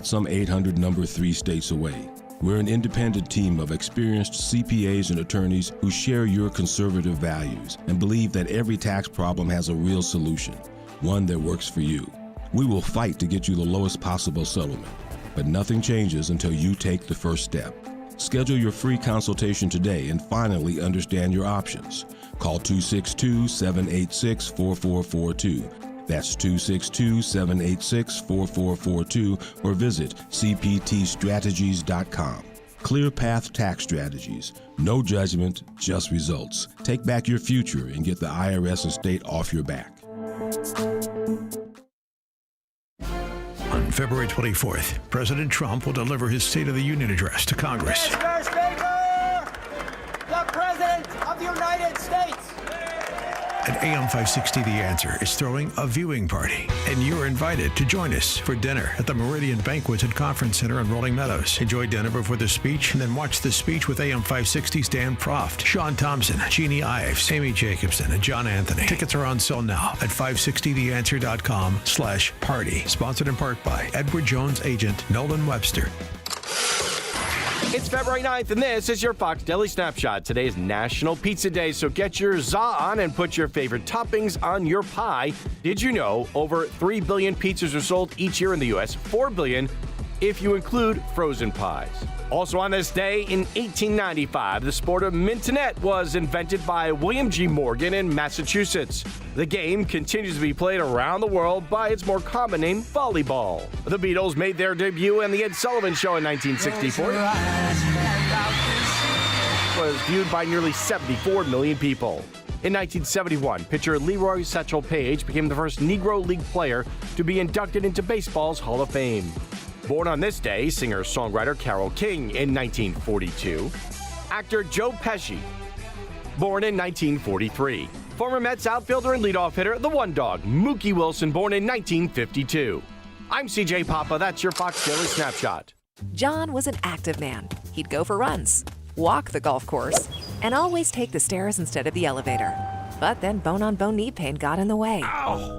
some 800 number 3 states away. We're an independent team of experienced CPAs and attorneys who share your conservative values and believe that every tax problem has a real solution, one that works for you. We will fight to get you the lowest possible settlement, but nothing changes until you take the first step. Schedule your free consultation today and finally understand your options. Call 262-786-4442. That's 262-786-4442 or visit cptstrategies.com. Clear Path Tax Strategies. No judgment, just results. Take back your future and get the IRS and state off your back. On February 24th, President Trump will deliver his State of the Union address to Congress. Mr. Speaker, the President of the United States. And AM 560 The Answer is throwing a viewing party, and you're invited to join us for dinner at the Meridian Banquets and Conference Center in Rolling Meadows. Enjoy dinner before the speech, and then watch the speech with AM 560's Dan Proft, Sean Thompson, Jeannie Ives, Amy Jacobson, and John Anthony. Tickets are on sale now at 560theanswer.com/party. Sponsored in part by Edward Jones agent Nolan Webster. It's February 9th, and this is your Fox Daily Snapshot. Today is National Pizza Day, so get your za on and put your favorite toppings on your pie. Did you know over 3 billion pizzas are sold each year in the U.S., 4 billion if you include frozen pies. Also on this day, in 1895, the sport of mintonette was invented by William G. Morgan in Massachusetts. The game continues to be played around the world by its more common name, volleyball. The Beatles made their debut in The Ed Sullivan Show in 1964. It was viewed by nearly 74 million people. In 1971, pitcher Leroy Satchel Paige became the first Negro League player to be inducted into baseball's Hall of Fame. Born on this day, singer-songwriter Carole King in 1942. Actor Joe Pesci, born in 1943. Former Mets outfielder and leadoff hitter, the One Dog, Mookie Wilson, born in 1952. I'm CJ Papa. That's your Fox Daily Snapshot. John was an active man. He'd go for runs, walk the golf course, and always take the stairs instead of the elevator. But then bone-on-bone knee pain got in the way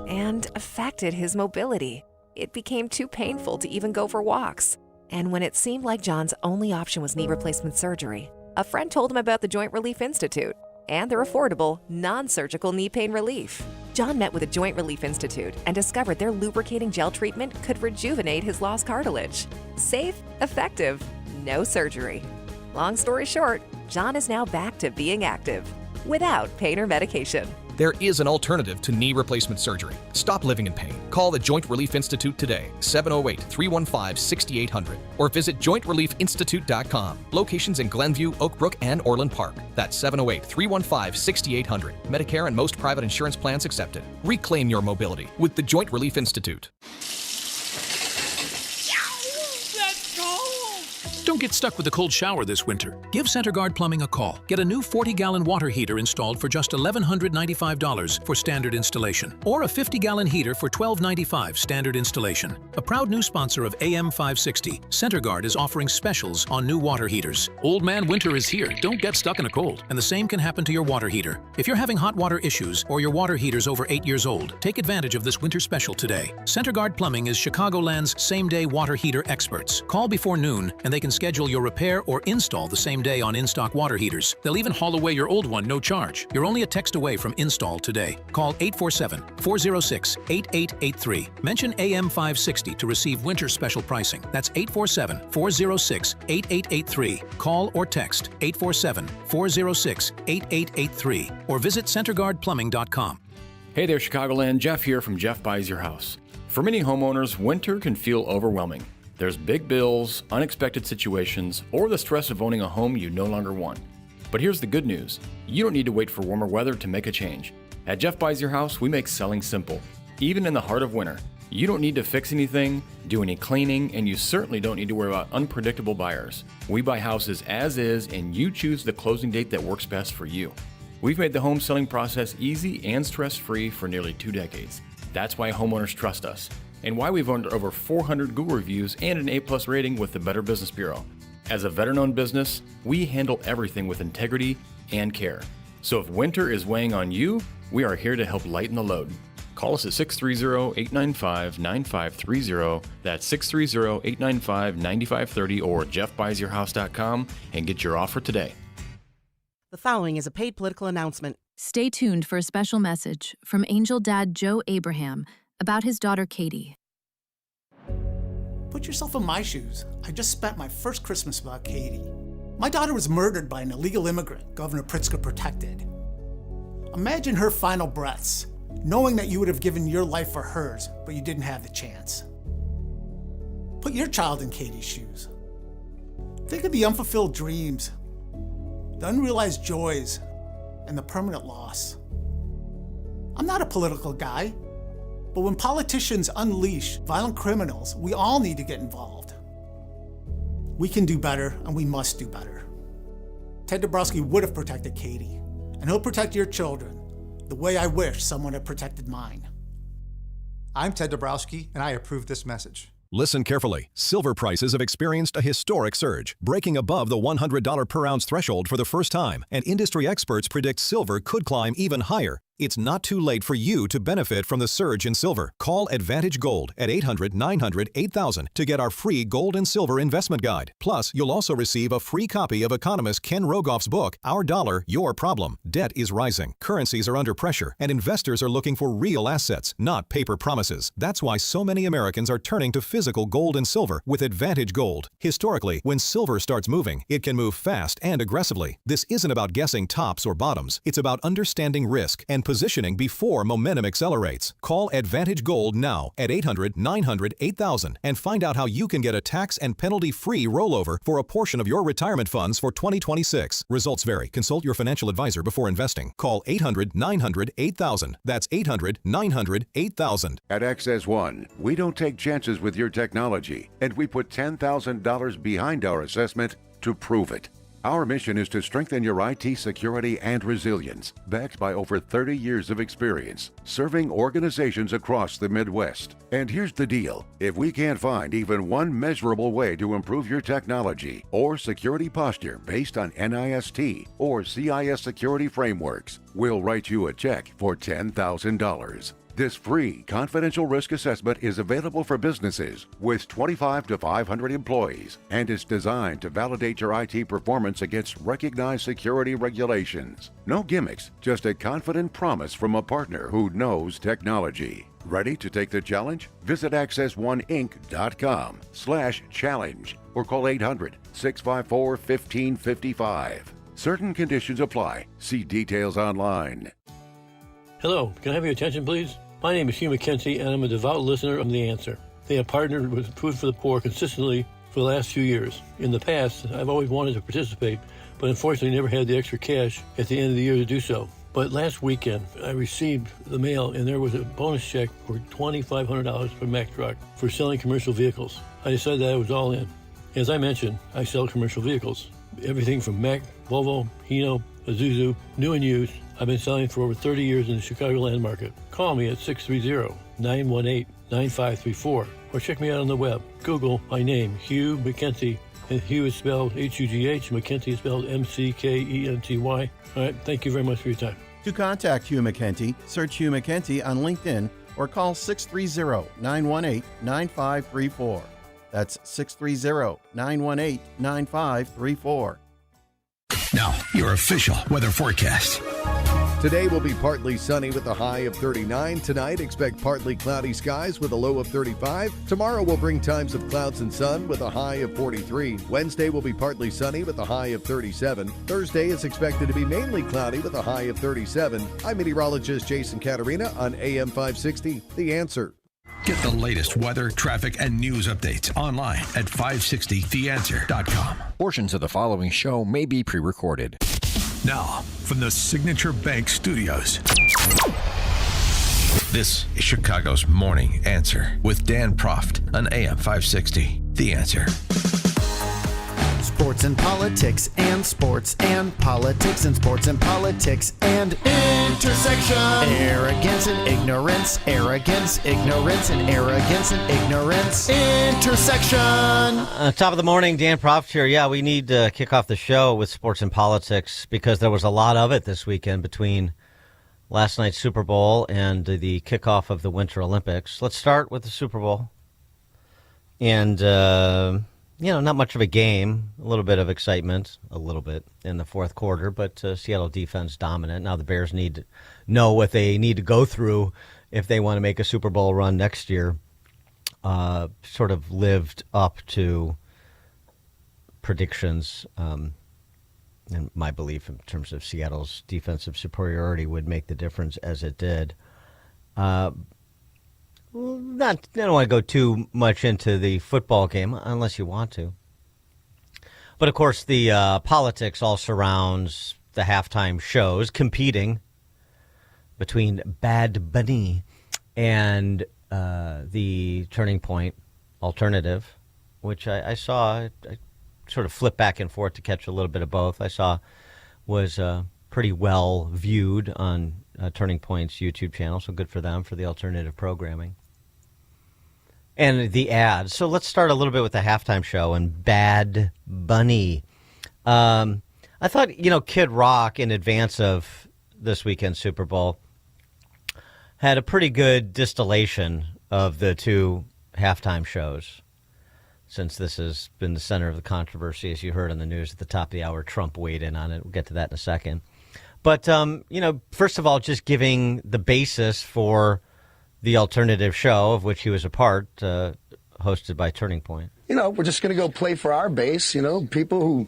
and affected his mobility. It became too painful to even go for walks. And when it seemed like John's only option was knee replacement surgery, a friend told him about the Joint Relief Institute and their affordable, non-surgical knee pain relief. John met with the Joint Relief Institute and discovered their lubricating gel treatment could rejuvenate his lost cartilage. Safe, effective, no surgery. Long story short, John is now back to being active without pain or medication. There is an alternative to knee replacement surgery. Stop living in pain. Call the Joint Relief Institute today, 708-315-6800, or visit jointreliefinstitute.com. Locations in Glenview, Oak Brook, and Orland Park. That's 708-315-6800. Medicare and most private insurance plans accepted. Reclaim your mobility with the Joint Relief Institute. Don't get stuck with a cold shower this winter. Give CenterGuard Plumbing a call. Get a new 40-gallon water heater installed for just $1,195 for standard installation, or a 50-gallon heater for $1,295 standard installation. A proud new sponsor of AM 560, CenterGuard is offering specials on new water heaters. Old man winter is here. Don't get stuck in a cold, and the same can happen to your water heater. If you're having hot water issues or your water heater's over 8 years old, take advantage of this winter special today. CenterGuard Plumbing is Chicagoland's same-day water heater experts. Call before noon, and they can schedule your repair or install the same day on in-stock water heaters. They'll even haul away your old one, no charge. You're only a text away from install today. Call 847-406-8883. Mention AM 560 to receive winter special pricing. That's 847-406-8883. Call or text 847-406-8883 or visit CenterGuardPlumbing.com. Hey there, Chicagoland. Jeff here from Jeff Buys Your House. For many homeowners, winter can feel overwhelming. There's big bills, unexpected situations, or the stress of owning a home you no longer want. But here's the good news. You don't need to wait for warmer weather to make a change. At Jeff Buys Your House, we make selling simple. Even in the heart of winter, you don't need to fix anything, do any cleaning, and you certainly don't need to worry about unpredictable buyers. We buy houses as is, and you choose the closing date that works best for you. We've made the home selling process easy and stress-free for nearly 2 decades. That's why homeowners trust us, and why we've earned over 400 Google reviews and an A+ rating with the Better Business Bureau. As a veteran-owned business, we handle everything with integrity and care. So if winter is weighing on you, we are here to help lighten the load. Call us at 630-895-9530. That's 630-895-9530 or jeffbuysyourhouse.com and get your offer today. The following is a paid political announcement. Stay tuned for a special message from Angel Dad Joe Abraham about his daughter Katie. Put yourself in my shoes. I just spent my first Christmas without Katie. My daughter was murdered by an illegal immigrant Governor Pritzker protected. Imagine her final breaths, knowing that you would have given your life for hers, but you didn't have the chance. Put your child in Katie's shoes. Think of the unfulfilled dreams, the unrealized joys, and the permanent loss. I'm not a political guy, but when politicians unleash violent criminals, we all need to get involved. We can do better, and we must do better. Ted Dabrowski would have protected Katie, and he'll protect your children the way I wish someone had protected mine. I'm Ted Dabrowski, and I approve this message. Listen carefully. Silver prices have experienced a historic surge, breaking above the $100 per ounce threshold for the first time, and industry experts predict silver could climb even higher. It's not too late for you to benefit from the surge in silver. Call Advantage Gold at 800-900-8000 to get our free gold and silver investment guide. Plus, you'll also receive a free copy of economist Ken Rogoff's book, Our Dollar, Your Problem. Debt is rising, currencies are under pressure, and investors are looking for real assets, not paper promises. That's why so many Americans are turning to physical gold and silver with Advantage Gold. Historically, when silver starts moving, it can move fast and aggressively. This isn't about guessing tops or bottoms. It's about understanding risk and positioning before momentum accelerates. Call Advantage Gold now at 800-900-8000 and find out how you can get a tax and penalty-free rollover for a portion of your retirement funds for 2026. Results vary. Consult your financial advisor before investing. Call 800-900-8000. That's 800-900-8000. At Access One, we don't take chances with your technology, and we put $10,000 behind our assessment to prove it. Our mission is to strengthen your IT security and resilience, backed by over 30 years of experience, serving organizations across the Midwest. And here's the deal. If we can't find even one measurable way to improve your technology or security posture based on NIST or CIS security frameworks, we'll write you a check for $10,000. This free confidential risk assessment is available for businesses with 25 to 500 employees and is designed to validate your IT performance against recognized security regulations. No gimmicks, just a confident promise from a partner who knows technology. Ready to take the challenge? Visit accessoneInc.com/challenge or call 800-654-1555. Certain conditions apply. See details online. Hello, can I have your attention, please? My name is Hugh McKenzie, and I'm a devout listener of The Answer. They have partnered with Food for the Poor consistently for the last few years. In the past, I've always wanted to participate, but unfortunately never had the extra cash at the end of the year to do so. But last weekend, I received the mail, and there was a bonus check for $2,500 from Mack Truck for selling commercial vehicles. I decided that I was all in. As I mentioned, I sell commercial vehicles. Everything from Mack, Volvo, Hino, Isuzu, new and used. I've been selling for over 30 years in the Chicagoland market. Call me at 630-918-9534 or check me out on the web. Google my name, Hugh McKenzie, and Hugh is spelled H-U-G-H, McKenzie is spelled M-C-K-E-N-T-Y. All right, thank you very much for your time. To contact Hugh McKenzie, search Hugh McKenzie on LinkedIn or call 630-918-9534. That's 630-918-9534. Now, your official weather forecast. Today will be partly sunny with a high of 39. Tonight, expect partly cloudy skies with a low of 35. Tomorrow will bring times of clouds and sun with a high of 43. Wednesday will be partly sunny with a high of 37. Thursday is expected to be mainly cloudy with a high of 37. I'm meteorologist Jason Caterina on AM 560, The Answer. Get the latest weather, traffic, and news updates online at 560theanswer.com. Portions of the following show may be pre-recorded. Now, from the Signature Bank Studios, this is Chicago's Morning Answer with Dan Proft on AM 560. The Answer. Sports and politics and sports and politics and sports and politics and intersection. Arrogance and ignorance. Arrogance, ignorance, and arrogance and ignorance. Intersection. Top of the morning, Dan Proft here. Yeah, we need to kick off the show with sports and politics because there was a lot of it this weekend between last night's Super Bowl and the kickoff of the Winter Olympics. Let's start with the Super Bowl. And, not much of a game, a little bit of excitement, a little bit in the fourth quarter, but Seattle defense dominant. Now the Bears need to know what they need to go through if they want to make a Super Bowl run next year. Sort of lived up to predictions, and my belief in terms of Seattle's defensive superiority would make the difference as it did. I don't want to go too much into the football game unless you want to. But, of course, the politics all surrounds the halftime shows competing between Bad Bunny and the Turning Point alternative, which I saw. I sort of flipped back and forth to catch a little bit of both. I saw was pretty well viewed on Turning Point's YouTube channel, so good for them for the alternative programming. And the ads. So let's start a little bit with the halftime show and Bad Bunny. I thought, Kid Rock, in advance of this weekend's Super Bowl, had a pretty good distillation of the two halftime shows, since this has been the center of the controversy, as you heard on the news at the top of the hour. Trump weighed in on it. We'll get to that in a second. But, first of all, just giving the basis for the alternative show, of which he was a part, hosted by Turning Point. We're just going to go play for our base, people who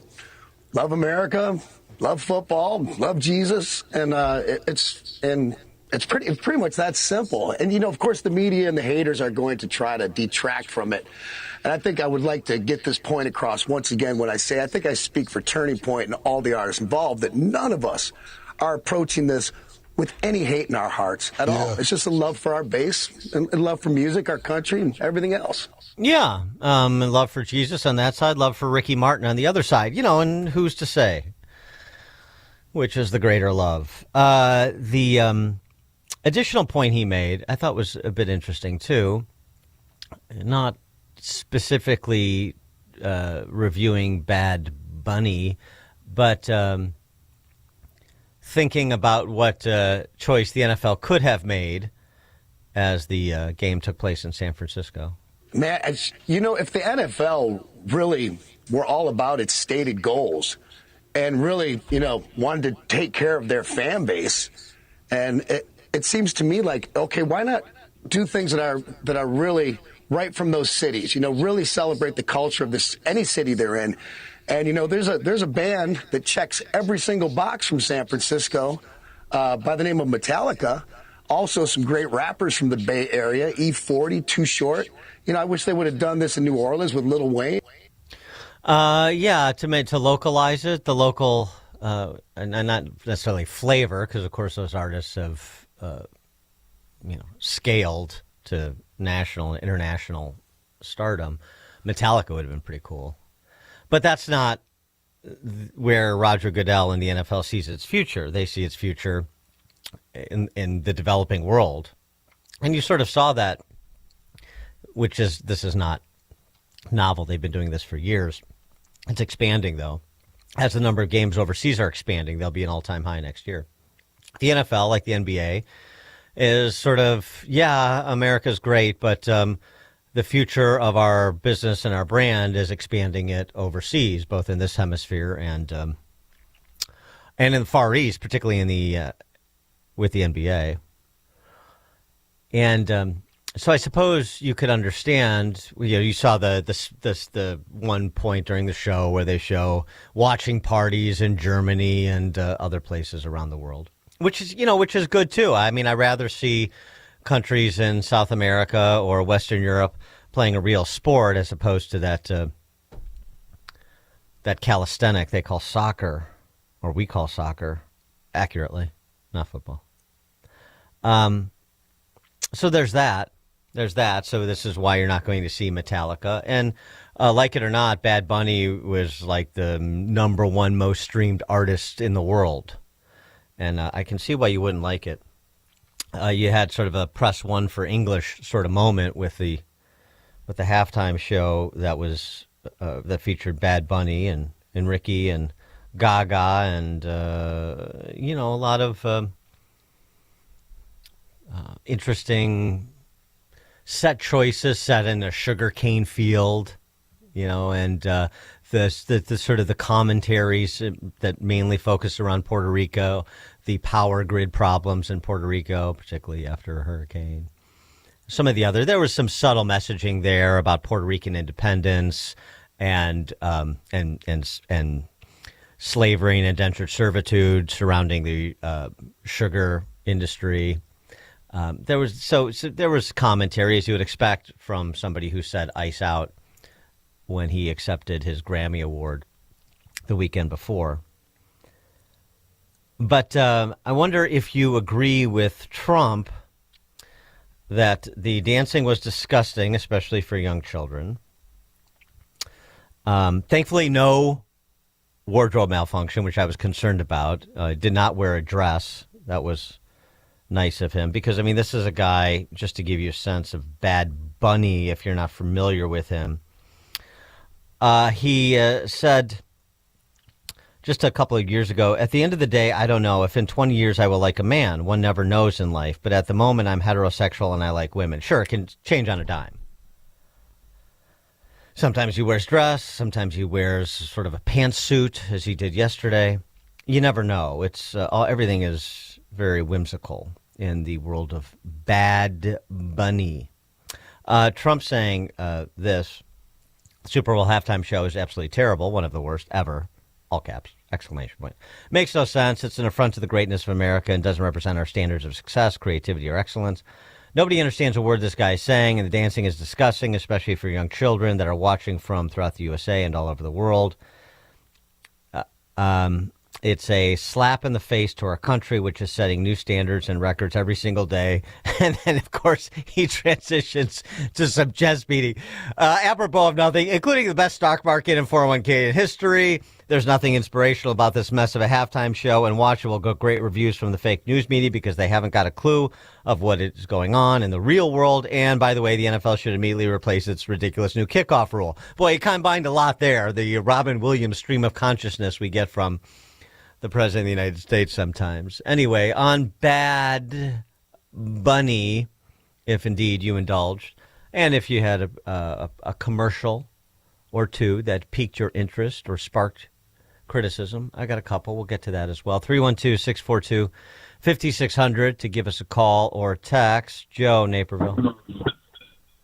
love America, love football, love Jesus, and it's pretty much that simple. And, of course, the media and the haters are going to try to detract from it. And I think I would like to get this point across once again when I say I think I speak for Turning Point and all the artists involved, that none of us are approaching this with any hate in our hearts at all. It's just a love for our base and love for music, our country, and everything else. Yeah, and love for Jesus on that side, love for Ricky Martin on the other side, and who's to say which is the greater love? The additional point he made I thought was a bit interesting, too. Not specifically reviewing Bad Bunny, but thinking about what choice the NFL could have made as the game took place in San Francisco. Man, if the NFL really were all about its stated goals and really, wanted to take care of their fan base, and it seems to me like, okay, why not do things that are really right from those cities, really celebrate the culture of any city they're in. And, there's a band that checks every single box from San Francisco by the name of Metallica. Also some great rappers from the Bay Area, E40, Too Short. I wish they would have done this in New Orleans with Lil Wayne. To localize it, the local, and not necessarily flavor, because, of course, those artists have, scaled to national and international stardom. Metallica would have been pretty cool. But that's not where Roger Goodell and the NFL sees its future. They see its future in the developing world. And you sort of saw that, this is not novel. They've been doing this for years. It's expanding, though. As the number of games overseas are expanding, they'll be an all-time high next year. The NFL, like the NBA, is sort of, America's great, but the future of our business and our brand is expanding it overseas, both in this hemisphere and in the Far East, particularly with the NBA. And so I suppose you could understand. You saw the one point during the show where they show watching parties in Germany and other places around the world, which is good too. I mean, I'd rather see countries in South America or Western Europe playing a real sport as opposed to that calisthenic they call soccer, or we call soccer accurately, not football. So there's that. So this is why you're not going to see Metallica. And like it or not, Bad Bunny was like the number one most streamed artist in the world. And I can see why you wouldn't like it. You had sort of a press one for English sort of moment with the halftime show that was that featured Bad Bunny and Ricky and Gaga and a lot of interesting set choices set in a sugarcane field, and the sort of the commentaries that mainly focus around Puerto Rico, the power grid problems in Puerto Rico, particularly after a hurricane. Some of the other, there was some subtle messaging there about Puerto Rican independence and slavery and indentured servitude surrounding the sugar industry. There was commentary, as you would expect, from somebody who said "Ice Out" when he accepted his Grammy Award the weekend before. But I wonder if you agree with Trump that the dancing was disgusting, especially for young children. Thankfully, no wardrobe malfunction, which I was concerned about. Did not wear a dress. That was nice of him, because, this is a guy, just to give you a sense of Bad Bunny, if you're not familiar with him. He said just a couple of years ago, at the end of the day, I don't know if in 20 years I will like a man. One never knows in life. But at the moment, I'm heterosexual and I like women. Sure, it can change on a dime. Sometimes he wears dress. Sometimes he wears sort of a pantsuit, as he did yesterday. You never know. It's everything is very whimsical in the world of Bad Bunny. Trump saying this: Super Bowl halftime show is absolutely terrible, one of the worst ever. All caps, exclamation point. Makes no sense. It's an affront to the greatness of America and doesn't represent our standards of success, creativity, or excellence. Nobody understands a word this guy is saying, and the dancing is disgusting, especially for young children that are watching from throughout the USA and all over the world. It's a slap in the face to our country, which is setting new standards and records every single day. And then, of course, he transitions to some chess beating. Apropos of nothing, including the best stock market and 401k in history. There's nothing inspirational about this mess of a halftime show, and watch it will get great reviews from the fake news media because they haven't got a clue of what is going on in the real world. And by the way, the NFL should immediately replace its ridiculous new kickoff rule. Boy, you combined a lot there. The Robin Williams stream of consciousness we get from the President of the United States sometimes. Anyway, on Bad Bunny, if indeed you indulged, and if you had a commercial or two that piqued your interest or sparked criticism, I got a couple. We'll get to that as well. 312-642-5600 to give us a call or text. Joe, Naperville.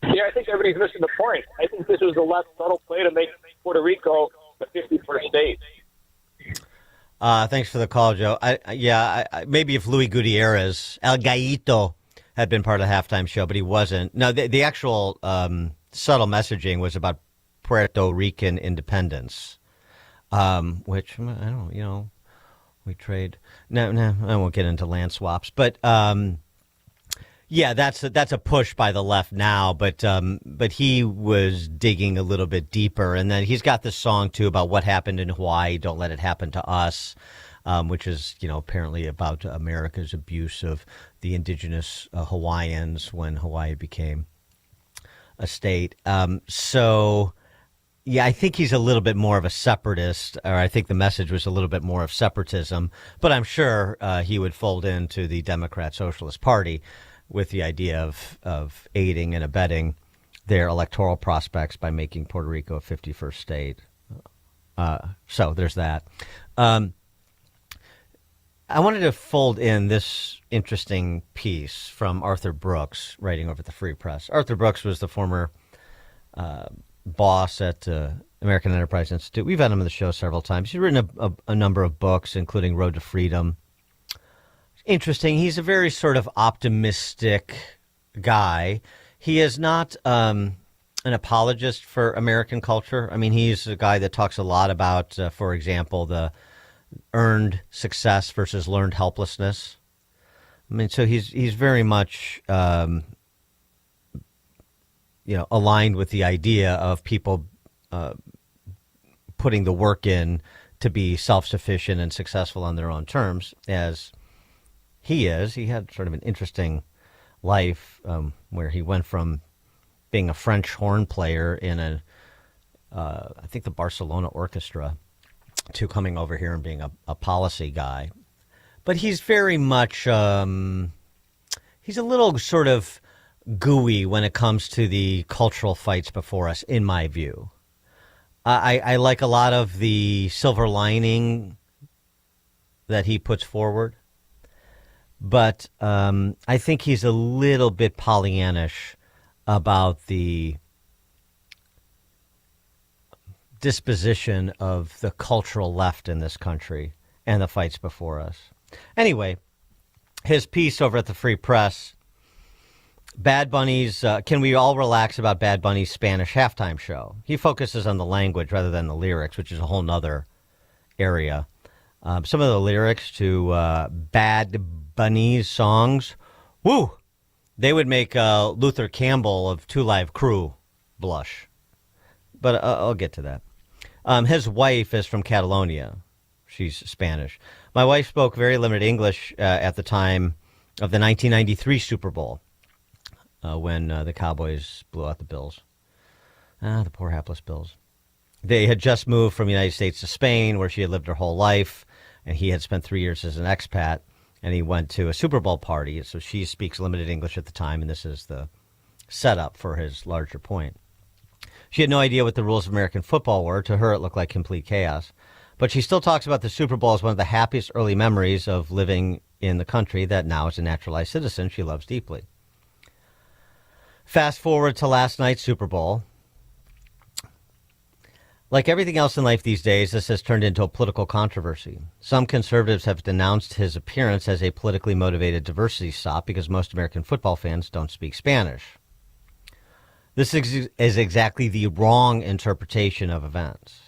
Yeah, I think everybody's missing the point. I think this was the less subtle play to make Puerto Rico the 51st state. Thanks for the call, Joe. Maybe if Luis Gutierrez, El Gallito, had been part of the halftime show, but he wasn't. No, the actual subtle messaging was about Puerto Rican independence, which, I don't, we trade. No, I won't get into land swaps, but yeah, that's a push by the left now, but he was digging a little bit deeper, and then he's got this song too about what happened in Hawaii. Don't let it happen to us, which is apparently about America's abuse of the indigenous Hawaiians when Hawaii became a state. So yeah, I think he's a little bit more of a separatist, or I think the message was a little bit more of separatism. But I'm sure he would fold into the Democrat Socialist Party with the idea of aiding and abetting their electoral prospects by making Puerto Rico a 51st state. So there's that. I wanted to fold in this interesting piece from Arthur Brooks, writing over at the Free Press. Arthur Brooks was the former boss at American Enterprise Institute. We've had him on the show several times. He's written a number of books, including Road to Freedom. Interesting. He's a very sort of optimistic guy. He is not an apologist for American culture. I mean, he's a guy that talks a lot about, for example, the earned success versus learned helplessness. I mean, so he's very much aligned with the idea of people putting the work in to be self-sufficient and successful on their own terms, as he is. He had sort of an interesting life where he went from being a French horn player in I think the Barcelona Orchestra, to coming over here and being a policy guy. But he's very much, he's a little sort of gooey when it comes to the cultural fights before us, in my view. I like a lot of the silver lining that he puts forward, but I think he's a little bit Pollyannish about the disposition of the cultural left in this country and the fights before us. Anyway, his piece over at the Free Press, Bad Bunny's, can we all relax about Bad Bunny's Spanish halftime show? He focuses on the language rather than the lyrics, which is a whole nother area. Some of the lyrics to Bad Bunny's songs, woo, they would make Luther Campbell of Two Live Crew blush. But I'll get to that. His wife is from Catalonia. She's Spanish. My wife spoke very limited English at the time of the 1993 Super Bowl. When the Cowboys blew out the Bills. The poor hapless Bills. They had just moved from the United States to Spain, where she had lived her whole life, and he had spent 3 years as an expat, and he went to a Super Bowl party. So she speaks limited English at the time, and this is the setup for his larger point. She had no idea what the rules of American football were. To her, it looked like complete chaos. But she still talks about the Super Bowl as one of the happiest early memories of living in the country that now, as a naturalized citizen, she loves deeply. Fast forward to last night's Super Bowl. Like everything else in life these days, this has turned into a political controversy. Some conservatives have denounced his appearance as a politically motivated diversity stop because most American football fans don't speak Spanish. This is exactly the wrong interpretation of events.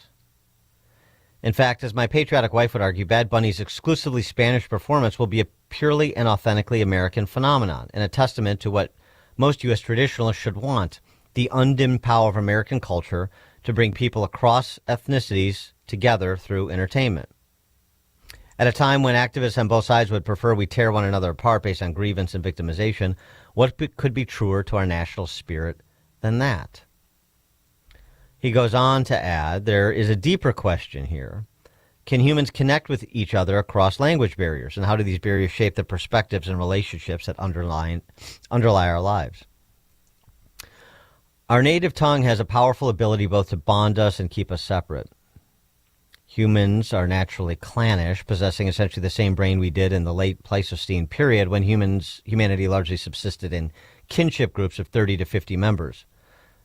In fact, as my patriotic wife would argue, Bad Bunny's exclusively Spanish performance will be a purely and authentically American phenomenon and a testament to what most U.S. traditionalists should want, the undimmed power of American culture to bring people across ethnicities together through entertainment. At a time when activists on both sides would prefer we tear one another apart based on grievance and victimization, what could be truer to our national spirit than that? He goes on to add, there is a deeper question here. Can humans connect with each other across language barriers? And how do these barriers shape the perspectives and relationships that underlie our lives? Our native tongue has a powerful ability both to bond us and keep us separate. Humans are naturally clannish, possessing essentially the same brain we did in the late Pleistocene period when humanity largely subsisted in kinship groups of 30 to 50 members.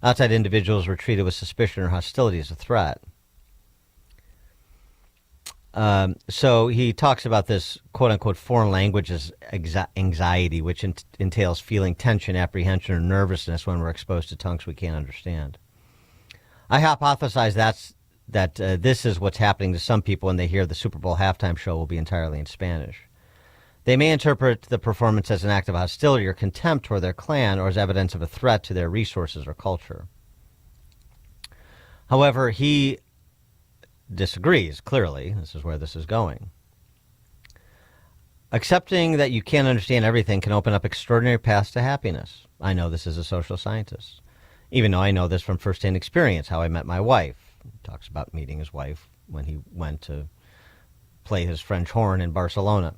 Outside individuals were treated with suspicion or hostility as a threat. So he talks about this quote-unquote foreign languages anxiety, which entails feeling tension, apprehension, or nervousness when we're exposed to tongues we can't understand. I hypothesize that this is what's happening to some people when they hear the Super Bowl halftime show will be entirely in Spanish. They may interpret the performance as an act of hostility or contempt toward their clan or as evidence of a threat to their resources or culture. However, he disagrees, clearly. This is where this is going. Accepting that you can't understand everything can open up extraordinary paths to happiness. I know this as a social scientist, even though I know this from firsthand experience, how I met my wife. He talks about meeting his wife when he went to play his French horn in Barcelona.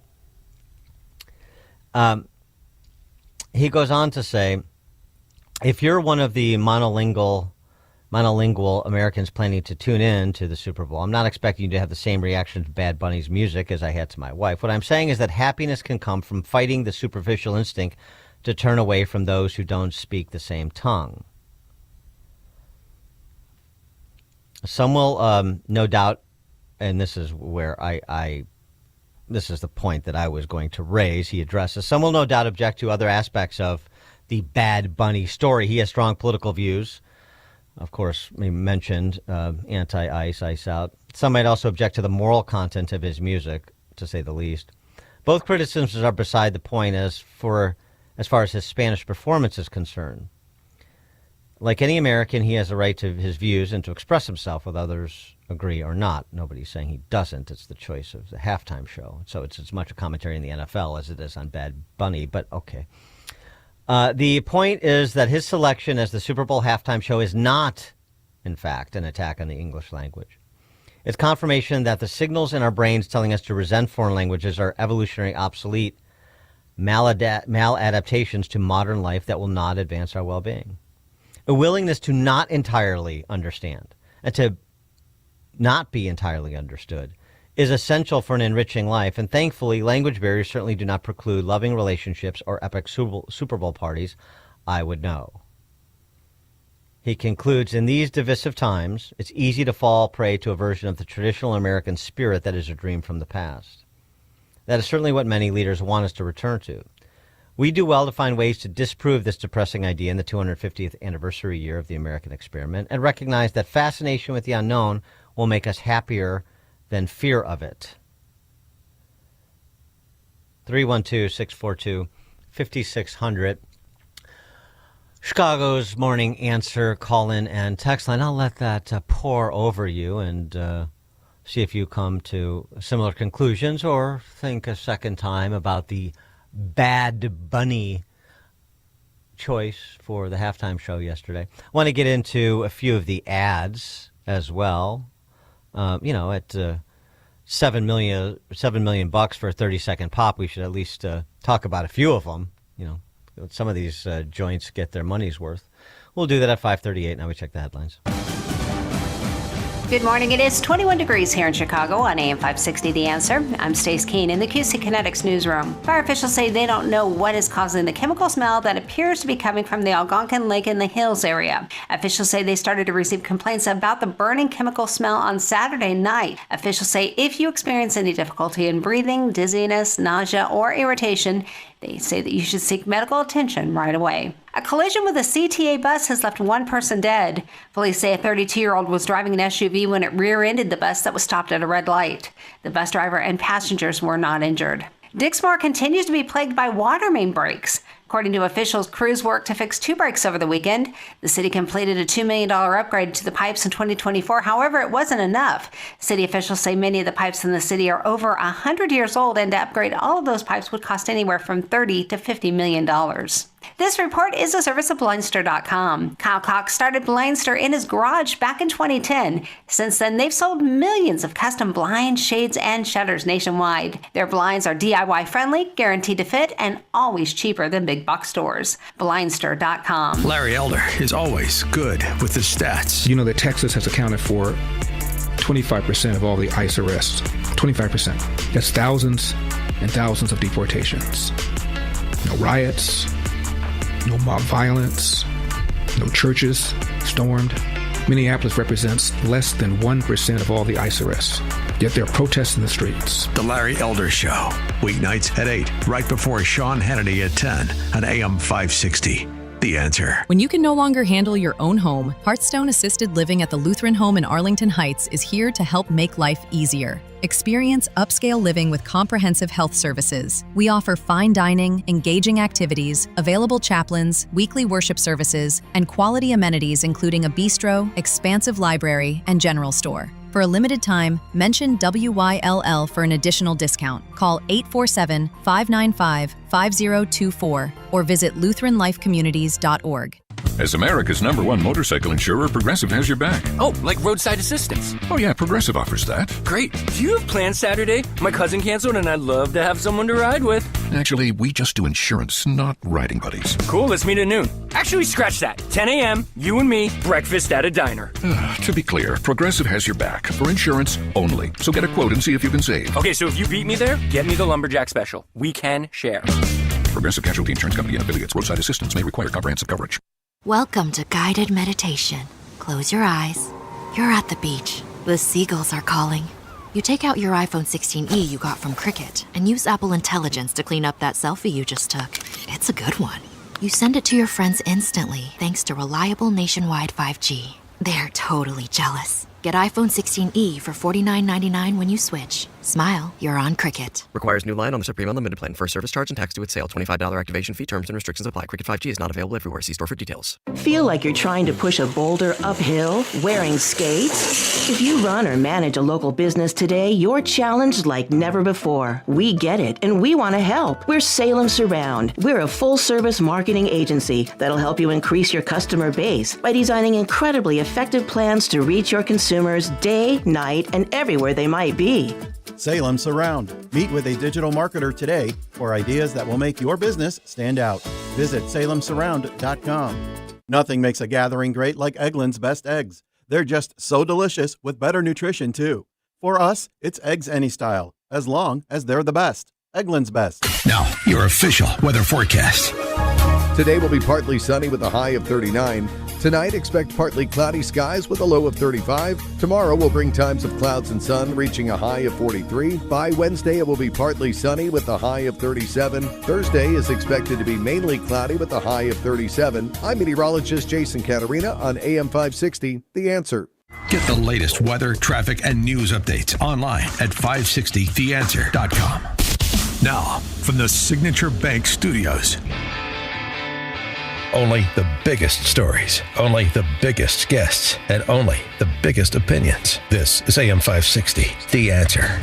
He goes on to say, if you're one of the monolingual Americans planning to tune in to the Super Bowl, I'm not expecting you to have the same reaction to Bad Bunny's music as I had to my wife. What I'm saying is that happiness can come from fighting the superficial instinct to turn away from those who don't speak the same tongue. Some will, no doubt, and this is where this is the point that I was going to raise, he addresses, some will no doubt object to other aspects of the Bad Bunny story. He has strong political views. Of course, we mentioned anti-ICE, ICE out. Some might also object to the moral content of his music, to say the least. Both criticisms are beside the point as far as his Spanish performance is concerned. Like any American, he has a right to his views and to express himself, whether others agree or not. Nobody's saying he doesn't. It's the choice of the halftime show. So it's as much a commentary in the NFL as it is on Bad Bunny, but okay. The point is that his selection as the Super Bowl halftime show is not, in fact, an attack on the English language. It's confirmation that the signals in our brains telling us to resent foreign languages are evolutionary obsolete maladaptations to modern life that will not advance our well-being. A willingness to not entirely understand and to not be entirely understood is essential for an enriching life, and thankfully, language barriers certainly do not preclude loving relationships or epic Super Bowl parties I would know. He concludes, in these divisive times, it's easy to fall prey to a version of the traditional American spirit that is a dream from the past. That is certainly what many leaders want us to return to. We do well to find ways to disprove this depressing idea in the 250th anniversary year of the American experiment and recognize that fascination with the unknown will make us happier than fear of it. 312-642-5600. Chicago's Morning Answer call-in and text line. I'll let that pour over you and see if you come to similar conclusions or think a second time about the Bad Bunny choice for the halftime show yesterday. I want to get into a few of the ads as well. At $7 million for a 30-second pop, we should at least talk about a few of them. Some of these joints get their money's worth. We'll do that at 5:38. Now we check the headlines. Good morning. It is 21 degrees here in Chicago on AM 560 The Answer. I'm Stace Keene in the QC Kinetics newsroom. Fire officials say they don't know what is causing the chemical smell that appears to be coming from the Algonquin Lake in the Hills area. Officials say they started to receive complaints about the burning chemical smell on Saturday night. Officials say if you experience any difficulty in breathing, dizziness, nausea, or irritation, they say that you should seek medical attention right away. A collision with a CTA bus has left one person dead. Police say a 32-year-old was driving an SUV when it rear-ended the bus that was stopped at a red light. The bus driver and passengers were not injured. Dixmoor continues to be plagued by water main breaks. According to officials, crews worked to fix 2 breaks over the weekend. The city completed a $2 million upgrade to the pipes in 2024. However, it wasn't enough. City officials say many of the pipes in the city are over 100 years old, and to upgrade all of those pipes would cost anywhere from $30 to $50 million. This report is a service of Blinster.com. Kyle Cox started Blinster in his garage back in 2010. Since then, they've sold millions of custom blinds, shades, and shutters nationwide. Their blinds are DIY friendly, guaranteed to fit, and always cheaper than big box stores. Blinster.com. Larry Elder is always good with the stats. You know that Texas has accounted for 25% of all the ICE arrests. 25%. That's thousands and thousands of deportations. No riots. No mob violence, no churches stormed. Minneapolis represents less than 1% of all the ICE arrests, yet there are protests in the streets. The Larry Elder Show, weeknights at 8, right before Sean Hannity at 10 on AM 560. The Answer. When you can no longer handle your own home, Hearthstone Assisted Living at the Lutheran Home in Arlington Heights is here to help make life easier. Experience upscale living with comprehensive health services. We offer fine dining, engaging activities, available chaplains, weekly worship services, and quality amenities including a bistro, expansive library, and general store. For a limited time, mention WYLL for an additional discount. Call 847-595-5024 or visit LutheranLifeCommunities.org. As America's #1 motorcycle insurer, Progressive has your back. Oh, like roadside assistance? Oh yeah, Progressive offers that. Great. Do you have plans Saturday? My cousin canceled and I'd love to have someone to ride with. Actually, we just do insurance, not riding buddies. Cool, let's meet at noon. Actually, scratch that. 10 a.m., you and me, breakfast at a diner. To be clear, Progressive has your back for insurance only. So get a quote and see if you can save. Okay, so if you beat me there, get me the Lumberjack Special. We can share. Progressive Casualty Insurance Company and affiliates. Roadside assistance may require comprehensive coverage. Welcome to guided meditation. Close your eyes. You're at the beach. The seagulls are calling. You take out your iPhone 16e you got from Cricket and use Apple Intelligence to clean up that selfie you just took. It's a good one. You send it to your friends instantly thanks to reliable nationwide 5G. They're totally jealous. Get iPhone 16e for $49.99 when you switch. Smile, you're on Cricket. Requires new line on the Supreme Unlimited plan. First service charge and tax due at sale. $25 activation fee. Terms and restrictions apply. Cricket 5G is not available everywhere. See store for details. Feel like you're trying to push a boulder uphill wearing skates? If you run or manage a local business today, you're challenged like never before. We get it, and we want to help. We're Salem Surround. We're a full-service marketing agency that'll help you increase your customer base by designing incredibly effective plans to reach your consumers day, night, and everywhere they might be. Salem Surround. Meet with a digital marketer today for ideas that will make your business stand out. Visit salemsurround.com. Nothing makes a gathering great like Eggland's Best Eggs. They're just so delicious with better nutrition, too. For us, it's eggs any style, as long as they're the best. Eggland's Best. Now, your official weather forecast. Today will be partly sunny with a high of 39. Tonight, expect partly cloudy skies with a low of 35. Tomorrow will bring times of clouds and sun, reaching a high of 43. By Wednesday, it will be partly sunny with a high of 37. Thursday is expected to be mainly cloudy with a high of 37. I'm meteorologist Jason Caterina on AM 560, The Answer. Get the latest weather, traffic, and news updates online at 560theanswer.com. Now, from the Signature Bank Studios. Only the biggest stories, only the biggest guests, and only the biggest opinions. This is AM 560, The Answer.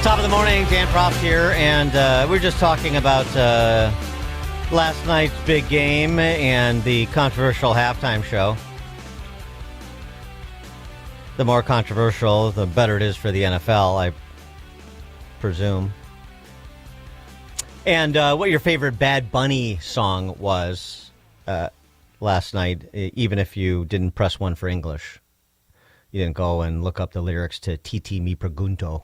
Top of the morning, Dan Proft here, and we're just talking about last night's big game and the controversial halftime show. The more controversial, the better it is for the NFL, I presume. And what your favorite Bad Bunny song was last night, even if you didn't press one for English. You didn't go and look up the lyrics to Titi Mi Pregunto.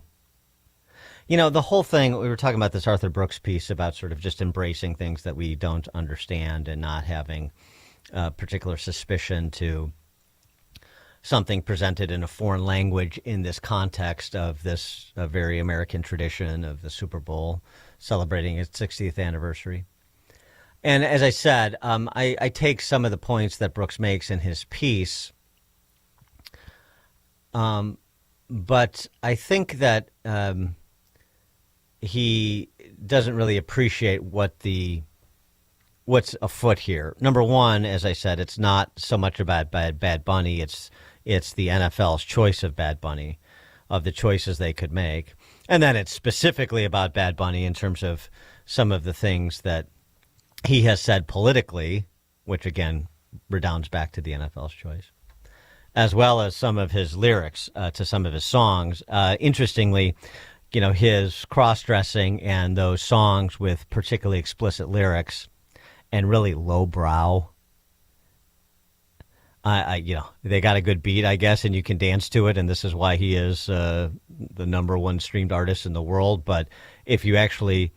You know, the whole thing, we were talking about this Arthur Brooks piece about sort of just embracing things that we don't understand and not having particular suspicion to something presented in a foreign language in this context of this very American tradition of the Super Bowl celebrating its 60th anniversary. And as I said, I take some of the points that Brooks makes in his piece, but I think that he doesn't really appreciate what's afoot here. Number one, as I said, it's not so much about Bad Bunny, it's the NFL's choice of Bad Bunny, of the choices they could make. And then it's specifically about Bad Bunny in terms of some of the things that he has said politically, which again redounds back to the NFL's choice, as well as some of his lyrics to some of his songs. Interestingly, you know, his cross-dressing and those songs with particularly explicit lyrics and really lowbrow. You know, they got a good beat, I guess, and you can dance to it, and this is why he is the number one streamed artist in the world. But if you actually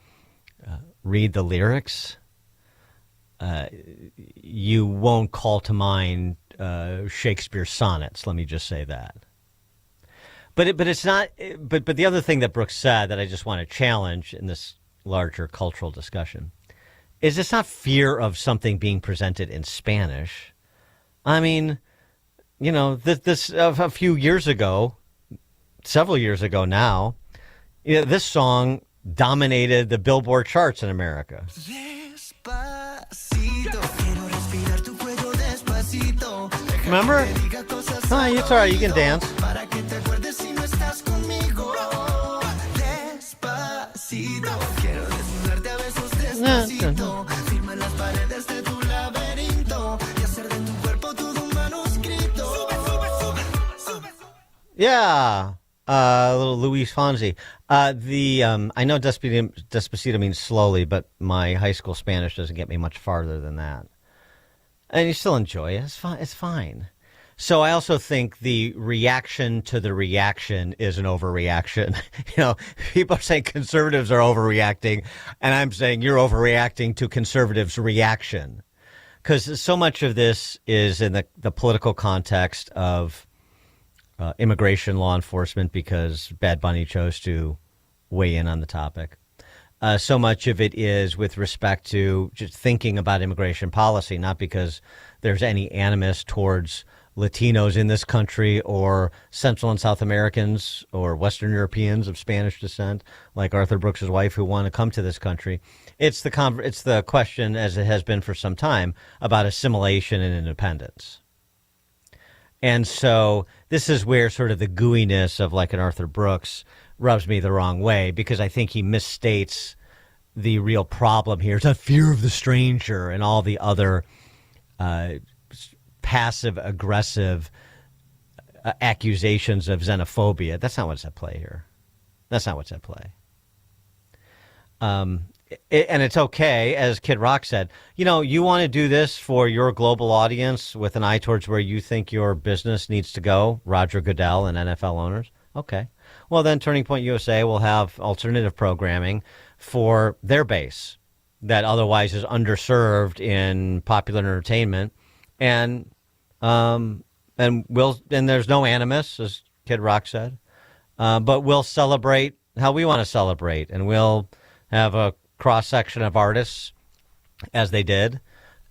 read the lyrics, you won't call to mind Shakespeare's sonnets. Let me just say that. But it's not. But the other thing that Brooks said that I just want to challenge in this larger cultural discussion is it's not fear of something being presented in Spanish. I mean, you know, this a few years ago, several years ago now, you know, this song dominated the Billboard charts in America. Remember? Oh, it's all right. You can dance. Yeah, little Luis Fonsi. I know Despacito means slowly, but my high school Spanish doesn't get me much farther than that. And you still enjoy it. It's fine. It's fine. So I also think the reaction to the reaction is an overreaction. You know, people are saying conservatives are overreacting, and I'm saying you're overreacting to conservatives' reaction. Because so much of this is in the political context of immigration law enforcement because Bad Bunny chose to weigh in on the topic. So much of it is with respect to just thinking about immigration policy, not because there's any animus towards Latinos in this country or Central and South Americans or Western Europeans of Spanish descent, like Arthur Brooks' wife, who want to come to this country. It's the question, as it has been for some time, about assimilation and independence. And so this is where sort of the gooiness of like an Arthur Brooks rubs me the wrong way, because I think he misstates the real problem here. It's a fear of the stranger and all the other passive-aggressive accusations of xenophobia. That's not what's at play here. That's not what's at play. And it's okay, as Kid Rock said, you want to do this for your global audience with an eye towards where you think your business needs to go, Roger Goodell and NFL owners. Okay. Well, then Turning Point USA will have alternative programming for their base that otherwise is underserved in popular entertainment. And there's no animus, as Kid Rock said, but we'll celebrate how we want to celebrate, and we'll have a cross section of artists as they did,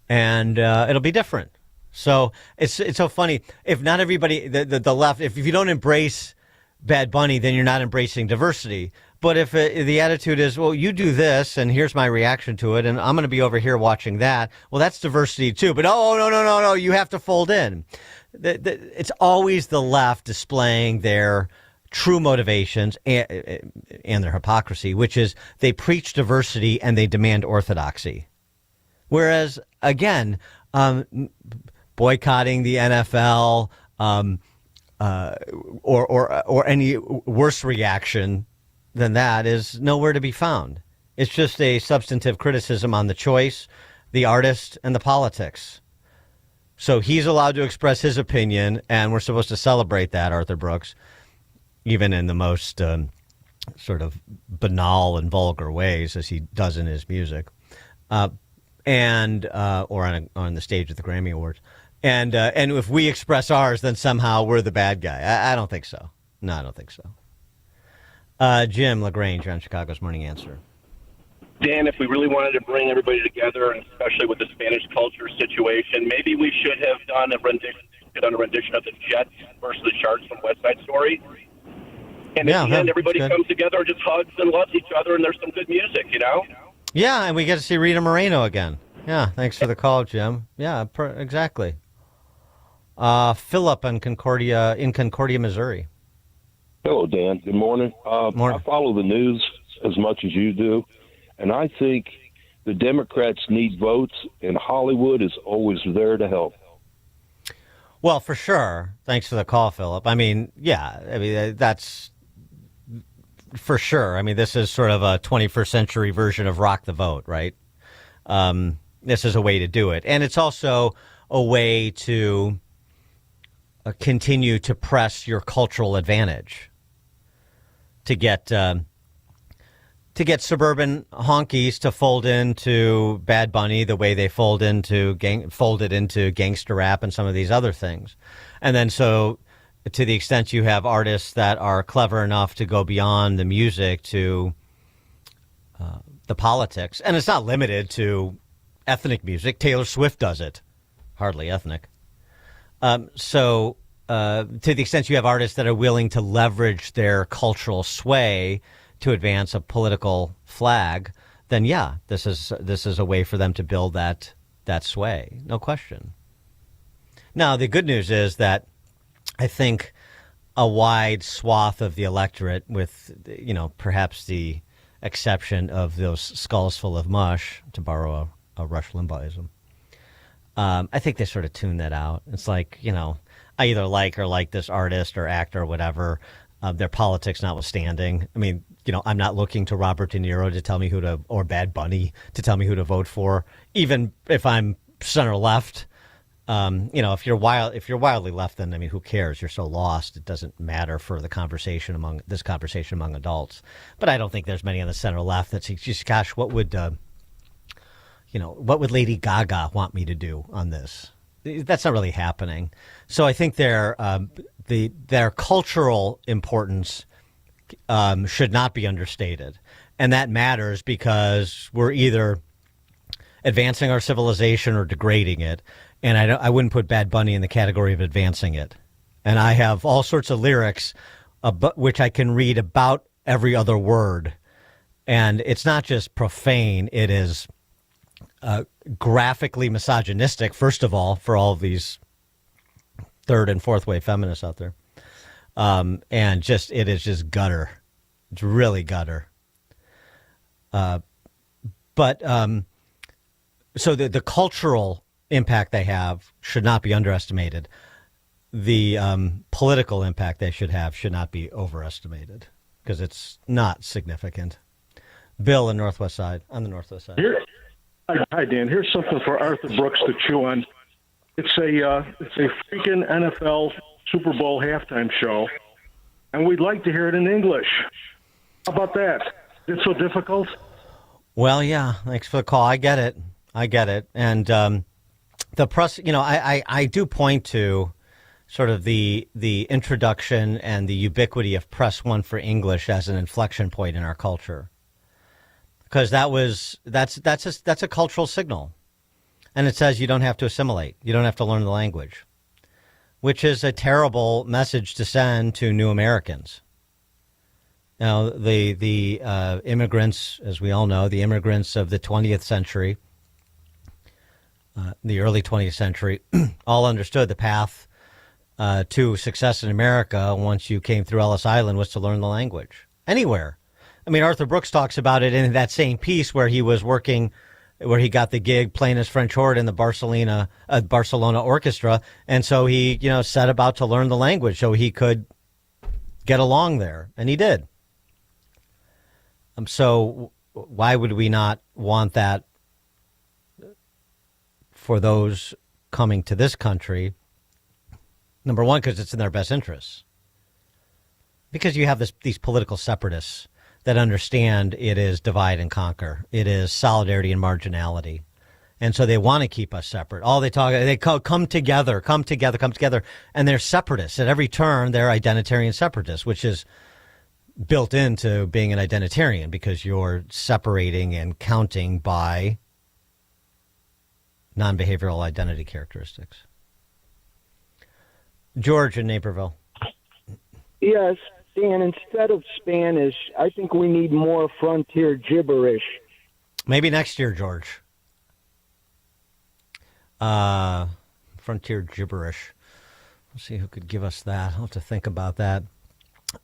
and it'll be different. So it's so funny. If not everybody, the left, if you don't embrace Bad Bunny, then you're not embracing diversity. But if the attitude is, well, you do this, and here's my reaction to it, and I'm going to be over here watching that, well, that's diversity too. But no, you have to fold in. It's always the left displaying their true motivations and their hypocrisy, which is they preach diversity and they demand orthodoxy. Whereas, again, boycotting the NFL or any worse reaction than that is nowhere to be found. It's just a substantive criticism on the choice, the artist, and the politics. So he's allowed to express his opinion, and we're supposed to celebrate that, Arthur Brooks, even in the most sort of banal and vulgar ways, as he does in his music, or on the stage at the Grammy Awards. And if we express ours, then somehow we're the bad guy. I don't think so. No, I don't think so. Jim LaGrange on Chicago's Morning Answer. Dan, if we really wanted to bring everybody together, and especially with the Spanish culture situation, maybe we should have done a rendition of the Jets versus the Sharks from West Side Story. And at the end, everybody comes together and just hugs and loves each other, and there's some good music, Yeah, and we get to see Rita Moreno again. Yeah, thanks for the call, Jim. Yeah, exactly. Philip in Concordia, Missouri. Hello, Dan. Good morning. Morning. I follow the news as much as you do, and I think the Democrats need votes, and Hollywood is always there to help. Well, for sure. Thanks for the call, Philip. That's for sure. This is sort of a 21st century version of Rock the Vote, right? This is a way to do it. And it's also a way to continue to press your cultural advantage, to get suburban honkies to fold into Bad Bunny the way they folded into gangster rap and some of these other things. And then so to the extent you have artists that are clever enough to go beyond the music to the politics, and it's not limited to ethnic music. Taylor Swift does it. Hardly ethnic. So to the extent you have artists that are willing to leverage their cultural sway to advance a political flag, then yeah, this is a way for them to build that sway. No question. Now, the good news is that I think a wide swath of the electorate, with perhaps the exception of those skulls full of mush, to borrow a Rush Limbauhism, I think they sort of tune that out. It's like, I either like this artist or actor or whatever, their politics notwithstanding. I'm not looking to Robert De Niro to tell me or Bad Bunny to tell me who to vote for, even if I'm center left. If you're wildly left, then who cares? You're so lost. It doesn't matter for the conversation among adults. But I don't think there's many on the center left that say, "Just gosh, what would Lady Gaga want me to do on this?" That's not really happening. So I think their cultural importance should not be understated, and that matters because we're either advancing our civilization or degrading it. And I wouldn't put Bad Bunny in the category of advancing it. And I have all sorts of lyrics which I can read about every other word, and it's not just profane; it is graphically misogynistic, first of all, for all of these third and fourth wave feminists out there. And it is just gutter. It's really gutter. So the cultural impact they have should not be underestimated. the political impact they should have should not be overestimated because it's not significant. Bill in Northwest Side, on the Northwest Side. Hi, Dan. Here's something for Arthur Brooks to chew on. It's a freaking NFL Super Bowl halftime show, and we'd like to hear it in English. How about that? Is it so difficult? Well, yeah. Thanks for the call. I get it. And the press, I do point to sort of the introduction and the ubiquity of Press One for English as an inflection point in our culture, because that's a cultural signal, and it says you don't have to assimilate, you don't have to learn the language, which is a terrible message to send to new Americans. Now, the immigrants, as we all know, the immigrants of the 20th century, the early 20th century, all understood the path to success in America once you came through Ellis Island was to learn the language anywhere. I mean, Arthur Brooks talks about it in that same piece where he was working, where he got the gig playing his French horn in the Barcelona orchestra. And so he, set about to learn the language so he could get along there. And he did. So why would we not want that for those coming to this country? Number one, because it's in their best interests. Because you have these political separatists that understand it is divide and conquer. It is solidarity and marginality. And so they want to keep us separate. They come together. And they're separatists. At every turn, they're identitarian separatists, which is built into being an identitarian because you're separating and counting by non-behavioral identity characteristics. George in Naperville. Yes, Dan, instead of Spanish, I think we need more frontier gibberish. Maybe next year, George. Frontier gibberish. Let's see who could give us that. I'll have to think about that.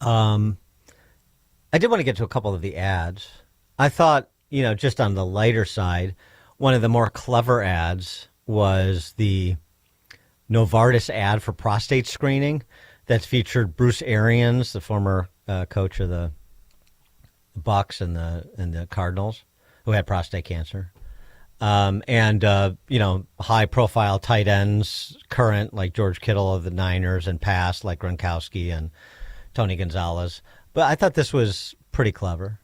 I did want to get to a couple of the ads. I thought, just on the lighter side, one of the more clever ads was the Novartis ad for prostate screening that featured Bruce Arians, the former coach of the Bucks and the Cardinals, who had prostate cancer, and high-profile tight ends, current like George Kittle of the Niners, and past like Gronkowski and Tony Gonzalez. But I thought this was pretty clever.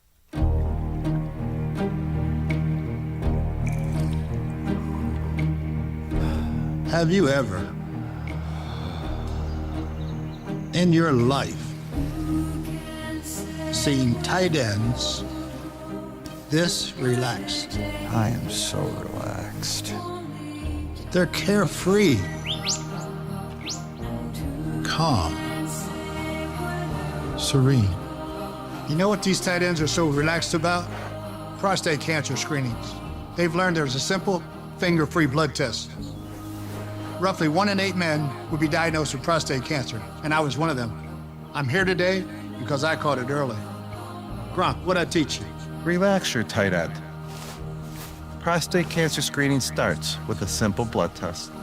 Have you ever in your life seen tight ends this relaxed? I am so relaxed. They're carefree, calm, serene. You know what these tight ends are so relaxed about? Prostate cancer screenings. They've learned there's a simple, finger-free blood test. Roughly 1 in 8 men would be diagnosed with prostate cancer, and I was one of them. I'm here today because I caught it early. Gronk, what'd I teach you? Relax your tight end. Prostate cancer screening starts with a simple blood test.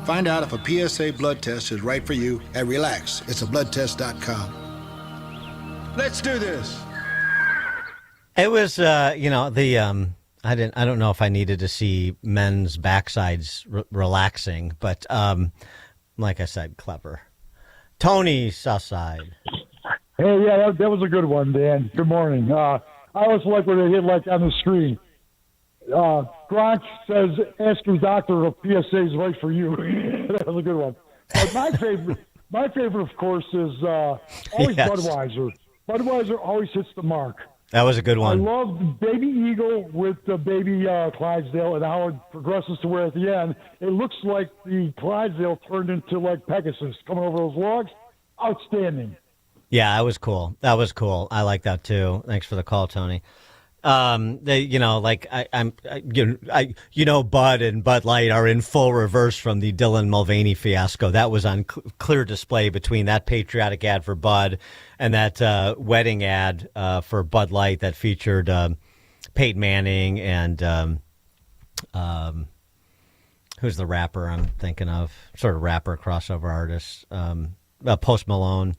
Find out if a PSA blood test is right for you at Relax. It's a bloodtest.com. Let's do this. It was, I don't know if I needed to see men's backsides relaxing, but like I said, clever. Tony, Southside. Hey, yeah, that was a good one, Dan. Good morning. I always like when they hit like on the screen. Gronk says, "Ask your doctor if PSA is right for you." That was a good one. But my favorite, of course, is always Yes. Budweiser. Budweiser always hits the mark. That was a good one. I love Baby Eagle with the baby Clydesdale and how it progresses to where at the end it looks like the Clydesdale turned into like Pegasus coming over those logs. Outstanding. Yeah, that was cool. I like that too. Thanks for the call, Tony. Bud and Bud Light are in full reverse from the Dylan Mulvaney fiasco. That was on clear display between that patriotic ad for Bud and that wedding ad for Bud Light that featured Peyton Manning and who's the rapper I'm thinking of? Sort of rapper crossover artist. Post Malone.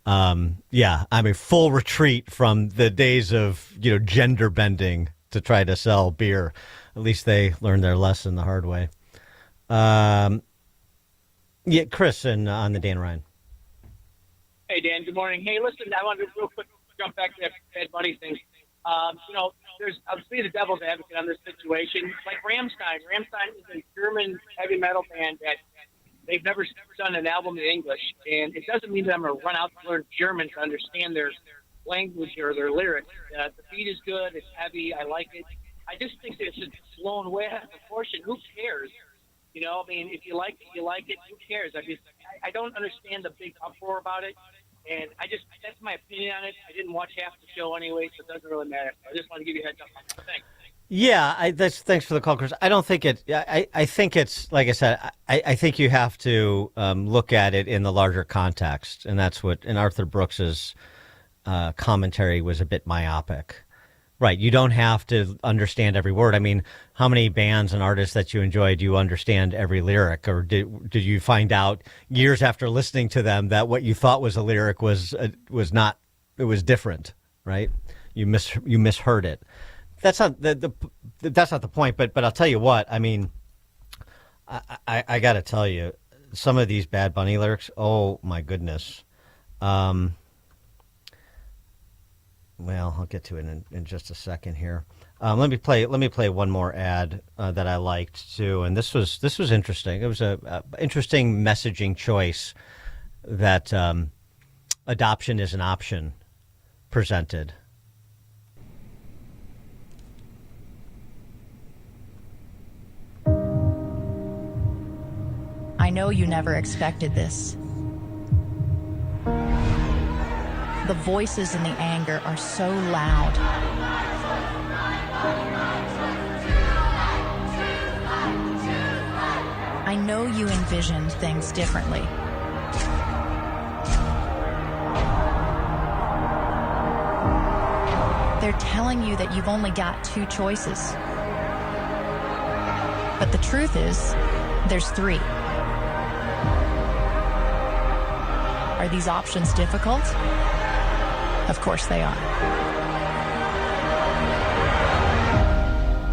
Yeah, I mean, full retreat from the days of, gender bending to try to sell beer. At least they learned their lesson the hard way. Yeah, Chris on the Dan Ryan. Hey, Dan, good morning. Hey, listen, I wanted to real quick jump back to that Bad Bunny thing. I'll be the devil's advocate on this situation. Like Rammstein. Rammstein is a German heavy metal band that they've never done an album in English, and it doesn't mean that I'm going to run out to learn German to understand their language or their lyrics. The beat is good. It's heavy. I like it. I just think that it's just blown way out of proportion. Who cares? I mean, if you like it, you like it. Who cares? I don't understand the big uproar about it, and that's my opinion on it. I didn't watch half the show anyway, so it doesn't really matter. I just want to give you a heads up on that. Thanks. Yeah, thanks for the call, Chris. I don't think it. I think it's like I said. I think you have to look at it in the larger context, and that's what. And Arthur Brooks's commentary was a bit myopic, right? You don't have to understand every word. I mean, how many bands and artists that you enjoy do you understand every lyric, or did you find out years after listening to them that what you thought was a lyric was not? It was different, right? You misheard it. That's not that's not the point, but I'll tell you what. I mean, I got to tell you, some of these Bad Bunny lyrics. Oh my goodness. Well, I'll get to it in just a second here. Let me play one more ad that I liked too, and this was interesting. It was a interesting messaging choice that adoption is an option presented. I know you never expected this. The voices and the anger are so loud. I know you envisioned things differently. They're telling you that you've only got 2 choices. But the truth is, there's 3. Are these options difficult? Of course they are.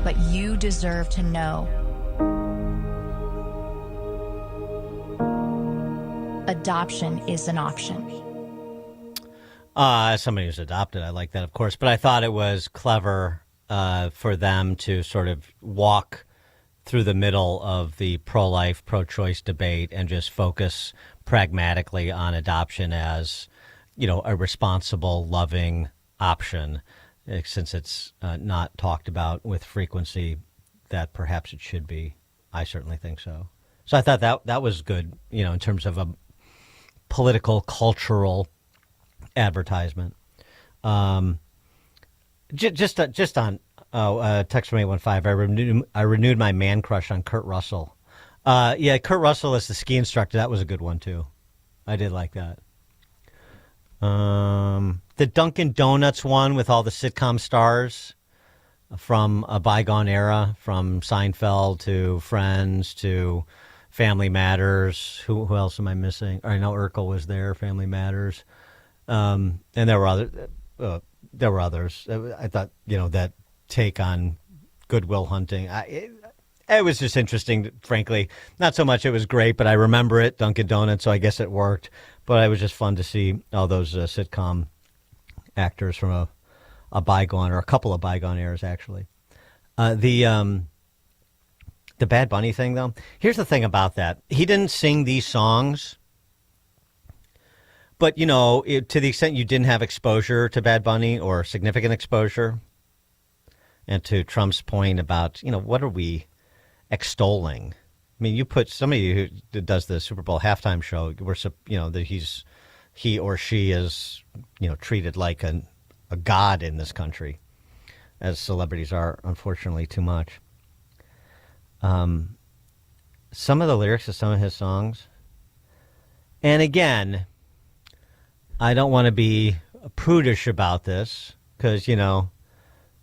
But you deserve to know. Adoption is an option. As somebody who's adopted, I like that, of course. But I thought it was clever for them to sort of walk through the middle of the pro-life, pro-choice debate and just focus pragmatically on adoption as, a responsible, loving option, since it's not talked about with frequency that perhaps it should be. I certainly think so. So I thought that was good, in terms of a political, cultural advertisement. Just on text from 815, I renewed my man crush on Kurt Russell. Yeah, Kurt Russell as the ski instructor, that was a good one too. I did like that. The Dunkin' Donuts one with all the sitcom stars from a bygone era, from Seinfeld to Friends to Family Matters. Who else am I missing? I know Urkel was there, Family Matters. And there were others. I thought, that take on Good Will Hunting. It was just interesting, frankly. Not so much it was great, but I remember it, Dunkin' Donuts, so I guess it worked. But it was just fun to see all those sitcom actors from a bygone, or a couple of bygone eras, actually. The Bad Bunny thing, though, here's the thing about that. He didn't sing these songs, but, to the extent you didn't have exposure to Bad Bunny or significant exposure, and to Trump's point about, what are we extolling? I mean, you put somebody who does the Super Bowl halftime show, that he or she is, treated like a god in this country, as celebrities are, unfortunately, too much. Some of the lyrics of some of his songs, and again, I don't want to be prudish about this because,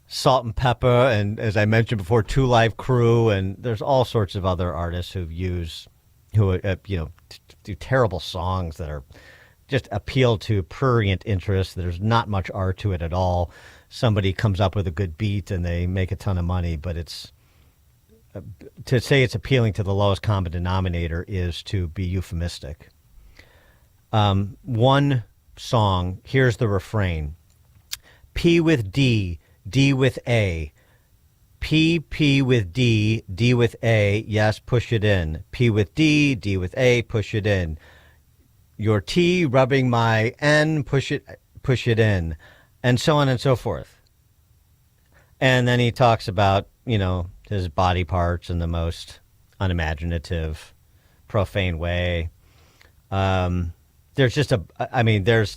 Salt and Pepper, and as I mentioned before, Two Live Crew, and there's all sorts of other artists who do terrible songs that are just appeal to prurient interest. There's not much art to it at all. Somebody comes up with a good beat and they make a ton of money, but it's to say it's appealing to the lowest common denominator is to be euphemistic. One song, here's the refrain. P with D, D with A. P with D, D with A, yes, push it in. P with D, D with A, push it in. Your T rubbing my N, push it in. And so on and so forth. And then he talks about, his body parts in the most unimaginative, profane way. There's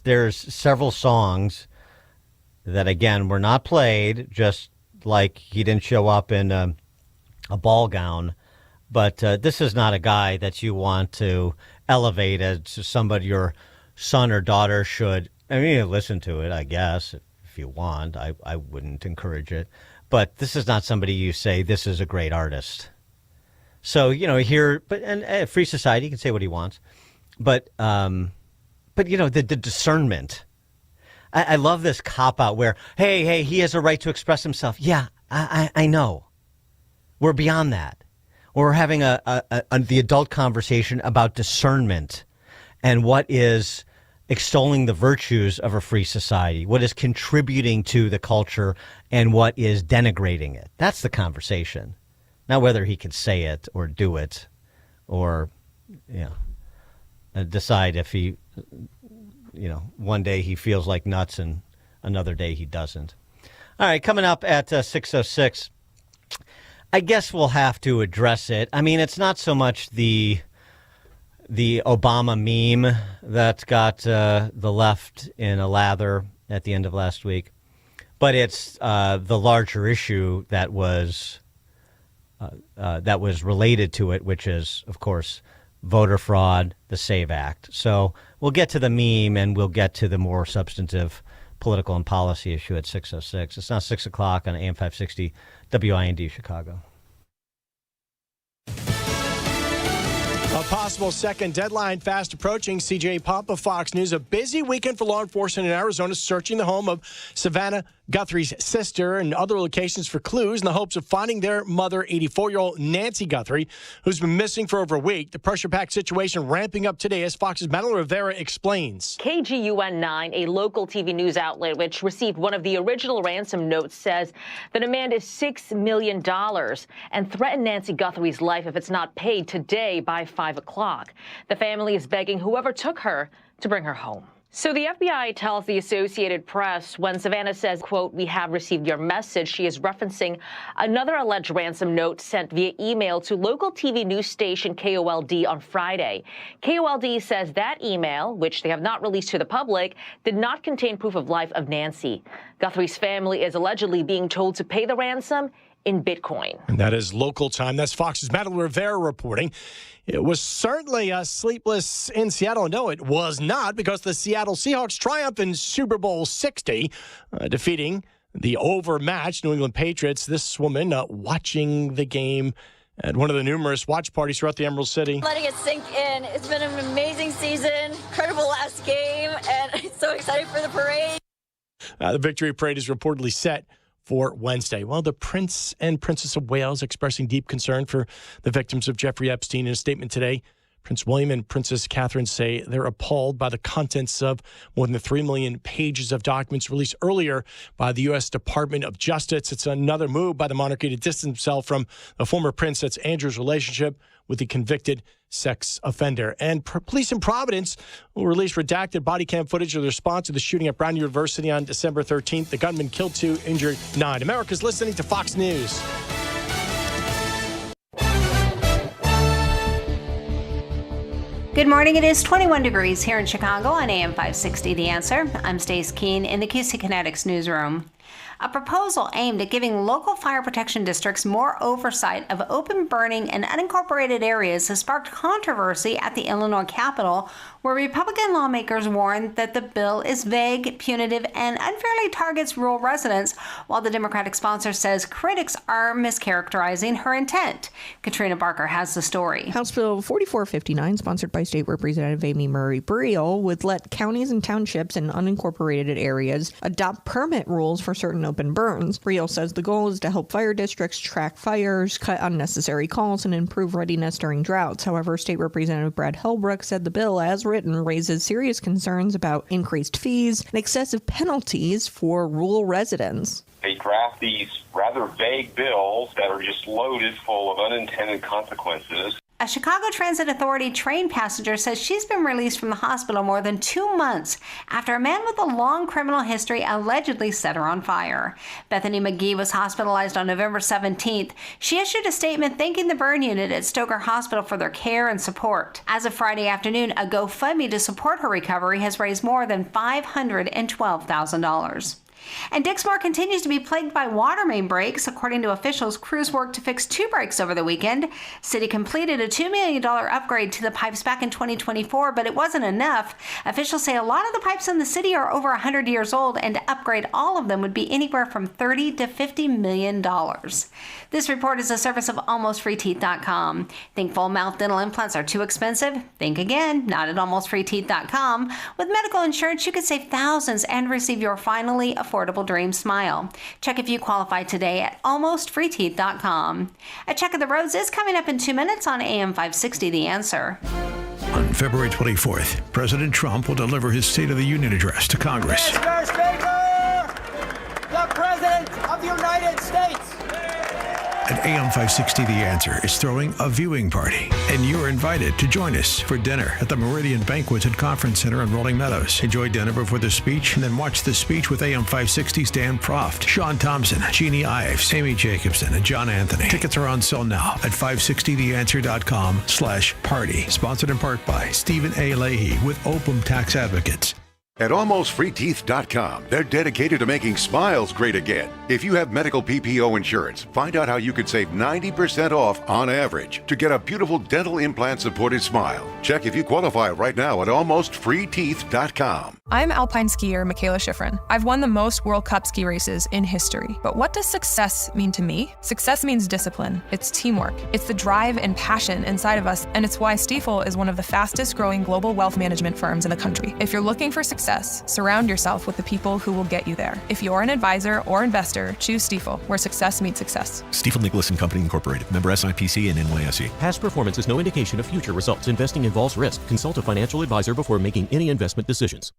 there's several songs that, again, were not played, just like he didn't show up in a ball gown. But this is not a guy that you want to elevate as somebody your son or daughter should. I mean, listen to it, I guess, if you want. I wouldn't encourage it. But this is not somebody you say, this is a great artist. So, and Free Society, he can say what he wants. But the discernment. I love this cop-out where, hey, he has a right to express himself. Yeah, I know. We're beyond that. We're having the adult conversation about discernment and what is extolling the virtues of a free society, what is contributing to the culture, and what is denigrating it. That's the conversation. Not whether he can say it or do it or, decide if he, one day he feels like nuts and another day he doesn't. All right, coming up at 6:06, I guess we'll have to address it. I mean, it's not so much the Obama meme that got the left in a lather at the end of last week, but it's the larger issue that was related to it, which is, of course, voter fraud, the SAVE Act. So we'll get to the meme and we'll get to the more substantive political and policy issue at 6:06. It's now 6 o'clock on AM 560 WIND Chicago. A possible second deadline fast approaching. CJ Pomp of Fox News. A busy weekend for law enforcement in Arizona searching the home of Savannah Guthrie's sister and other locations for clues in the hopes of finding their mother, 84-year-old Nancy Guthrie, who's been missing for over a week. The pressure-packed situation ramping up today as Fox's Madeline Rivera explains. KGUN 9, a local TV news outlet which received one of the original ransom notes, says the demand is $6 million and threatened Nancy Guthrie's life if it's not paid today by 5 o'clock. The family is begging whoever took her to bring her home. So the FBI tells the Associated Press when Savannah says, quote, "We have received your message," she is referencing another alleged ransom note sent via email to local TV news station KOLD on Friday. KOLD says that email, which they have not released to the public, did not contain proof of life of Nancy. Guthrie's family is allegedly being told to pay the ransom in Bitcoin. And that is local time. That's Fox's Madeline Rivera reporting. It was certainly sleepless in Seattle. No, it was not, because the Seattle Seahawks triumph in Super Bowl 60, defeating the overmatched New England Patriots. This woman watching the game at one of the numerous watch parties throughout the Emerald City. Letting it sink in. It's been an amazing season, incredible last game, and I'm so excited for the parade. The victory parade is reportedly set for Wednesday. Well, the Prince and Princess of Wales expressing deep concern for the victims of Jeffrey Epstein. In a statement today, Prince William and Princess Catherine say they're appalled by the contents of more than 3 million pages of documents released earlier by the U.S. Department of Justice. It's another move by the monarchy to distance himself from the former Prince Andrew's relationship with the convicted sex offender. And police in Providence will release redacted body cam footage of the response to the shooting at Brown University on December 13th. The gunman killed 2, injured 9. America's listening to Fox News. Good morning. It is 21 degrees here in Chicago on AM 560 The Answer. I'm Stace Keene in the QC Kinetics newsroom. A proposal aimed at giving local fire protection districts more oversight of open burning in unincorporated areas has sparked controversy at the Illinois Capitol, where Republican lawmakers warned that the bill is vague, punitive, and unfairly targets rural residents, while the Democratic sponsor says critics are mischaracterizing her intent. Katrina Barker has the story. House Bill 4459, sponsored by State Representative Amy Murray Briel, would let counties and townships in unincorporated areas adopt permit rules for certain open burns. Briel says the goal is to help fire districts track fires, cut unnecessary calls, and improve readiness during droughts. However, State Representative Brad Hellbrook said the bill, as written, raises serious concerns about increased fees and excessive penalties for rural residents. They draft these rather vague bills that are just loaded full of unintended consequences. A Chicago Transit Authority train passenger says she's been released from the hospital more than 2 months after a man with a long criminal history allegedly set her on fire. Bethany McGee was hospitalized on November 17th. She issued a statement thanking the burn unit at Stoker Hospital for their care and support. As of Friday afternoon, a GoFundMe to support her recovery has raised more than $512,000. And Dixmoor continues to be plagued by water main breaks. According to officials, crews worked to fix 2 breaks over the weekend. City completed a $2 million upgrade to the pipes back in 2024, but it wasn't enough. Officials say a lot of the pipes in the city are over 100 years old, and to upgrade all of them would be anywhere from $30 to $50 million. This report is a service of AlmostFreeTeeth.com. Think full mouth dental implants are too expensive? Think again, not at AlmostFreeTeeth.com. With medical insurance, you could save thousands and receive your finally affordable dream smile. Check if you qualify today at AlmostFreeTeeth.com. A check of the roads is coming up in 2 minutes on AM 560 The Answer. On February 24th, President Trump will deliver his State of the Union address to Congress. Mr. Speaker, the President of the United States. And AM 560 The Answer is throwing a viewing party, and you're invited to join us for dinner at the Meridian Banquet and Conference Center in Rolling Meadows. Enjoy dinner before the speech, and then watch the speech with AM 560's Dan Proft, Sean Thompson, Jeannie Ives, Amy Jacobson, and John Anthony. Tickets are on sale now at 560theanswer.com/party. Sponsored in part by Stephen A. Leahy with Opum Tax Advocates. At AlmostFreeTeeth.com, they're dedicated to making smiles great again. If you have medical PPO insurance, find out how you could save 90% off on average to get a beautiful dental implant-supported smile. Check if you qualify right now at AlmostFreeTeeth.com. I'm alpine skier Michaela Schifrin. I've won the most World Cup ski races in history. But what does success mean to me? Success means discipline. It's teamwork. It's the drive and passion inside of us, and it's why Stifel is one of the fastest-growing global wealth management firms in the country. If you're looking for success, surround yourself with the people who will get you there. If you're an advisor or investor, choose Stifel, where success meets success. Stifel Nicholas & Company Incorporated, member SIPC and NYSE. Past performance is no indication of future results. Investing involves risk. Consult a financial advisor before making any investment decisions.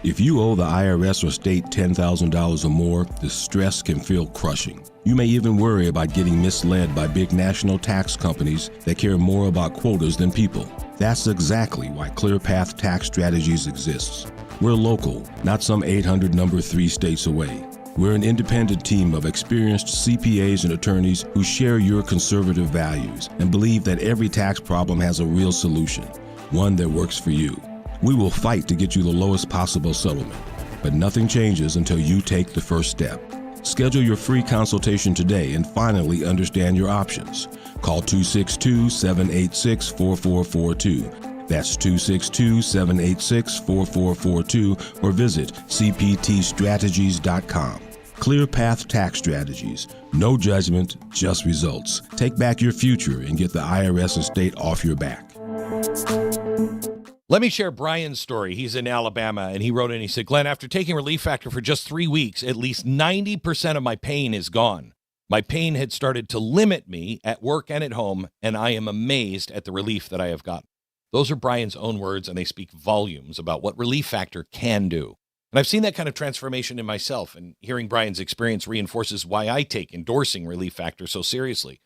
If you owe the IRS or state $10,000 or more, the stress can feel crushing. You may even worry about getting misled by big national tax companies that care more about quotas than people. That's exactly why ClearPath Tax Strategies exists. We're local, not some 800 number 3 states away. We're an independent team of experienced CPAs and attorneys who share your conservative values and believe that every tax problem has a real solution, one that works for you. We will fight to get you the lowest possible settlement, but nothing changes until you take the first step. Schedule your free consultation today and finally understand your options. Call 262-786-4442. That's 262-786-4442 or visit cptstrategies.com. ClearPath Tax Strategies. No judgment, just results. Take back your future and get the IRS and state off your back. Let me share Brian's story. He's in Alabama, and he wrote in, he said, Glenn, after taking Relief Factor for just 3 weeks, at least 90% of my pain is gone. My pain had started to limit me at work and at home, and I am amazed at the relief that I have gotten. Those are Brian's own words, and they speak volumes about what Relief Factor can do. And I've seen that kind of transformation in myself, and hearing Brian's experience reinforces why I take endorsing Relief Factor so seriously.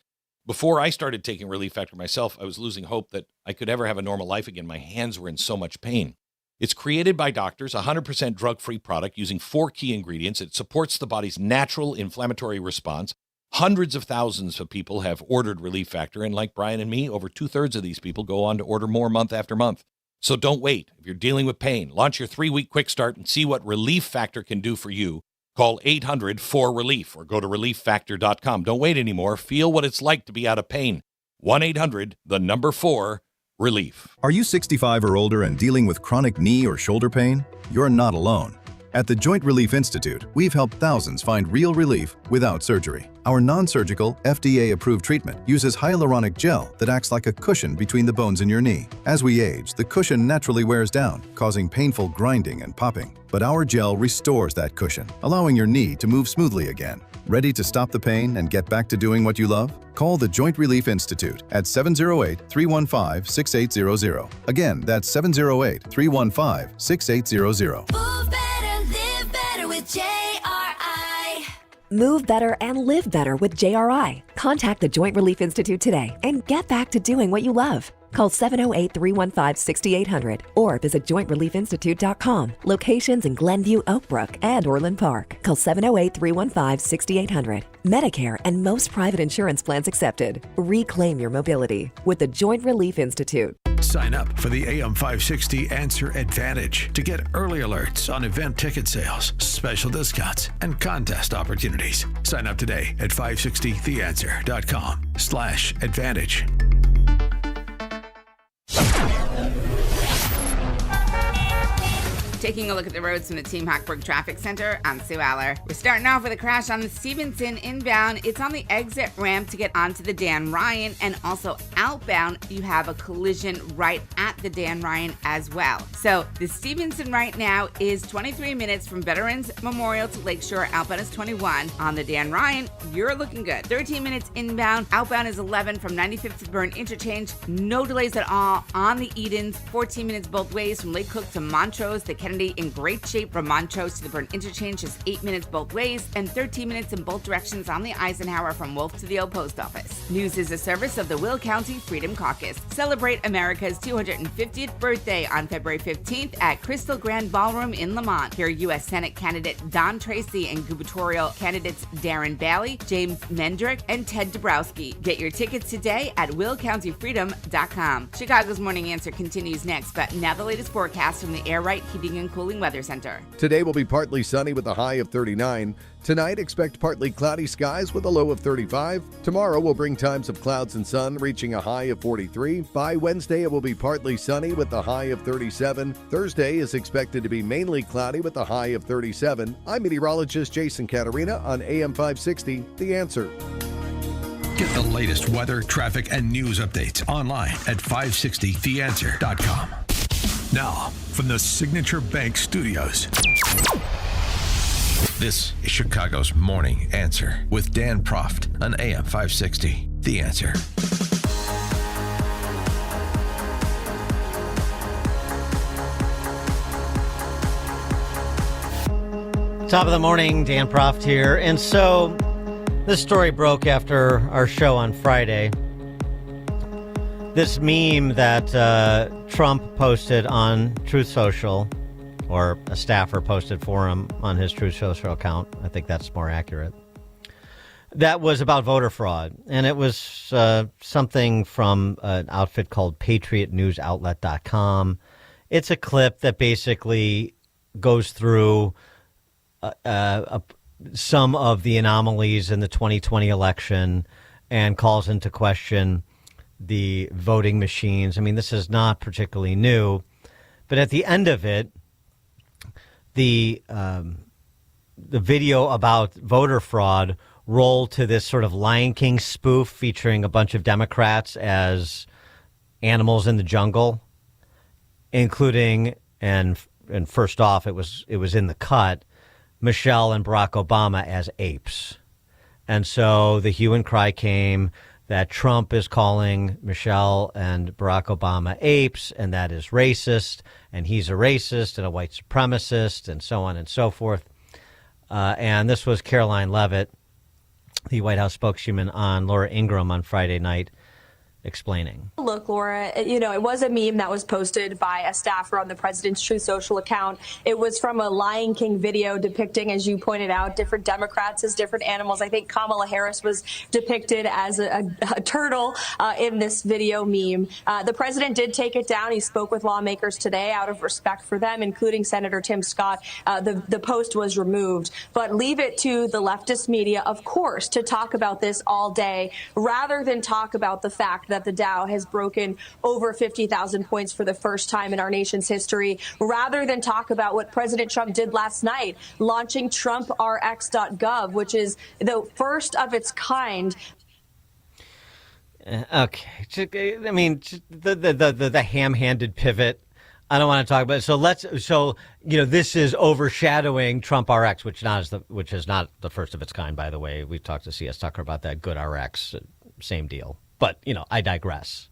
Before I started taking Relief Factor myself, I was losing hope that I could ever have a normal life again. My hands were in so much pain. It's created by doctors, a 100% drug-free product using 4 key ingredients. It supports the body's natural inflammatory response. Hundreds of thousands of people have ordered Relief Factor, and like Brian and me, over 2/3 of these people go on to order more month after month. So don't wait. If you're dealing with pain, launch your 3-week quick start and see what Relief Factor can do for you. Call 800-4RELIEF or go to relieffactor.com. Don't wait anymore. Feel what it's like to be out of pain. 1-800-4RELIEF. Are you 65 or older and dealing with chronic knee or shoulder pain? You're not alone. At the Joint Relief Institute, we've helped thousands find real relief without surgery. Our non-surgical, FDA-approved treatment uses hyaluronic gel that acts like a cushion between the bones in your knee. As we age, the cushion naturally wears down, causing painful grinding and popping. But our gel restores that cushion, allowing your knee to move smoothly again. Ready to stop the pain and get back to doing what you love? Call the Joint Relief Institute at 708-315-6800. Again, that's 708-315-6800. JRI. Move better and live better with JRI. Contact the Joint Relief Institute today and get back to doing what you love. Call 708-315-6800 or visit jointreliefinstitute.com. Locations in Glenview, Oakbrook, and Orland Park. Call 708-315-6800. Medicare and most private insurance plans accepted. Reclaim your mobility with the Joint Relief Institute. Sign up for the AM 560 Answer Advantage to get early alerts on event ticket sales, special discounts, and contest opportunities. Sign up today at 560theanswer.com/advantage. Taking a look at the roads from the Team Hochberg Traffic Center, I'm Sue Aller. We're starting off with a crash on the Stevenson inbound. It's on the exit ramp to get onto the Dan Ryan, and also outbound, you have a collision right at the Dan Ryan as well. So the Stevenson right now is 23 minutes from Veterans Memorial to Lakeshore. Outbound is 21. On the Dan Ryan, you're looking good. 13 minutes inbound. Outbound is 11 from 95th to the Burn Interchange. No delays at all on the Edens. 14 minutes both ways from Lake Cook to Montrose. The Kennedy in great shape from Montrose to the Burn Interchange, just 8 minutes both ways, and 13 minutes in both directions on the Eisenhower from Wolf to the Old Post Office. News is a service of the Will County Freedom Caucus. Celebrate America's 250th birthday on February 15th at Crystal Grand Ballroom in Lamont. Hear U.S. Senate candidate Don Tracy and gubernatorial candidates Darren Bailey, James Mendrick, and Ted Dabrowski. Get your tickets today at willcountyfreedom.com. Chicago's Morning Answer continues next, but now the latest forecast from the Air Right Heating and Cooling Weather Center. Today will be partly sunny with a high of 39. Tonight, expect partly cloudy skies with a low of 35. Tomorrow will bring times of clouds and sun, reaching a high of 43. By Wednesday, it will be partly sunny with a high of 37. Thursday is expected to be mainly cloudy with a high of 37. I'm meteorologist Jason Caterina on AM 560, The Answer. Get the latest weather, traffic, and news updates online at 560theanswer.com. Now, from the Signature Bank Studios, this is Chicago's Morning Answer with Dan Proft on AM 560. The Answer. Top of the morning, Dan Proft here. And so this story broke after our show on Friday. This meme that Trump posted on Truth Social, or a staffer posted for him on his Truth Social account. I think that's more accurate. That was about voter fraud. And it was something from an outfit called PatriotNewsOutlet.com. It's a clip that basically goes through some of the anomalies in the 2020 election and calls into question the voting machines. I mean, this is not particularly new, but at the end of it, the video about voter fraud rolled to this sort of Lion King spoof featuring a bunch of Democrats as animals in the jungle, including and first off, it was in the cut, Michelle and Barack Obama as apes. And so the hue and cry came that Trump is calling Michelle and Barack Obama apes, and that is racist, and he's a racist and a white supremacist, and so on and so forth. And this was Caroline Leavitt, the White House spokeswoman, on Laura Ingraham on Friday night, explaining. Look, Laura, it was a meme that was posted by a staffer on the president's Truth Social account. It was from a Lion King video depicting, as you pointed out, different Democrats as different animals. I think Kamala Harris was depicted as a turtle in this video meme. The president did take it down. He spoke with lawmakers today out of respect for them, including Senator Tim Scott. The post was removed. But leave it to the leftist media, of course, to talk about this all day, rather than talk about the fact that the Dow has broken over 50,000 points for the first time in our nation's history, rather than talk about what President Trump did last night, launching TrumpRx.gov, which is the first of its kind. Okay. I mean, the ham-handed pivot. I don't want to talk about it. So this is overshadowing Trump RX, which is not the first of its kind, by the way. We talked to C.S. Tucker about that. Good RX, same deal. But, I digress.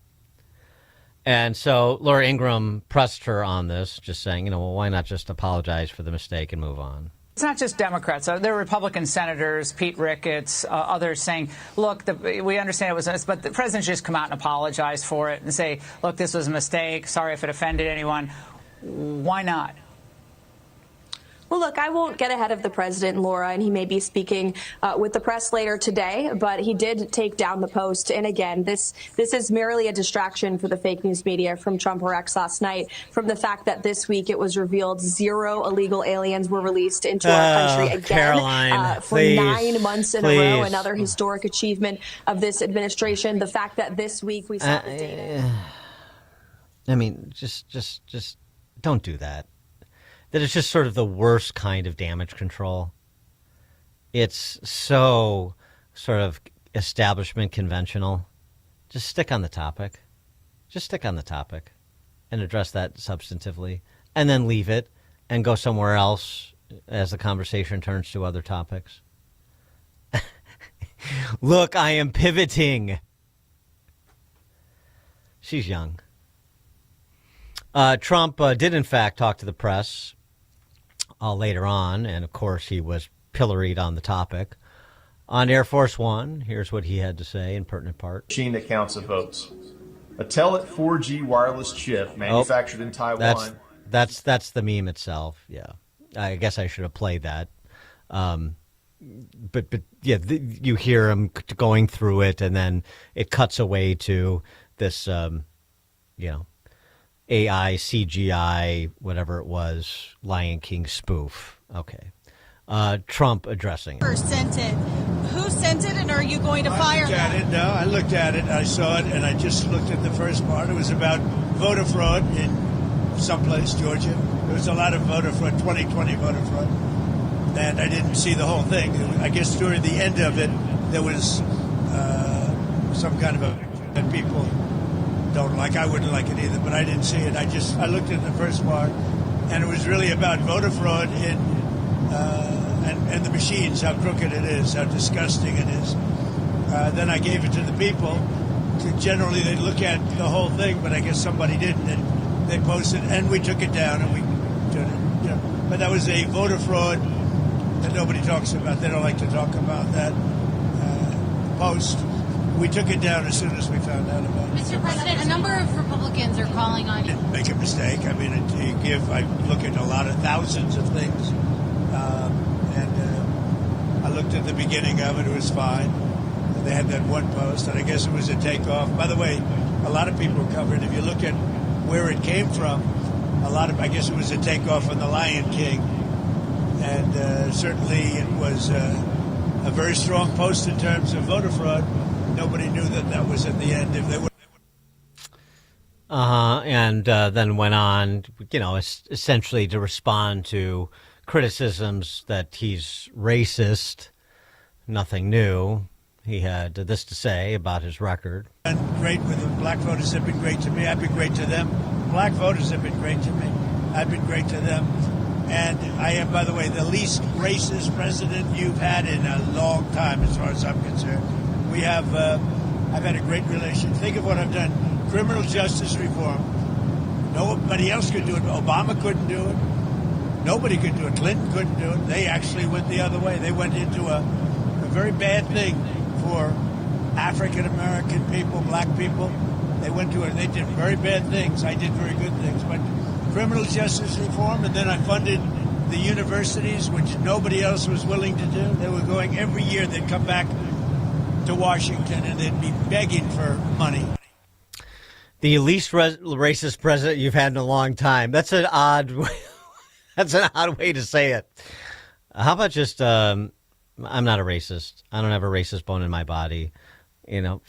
And so Laura Ingraham pressed her on this, just saying, well, why not just apologize for the mistake and move on? It's not just Democrats. There are Republican senators, Pete Ricketts, others saying, look, we understand it was us, but the president should just come out and apologize for it and say, look, this was a mistake. Sorry if it offended anyone. Why not? Well, look, I won't get ahead of the president, Laura, and he may be speaking with the press later today, but he did take down the post. And again, this is merely a distraction for the fake news media from Trump RX last night, from the fact that this week it was revealed 0 illegal aliens were released into our country again, Caroline, for please, 9 months in a row. Another historic achievement of this administration. The fact that this week we saw the data. I mean, just don't do that. That is just sort of the worst kind of damage control. It's so sort of establishment conventional. Just stick on the topic. Just stick on the topic and address that substantively, and then leave it and go somewhere else as the conversation turns to other topics. Look, I am pivoting. She's young. Trump did, in fact, talk to the press later on, and of course he was pilloried on the topic. On Air Force One, here's what he had to say in pertinent part. Machine that counts the votes. A Telit 4G wireless chip manufactured in Taiwan. That's the meme itself, yeah. I guess I should have played that. But yeah, you hear him going through it, and then it cuts away to this, AI, CGI, whatever it was, Lion King spoof. Okay. Trump addressing it. Who sent it? Who sent it, and are you going to fire them? No, I looked at it. I saw it, and I just looked at the first part. It was about voter fraud in someplace, Georgia. There was a lot of voter fraud, 2020 voter fraud. And I didn't see the whole thing. I guess during the end of it, there was some kind of that people don't like. I wouldn't like it either, but I didn't see it. I looked at the first part, and it was really about voter fraud in and the machines, how crooked it is, how disgusting it is. Then I gave it to the people. Generally, they look at the whole thing, but I guess somebody didn't, and they posted, and we took it down, and we did it. But that was a voter fraud that nobody talks about. They don't like to talk about that post. We took it down as soon as we found out about it. Mr. President, a number of Republicans are calling on you. Didn't make a mistake. I mean, I look at a lot of thousands of things. I looked at the beginning of it. It was fine. They had that one post, and I guess it was a takeoff. By the way, a lot of people covered. If you look at where it came from, I guess it was a takeoff on the Lion King. And certainly it was a very strong post in terms of voter fraud. Nobody knew that was at the end. If they would. And then went on, essentially to respond to criticisms that he's racist. Nothing new. He had this to say about his record. And great with the black voters have been great to me. I've been great to them. Black voters have been great to me. I've been great to them. And I am, by the way, the least racist president you've had in a long time, as far as I'm concerned. We have, I've had a great relation. Think of what I've done. Criminal justice reform. Nobody else could do it. Obama couldn't do it. Nobody could do it. Clinton couldn't do it. They actually went the other way. They went into a very bad thing for African American people, black people. They went to it. They did very bad things. I did very good things. But criminal justice reform, and then I funded the universities, which nobody else was willing to do. They were going every year. They'd come back to Washington and they'd be begging for money. The least racist president you've had in a long time. That's an odd. That's an odd way to say it. How about just? I'm not a racist. I don't have a racist bone in my body. You know,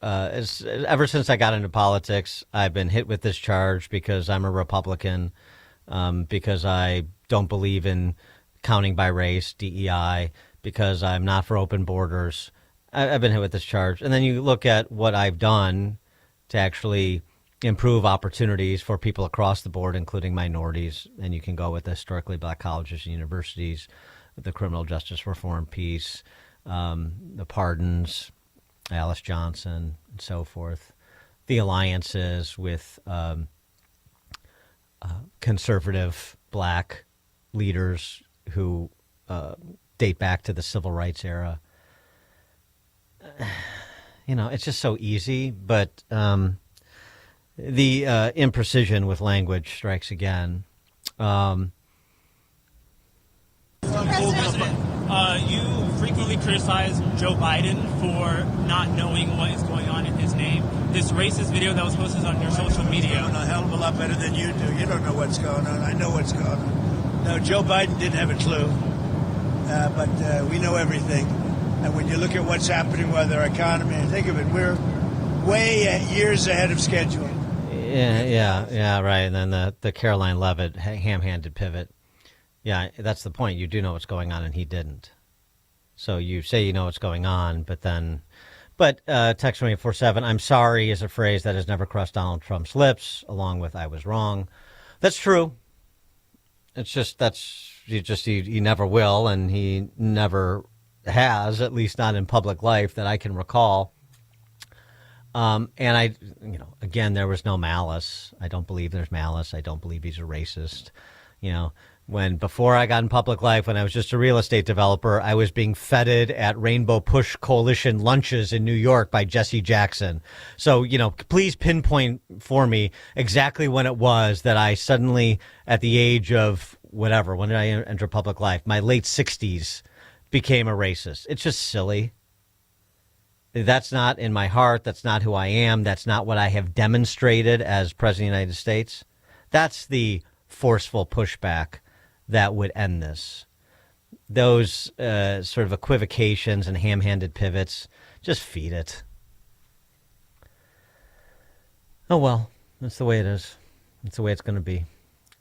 ever since I got into politics, I've been hit with this charge because I'm a Republican, because I don't believe in counting by race, DEI, because I'm not for open borders. I've been hit with this charge. And then you look at what I've done to actually improve opportunities for people across the board, including minorities, and you can go with historically black colleges and universities, the criminal justice reform piece, the pardons, Alice Johnson, and so forth, the alliances with conservative black leaders who date back to the civil rights era. You know, it's just so easy, but the imprecision with language strikes again. President, you frequently criticize Joe Biden for not knowing what is going on in his name. This racist video that was posted on your social media. I'm a hell of a lot better than you do. You don't know what's going on. I know what's going on. No, Joe Biden didn't have a clue, but we know everything. And when you look at what's happening with our economy, think of it, we're way years ahead of schedule. Yeah, right. And then the Caroline Leavitt ham-handed pivot. Yeah, that's the point. You do know what's going on, and he didn't. So you say you know what's going on, but text 24/7, I'm sorry is a phrase that has never crossed Donald Trump's lips, along with I was wrong. That's true. It's just he never will, and he never has, at least not in public life that I can recall. And again, there was no malice. I don't believe there's malice. I don't believe he's a racist. You know, before I got in public life, when I was just a real estate developer, I was being feted at Rainbow Push Coalition lunches in New York by Jesse Jackson. So, you know, please pinpoint for me exactly when it was that I suddenly, at the age of whatever, when did I enter public life? My late 60s, became a racist. It's just silly. That's not in my heart. That's not who I am. That's not what I have demonstrated as President of the United States. That's the forceful pushback that would end this. Those sort of equivocations and ham-handed pivots, just feed it. Oh, well, that's the way it is. That's the way it's going to be.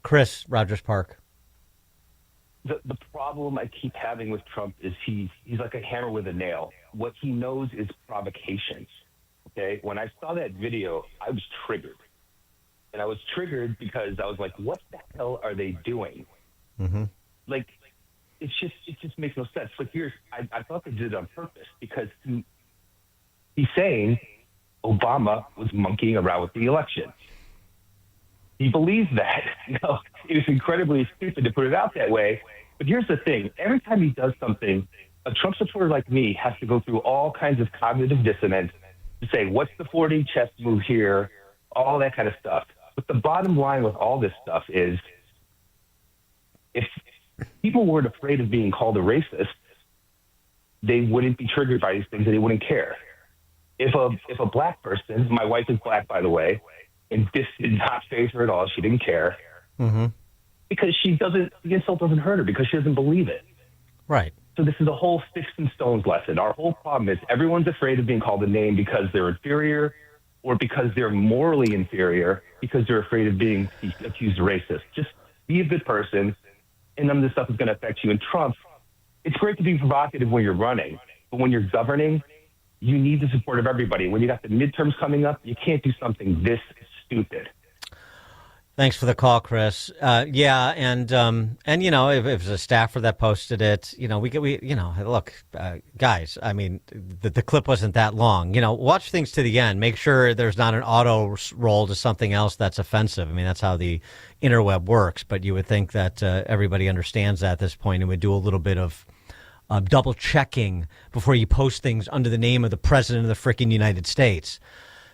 Chris, Rogers Park. The problem I keep having with Trump is he's like a hammer with a nail. What he knows is provocations. Okay? When I saw that video, I was triggered. And I was triggered because I was like, what the hell are they doing? Mm-hmm. Like, it just makes no sense. Like, I thought they did it on purpose because he's saying Obama was monkeying around with the election. He believes that. No, it was incredibly stupid to put it out that way. But here's the thing. Every time he does something, a Trump supporter like me has to go through all kinds of cognitive dissonance to say, what's the 4D chess move here? All that kind of stuff. But the bottom line with all this stuff is if people weren't afraid of being called a racist, they wouldn't be triggered by these things and they wouldn't care. If a black person, my wife is black, by the way, and this did not faze her at all. She didn't care. Mm-hmm. Because the insult doesn't hurt her because she doesn't believe it. Right. So this is a whole sticks and stones lesson. Our whole problem is everyone's afraid of being called a name because they're inferior or because they're morally inferior because they're afraid of being accused of racist. Just be a good person and none of this stuff is going to affect you. And Trump, it's great to be provocative when you're running, but when you're governing, you need the support of everybody. When you got the midterms coming up, you can't do something this stupid. Thanks for the call, Chris. And you know, if it was a staffer that posted it, you know, look, guys. I mean, the clip wasn't that long. You know, watch things to the end. Make sure there's not an auto roll to something else that's offensive. I mean, that's how the interweb works. But you would think that everybody understands that at this point and would do a little bit of double checking before you post things under the name of the president of the frickin' United States.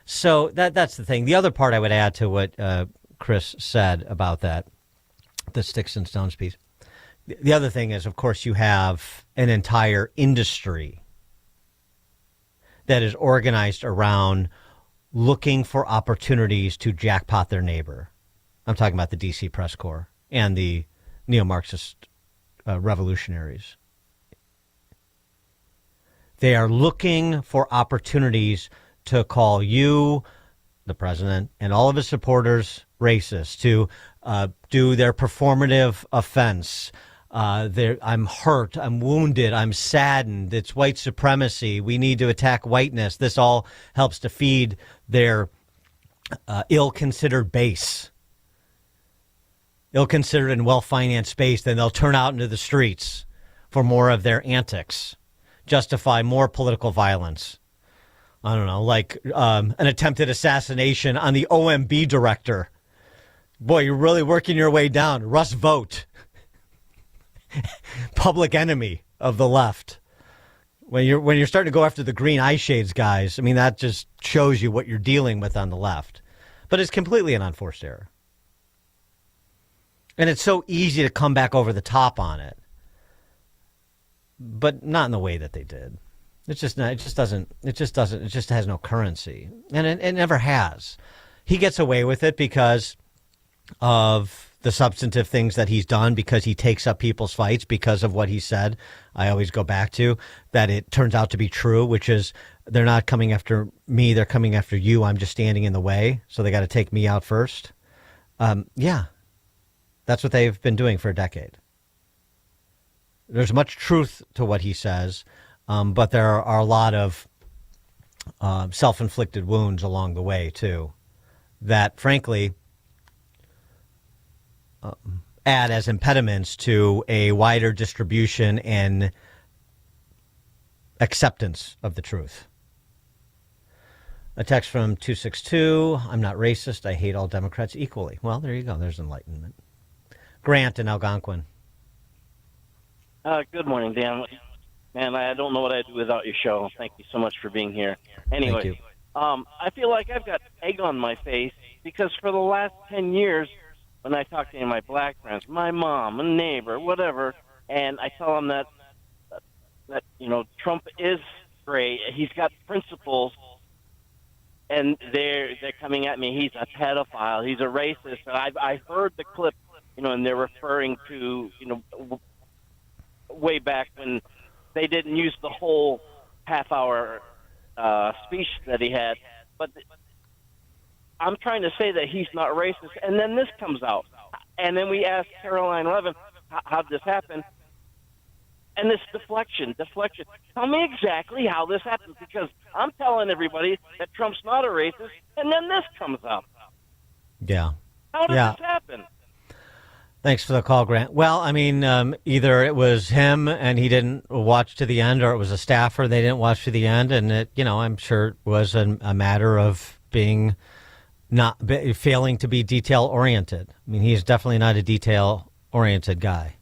So that's the thing. The other part I would add to what Chris said about that, the sticks and stones piece. The other thing is, of course, you have an entire industry that is organized around looking for opportunities to jackpot their neighbor. I'm talking about the DC Press Corps and the neo-Marxist revolutionaries. They are looking for opportunities to call you, the president, and all of his supporters racist, to do their performative offense. I'm hurt, I'm wounded, I'm saddened, it's white supremacy, we need to attack whiteness. This all helps to feed their ill-considered base. Ill-considered and well-financed base. Then they'll turn out into the streets for more of their antics, justify more political violence. I don't know, like an attempted assassination on the OMB director. Boy, you're really working your way down. Russ Vought. Public enemy of the left. When you're starting to go after the green eye shades guys, I mean, that just shows you what you're dealing with on the left. But it's completely an unforced error. And it's so easy to come back over the top on it. But not in the way that they did. It just has no currency. And it never has. He gets away with it because of the substantive things that he's done, because he takes up people's fights, because of what he said. I always go back to that. It turns out to be true, which is they're not coming after me. They're coming after you. I'm just standing in the way. So they got to take me out first. Yeah, that's what they've been doing for a decade. There's much truth to what he says, but there are a lot of self-inflicted wounds along the way, too, that, frankly, add as impediments to a wider distribution and acceptance of the truth. A text from 262, I'm not racist, I hate all Democrats equally. Well, there you go, there's enlightenment. Grant in Algonquin. Good morning, Dan. Man, I don't know what I'd do without your show. Thank you so much for being here. Anyway, Thank you. I feel like I've got egg on my face because for the last 10 years, when I talk to any of my black friends, my mom, a neighbor, whatever, and I tell them that Trump is great, he's got principles, and they're coming at me. He's a pedophile. He's a racist. And I heard the clip, and they're referring to way back when they didn't use the whole half-hour speech that he had, but. I'm trying to say that he's not racist, and then this comes out. And then we ask Caroline Levin, how did this happen? And this deflection. Tell me exactly how this happened, because I'm telling everybody that Trump's not a racist, and then this comes out. Yeah. How did this happen? Thanks for the call, Grant. Well, I mean, either it was him and he didn't watch to the end, or it was a staffer, they didn't watch to the end, and it, I'm sure it was a matter of being... failing to be detail-oriented. I mean, he's definitely not a detail-oriented guy.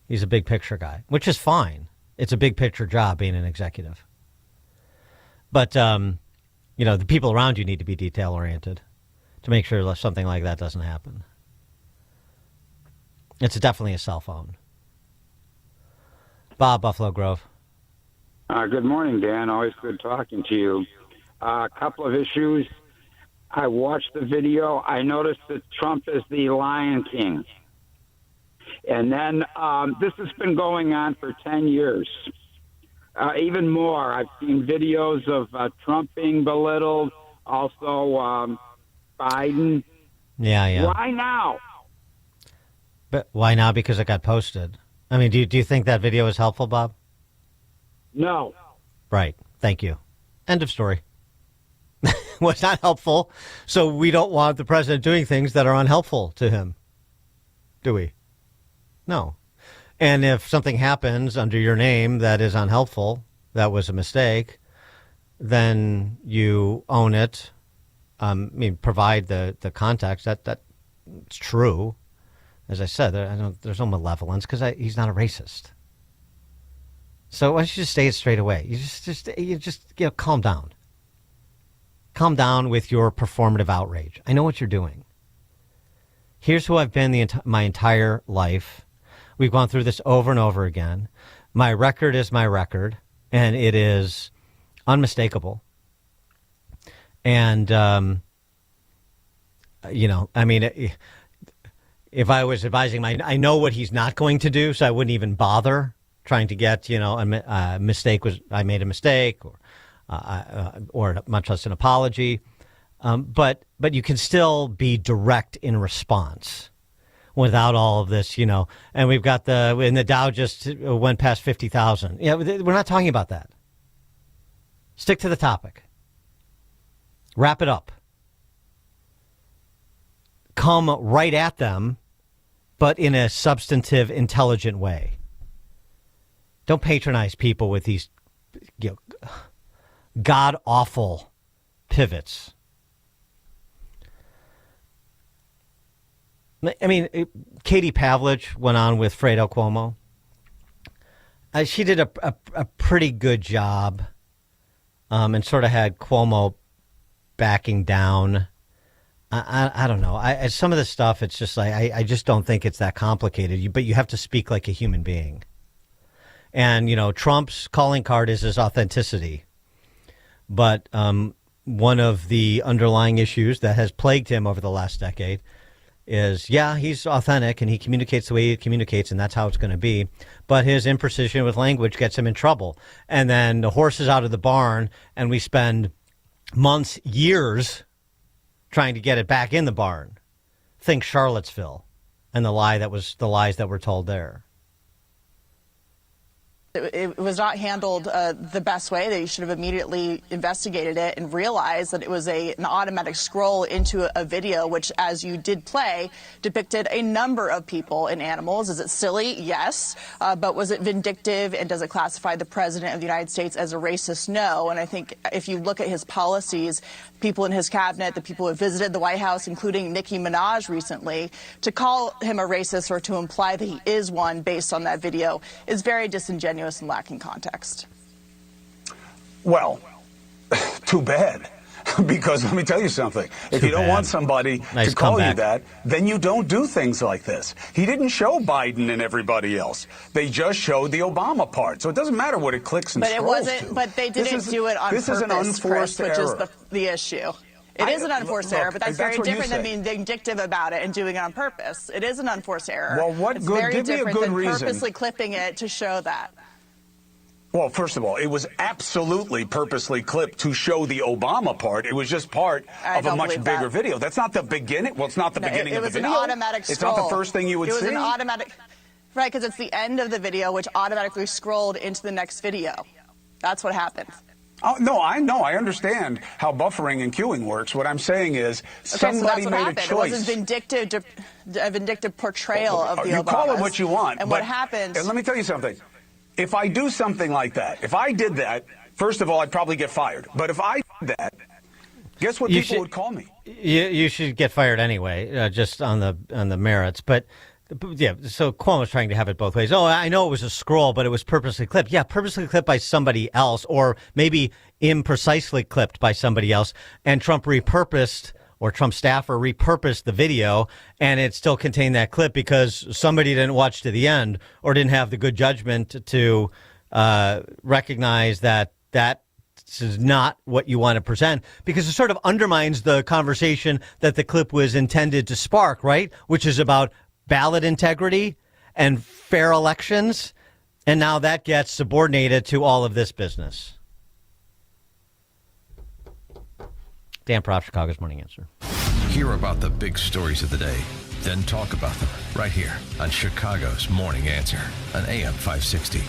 He's a big-picture guy, which is fine. It's a big-picture job being an executive. But, the people around you need to be detail-oriented to make sure something like that doesn't happen. It's definitely a cell phone. Bob, Buffalo Grove. Good morning, Dan. Always good talking to you. A couple of issues. I watched the video. I noticed that Trump is the Lion King. And then this has been going on for 10 years. Even more. I've seen videos of Trump being belittled, also Biden. Yeah. Why now? But why now? Because it got posted. I mean, do you think that video is helpful, Bob? No. Right. Thank you. End of story. Well, it's not helpful, so we don't want the president doing things that are unhelpful to him, do we? No. And if something happens under your name that is unhelpful, that was a mistake, then you own it. Provide the context. That it's true. As I said, there's no malevolence because he's not a racist. So why don't you just say it straight away? You just calm down. Calm down with your performative outrage. I know what you're doing. Here's who I've been my entire life. We've gone through this over and over again. My record is my record, and it is unmistakable. And, if I was advising I know what he's not going to do, so I wouldn't even bother trying to get, I made a mistake, or much less an apology. But you can still be direct in response without all of this, and we've got the Dow just went past 50,000. Yeah, we're not talking about that. Stick to the topic. Wrap it up. Come right at them, but in a substantive, intelligent way. Don't patronize people with these god-awful pivots. I mean, Katie Pavlich went on with Fredo Cuomo. She did a pretty good job, and sort of had Cuomo backing down. I don't know. Some of this stuff, it's just like I just don't think it's that complicated. But you have to speak like a human being. And Trump's calling card is his authenticity. But one of the underlying issues that has plagued him over the last decade is, he's authentic and he communicates the way he communicates, and that's how it's going to be. But his imprecision with language gets him in trouble. And then the horse is out of the barn, and we spend months, years trying to get it back in the barn. Think Charlottesville and the lies that were told there. It was not handled the best way. They should have immediately investigated it and realized that it was an automatic scroll into a video, which, as you did play, depicted a number of people and animals. Is it silly? Yes. But was it vindictive, and does it classify the president of the United States as a racist? No. And I think if you look at his policies, people in his cabinet, the people who visited the White House, including Nicki Minaj recently, to call him a racist or to imply that he is one based on that video is very disingenuous and lacking context. Well, too bad. Because let me tell you something. If you don't want somebody to call you that, then you don't do things like this. He didn't show Biden and everybody else. They just showed the Obama part. So it doesn't matter what it clicks and scrolls to. But they didn't do it on purpose, this is an unforced Chris, error. Which is the issue. It is an unforced error, but that's very different than being vindictive about it and doing it on purpose. It is an unforced error. Well, it's very give me a different good than reason. Purposely clipping it to show that. Well, first of all, it was absolutely purposely clipped to show the Obama part. It was just part of a much bigger video. That's not the beginning. Well, it's not the beginning of the video. It was an automatic scroll. It's not the first thing you would see. It was an automatic, right, because it's the end of the video, which automatically scrolled into the next video. That's what happened. Oh, no, I know. I understand how buffering and queuing works. What I'm saying is somebody made a choice. It was a vindictive portrayal of the Obamas. You call it what you want. And what happened? And let me tell you something. If I do something like that, if I did that, first of all, I'd probably get fired. But if I did that, guess what people would call me? You should get fired anyway, just on the merits. But yeah, so Cuomo's trying to have it both ways. Oh, I know it was a scroll, but it was purposely clipped. Yeah, purposely clipped by somebody else, or maybe imprecisely clipped by somebody else. And Trump repurposed, or Trump staffer repurposed the video, and it still contained that clip because somebody didn't watch to the end or didn't have the good judgment to recognize that this is not what you want to present, because it sort of undermines the conversation that the clip was intended to spark, right? Which is about ballot integrity and fair elections. And now that gets subordinated to all of this business. Dan Proft, Chicago's Morning Answer. Hear about the big stories of the day, then talk about them right here on Chicago's Morning Answer on AM 560.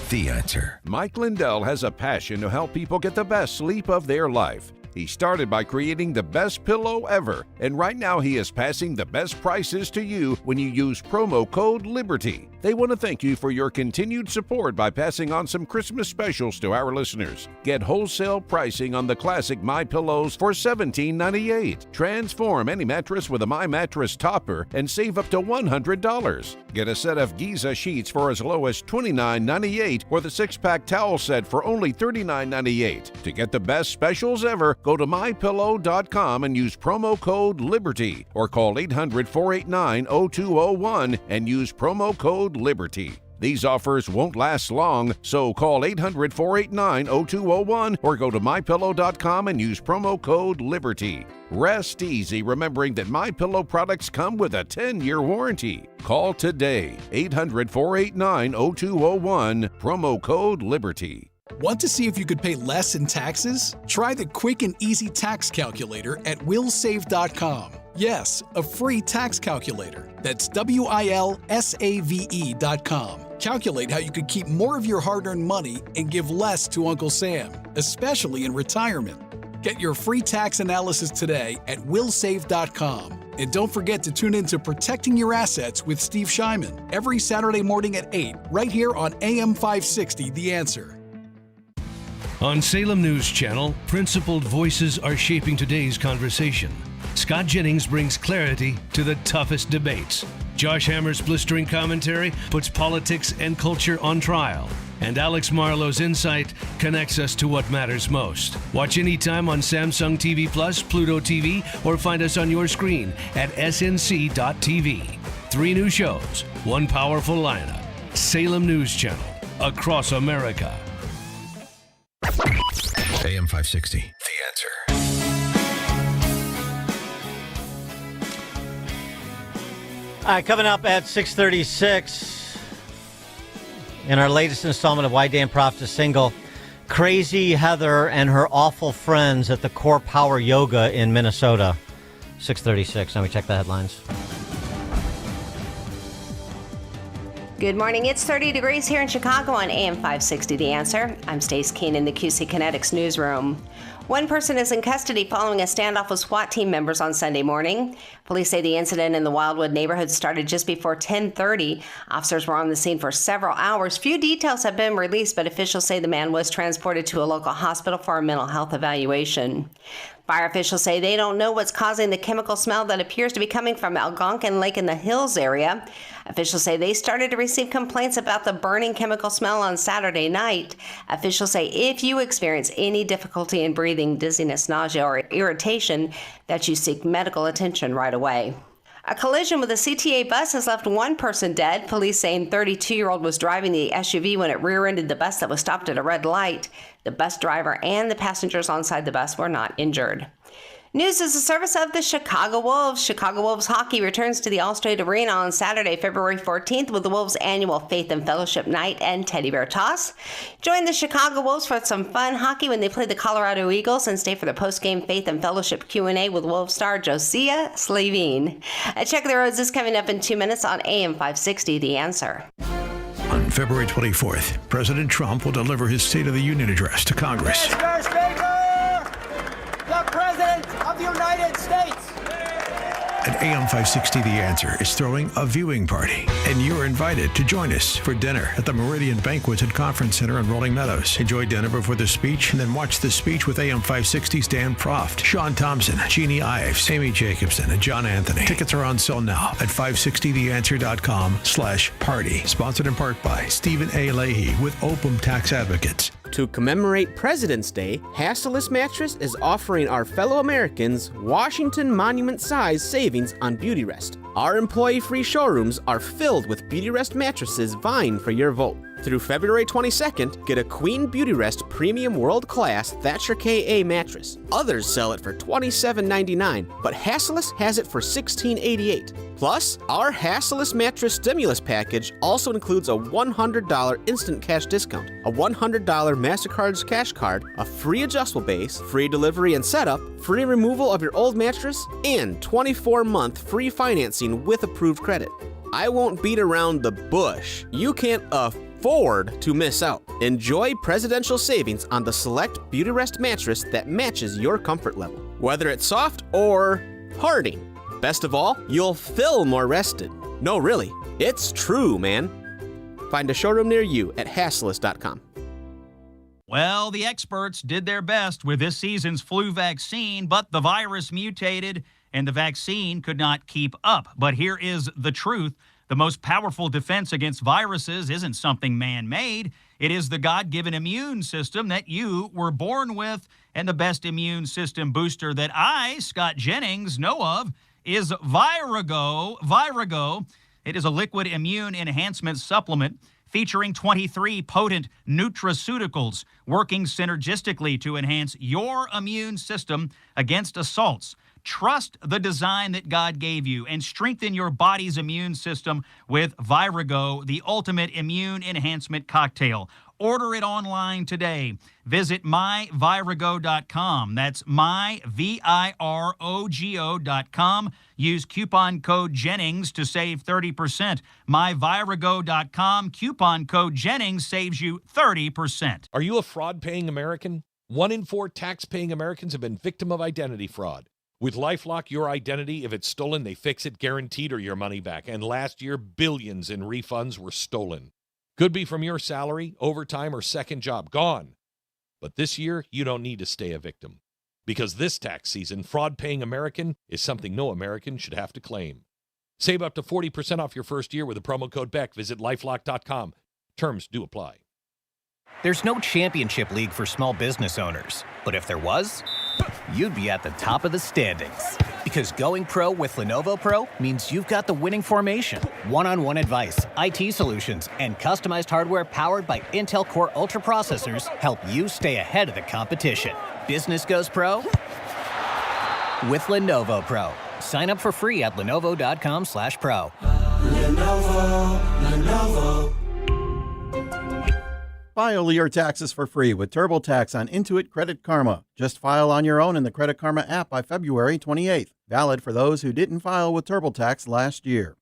The Answer. Mike Lindell has a passion to help people get the best sleep of their life. He started by creating the best pillow ever, and right now he is passing the best prices to you when you use promo code LIBERTY. They want to thank you for your continued support by passing on some Christmas specials to our listeners. Get wholesale pricing on the classic My Pillows for $17.98. Transform any mattress with a My Mattress topper and save up to $100. Get a set of Giza sheets for as low as $29.98 or the 6-pack towel set for only $39.98. To get the best specials ever, go to MyPillow.com and use promo code LIBERTY or call 800-489-0201 and use promo code LIBERTY. These offers won't last long, so call 800-489-0201 or go to MyPillow.com and use promo code LIBERTY. Rest easy remembering that MyPillow products come with a 10-year warranty. Call today, 800-489-0201, promo code LIBERTY. Want to see if you could pay less in taxes? Try the quick and easy tax calculator at willsave.com. Yes, a free tax calculator. That's WILSAVE.com. Calculate how you could keep more of your hard-earned money and give less to Uncle Sam, especially in retirement. Get your free tax analysis today at willsave.com. And don't forget to tune in to Protecting Your Assets with Steve Shyman every Saturday morning at 8, right here on AM 560, The Answer. On Salem News Channel, principled voices are shaping today's conversation. Scott Jennings brings clarity to the toughest debates. Josh Hammer's blistering commentary puts politics and culture on trial. And Alex Marlowe's insight connects us to what matters most. Watch anytime on Samsung TV Plus, Pluto TV, or find us on your screen at snc.tv. 3 new shows, 1 powerful lineup. Salem News Channel, across America. AM 560, The Answer. All right, coming up at 6:36 in our latest installment of Why Dan Proft is Single, Crazy Heather and her awful friends at the Core Power Yoga in Minnesota. 6:36. Now we check the headlines. Good morning. It's 30 degrees here in Chicago on AM 560 The Answer. I'm Stace Keene in the QC Kinetics newsroom. One person is in custody following a standoff with SWAT team members on Sunday morning. Police say the incident in the Wildwood neighborhood started just before 10:30. Officers were on the scene for several hours. Few details have been released, but officials say the man was transported to a local hospital for a mental health evaluation. Fire officials say they don't know what's causing the chemical smell that appears to be coming from Algonquin Lake in the Hills area. Officials say they started to receive complaints about the burning chemical smell on Saturday night. Officials say if you experience any difficulty in breathing, dizziness, nausea, or irritation, that you seek medical attention right away. A collision with a CTA bus has left one person dead. Police saying 32-year-old was driving the SUV when it rear-ended the bus that was stopped at a red light. The bus driver and the passengers inside the bus were not injured. News is a service of the Chicago Wolves. Chicago Wolves hockey returns to the Allstate Arena on Saturday, February 14th with the Wolves' annual Faith and Fellowship Night and Teddy Bear Toss. Join the Chicago Wolves for some fun hockey when they play the Colorado Eagles and stay for the post-game Faith and Fellowship Q&A with Wolves star Josiah Slavine. A check of the roads is coming up in 2 minutes on AM 560, The Answer. On February 24th, President Trump will deliver his State of the Union address to Congress. Mr. Speaker, the President of the United States. And AM 560 The Answer is throwing a viewing party, and you're invited to join us for dinner at the Meridian Banquet and Conference Center in Rolling Meadows. Enjoy dinner before the speech, and then watch the speech with AM 560's Dan Proft, Sean Thompson, Jeannie Ives, Amy Jacobson, and John Anthony. Tickets are on sale now at 560theanswer.com/party. Sponsored in part by Stephen A. Leahy with Opum Tax Advocates. To commemorate President's Day, Hastellis Mattress is offering our fellow Americans Washington Monument-size savings on Beautyrest. Our employee-free showrooms are filled with Beautyrest mattresses vying for your vote. Through February 22nd, get a Queen Beautyrest Premium World Class Thatcher KA mattress. Others sell it for $27.99, but Hastellis has it for $16.88. Plus, our Hastellis Mattress Stimulus Package also includes a $100 instant cash discount, a $100 MasterCard's cash card, a free adjustable base, free delivery and setup, free removal of your old mattress, and 24-month free financing with approved credit. I won't beat around the bush. You can't afford to miss out. Enjoy presidential savings on the select Beautyrest mattress that matches your comfort level, whether it's soft or hardy. Best of all, you'll feel more rested. No, really, it's true, man. Find a showroom near you at Hasslis.com. Well, the experts did their best with this season's flu vaccine, but the virus mutated and the vaccine could not keep up. But here is the truth. The most powerful defense against viruses isn't something man-made. It is the God-given immune system that you were born with. And the best immune system booster that I, Scott Jennings, know of is Virago. Virago. It is a liquid immune enhancement supplement featuring 23 potent nutraceuticals working synergistically to enhance your immune system against assaults. Trust the design that God gave you and strengthen your body's immune system with Virago, the ultimate immune enhancement cocktail. Order it online today. Visit myvirago.com. That's myvirago.com. Use coupon code Jennings to save 30%. Myvirago.com. Coupon code Jennings saves you 30%. Are you a fraud-paying American? 1 in 4 tax-paying Americans have been victim of identity fraud. With LifeLock, your identity, if it's stolen, they fix it guaranteed or your money back. And last year, billions in refunds were stolen. Could be from your salary, overtime, or second job. Gone. But this year, you don't need to stay a victim. Because this tax season, fraud-paying American is something no American should have to claim. Save up to 40% off your first year with the promo code BECK. Visit LifeLock.com. Terms do apply. There's no championship league for small business owners. But if there was, you'd be at the top of the standings. Because going pro with Lenovo Pro means you've got the winning formation. One-on-one advice, IT solutions, and customized hardware powered by Intel Core Ultra processors help you stay ahead of the competition. Business goes pro with Lenovo Pro. Sign up for free at Lenovo.com/pro. Lenovo. File your taxes for free with TurboTax on Intuit Credit Karma. Just file on your own in the Credit Karma app by February 28th. Valid for those who didn't file with TurboTax last year.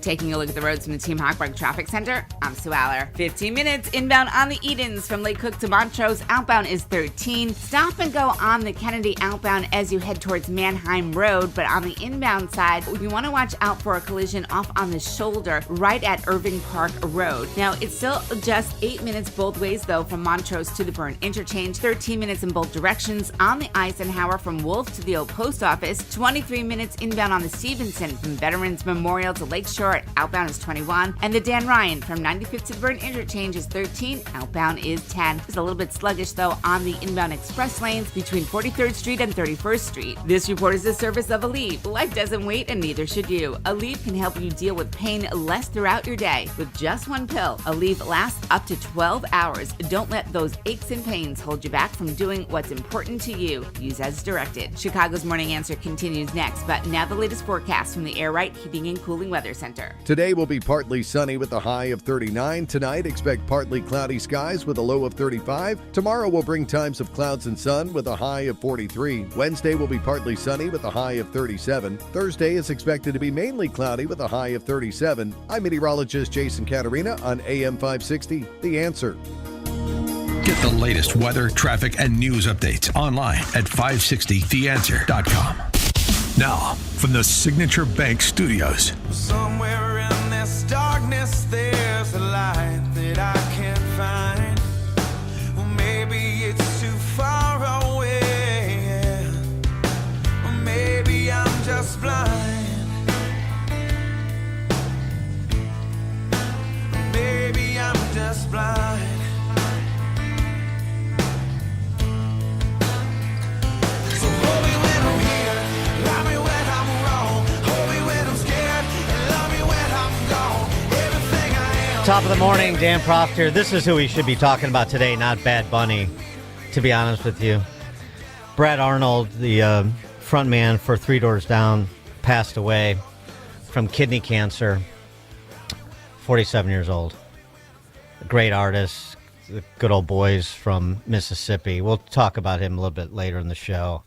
Taking a look at the roads from the Team Hochberg Traffic Center, I'm Sue Aller. 15 minutes inbound on the Edens from Lake Cook to Montrose. Outbound is 13. Stop and go on the Kennedy outbound as you head towards Manheim Road. But on the inbound side, you want to watch out for a collision off on the shoulder right at Irving Park Road. Now, it's still just 8 minutes both ways, though, from Montrose to the Byrne Interchange. 13 minutes in both directions on the Eisenhower from Wolf to the Old Post Office. 23 minutes inbound on the Stevenson from Veterans Memorial to Lakeshore. Outbound is 21, and the Dan Ryan from 95th to the Byrne Interchange is 13. Outbound is 10. It's a little bit sluggish, though, on the inbound express lanes between 43rd Street and 31st Street. This report is a service of Aleve. Life doesn't wait, and neither should you. Aleve can help you deal with pain less throughout your day. With just one pill, Aleve lasts up to 12 hours. Don't let those aches and pains hold you back from doing what's important to you. Use as directed. Chicago's Morning Answer continues next, but now the latest forecast from the Air Right Heating and Cooling Weather Center. Today will be partly sunny with a high of 39. Tonight, expect partly cloudy skies with a low of 35. Tomorrow will bring times of clouds and sun with a high of 43. Wednesday will be partly sunny with a high of 37. Thursday is expected to be mainly cloudy with a high of 37. I'm meteorologist Jason Caterina on AM 560, The Answer. Get the latest weather, traffic, and news updates online at 560theanswer.com. Now, from the Signature Bank Studios. Somewhere in this darkness, there's a light that I can't find. Well, maybe it's too far away. Or maybe I'm just blind. Maybe I'm just blind. Top of the morning, Dan Proft here. This is who we should be talking about today, not Bad Bunny, to be honest with you. Brad Arnold, the front man for Three Doors Down, passed away from kidney cancer, 47 years old. A great artist, the good old boys from Mississippi. We'll talk about him a little bit later in the show.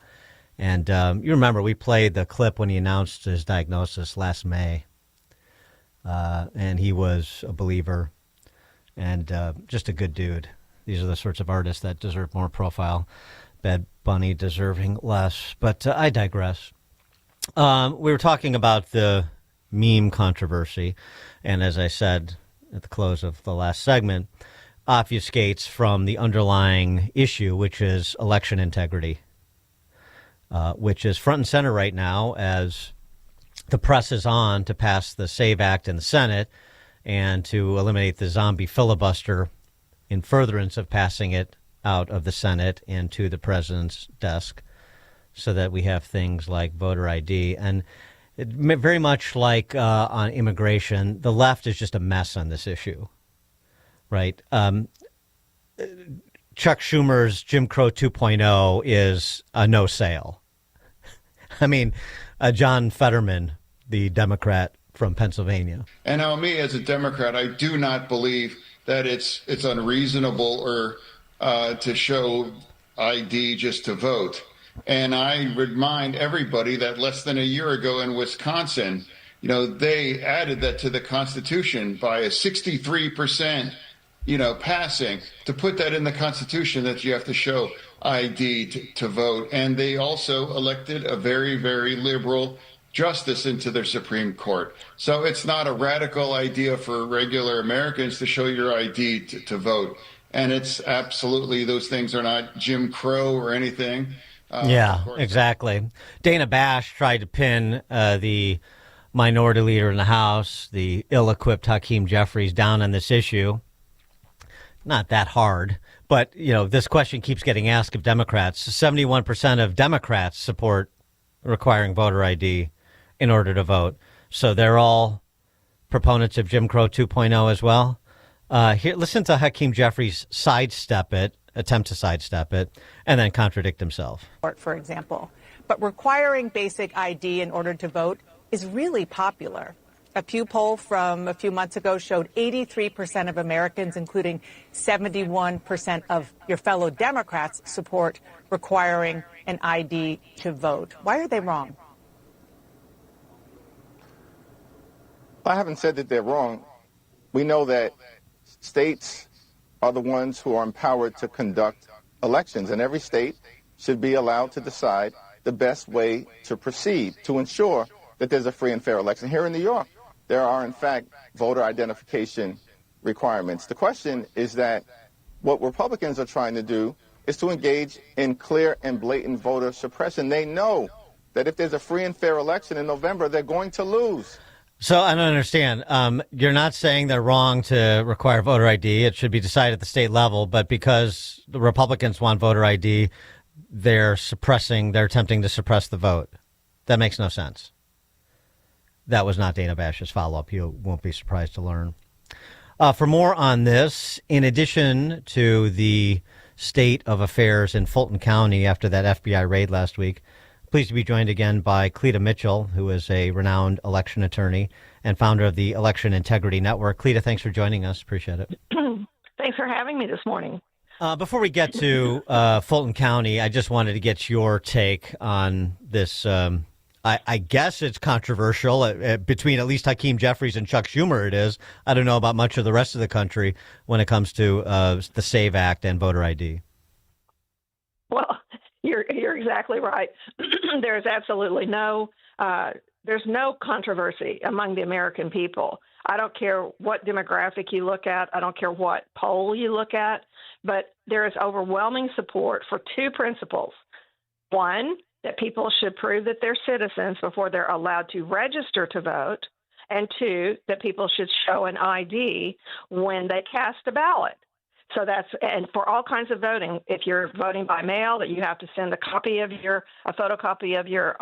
And you remember we played the clip when he announced his diagnosis last May. and he was a believer and just a good dude. These are the sorts of artists that deserve more profile. Bad Bunny deserving less, but I digress. We were talking about the meme controversy, and as I said at the close of the last segment, obfuscates from the underlying issue, which is election integrity, which is front and center right now as the press is on to pass the SAVE Act in the Senate and to eliminate the zombie filibuster in furtherance of passing it out of the Senate and to the president's desk so that we have things like voter ID. And very much like on immigration, the left is just a mess on this issue, right? Chuck Schumer's Jim Crow 2.0 is a no sale. I mean, John Fetterman, the Democrat from Pennsylvania. And now me as a Democrat, I do not believe that it's unreasonable or to show ID just to vote. And I remind everybody that less than a year ago in Wisconsin, they added that to the Constitution by a 63%, passing to put that in the Constitution that you have to show ID to vote. And they also elected a very, very liberal justice into their Supreme Court. So it's not a radical idea for regular Americans to show your ID to vote. And it's absolutely, those things are not Jim Crow or anything. Yeah, exactly. Dana Bash tried to pin the minority leader in the House, the ill-equipped Hakeem Jeffries, down on this issue. Not that hard, but, this question keeps getting asked of Democrats. 71% of Democrats support requiring voter ID in order to vote. So they're all proponents of Jim Crow 2.0 as well. Here, listen to Hakeem Jeffries attempt to sidestep it, and then contradict himself. For example, but requiring basic ID in order to vote is really popular. A Pew poll from a few months ago showed 83% of Americans, including 71% of your fellow Democrats, support requiring an ID to vote. Why are they wrong? I haven't said that they're wrong. We know that states are the ones who are empowered to conduct elections, and every state should be allowed to decide the best way to proceed to ensure that there's a free and fair election. Here in New York, there are, in fact, voter identification requirements. The question is that what Republicans are trying to do is to engage in clear and blatant voter suppression. They know that if there's a free and fair election in November, they're going to lose. So I don't understand. You're not saying they're wrong to require voter ID. It should be decided at the state level. But because the Republicans want voter ID, they're attempting to suppress the vote. That makes no sense. That was not Dana Bash's follow-up. You won't be surprised to learn. For more on this, in addition to the state of affairs in Fulton County after that FBI raid last week, pleased to be joined again by Cleta Mitchell, who is a renowned election attorney and founder of the Election Integrity Network. Cleta, thanks for joining us. Appreciate it. Thanks for having me this morning. Before we get to Fulton County, I just wanted to get your take on this. I guess it's controversial between at least Hakeem Jeffries and Chuck Schumer. It is. I don't know about much of the rest of the country when it comes to the SAVE Act and voter ID. Well, you're exactly right. There's absolutely there's no controversy among the American people. I don't care what demographic you look at. I don't care what poll you look at. But there is overwhelming support for two principles. One, that people should prove that they're citizens before they're allowed to register to vote. And two, that people should show an ID when they cast a ballot. So and for all kinds of voting, if you're voting by mail, that you have to send a photocopy of your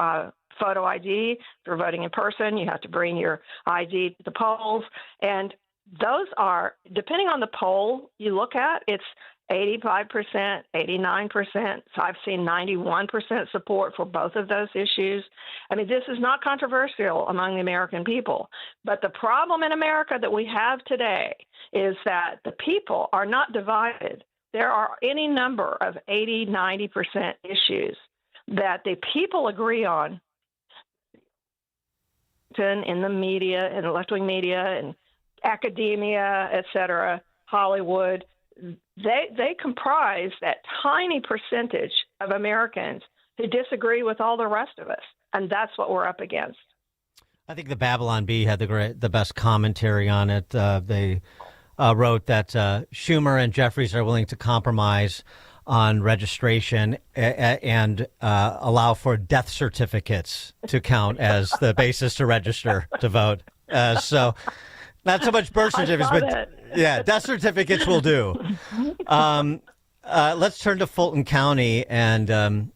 photo ID. If you're voting in person, you have to bring your ID to the polls. And those are, depending on the poll you look at, it's 85%, 89%. So I've seen 91% support for both of those issues. I mean, this is not controversial among the American people. But the problem in America that we have today is that the people are not divided. There are any number of 80, 90% issues that the people agree on. in the media, in the left-wing media, and academia, et cetera, Hollywood, they comprise that tiny percentage of Americans who disagree with all the rest of us, and that's what we're up against. I think the Babylon Bee had the best commentary on it. They wrote that Schumer and Jeffries are willing to compromise on registration and allow for death certificates to count as the basis to register to vote. So not so much birth certificates, but yeah, death certificates will do. Let's turn to Fulton County and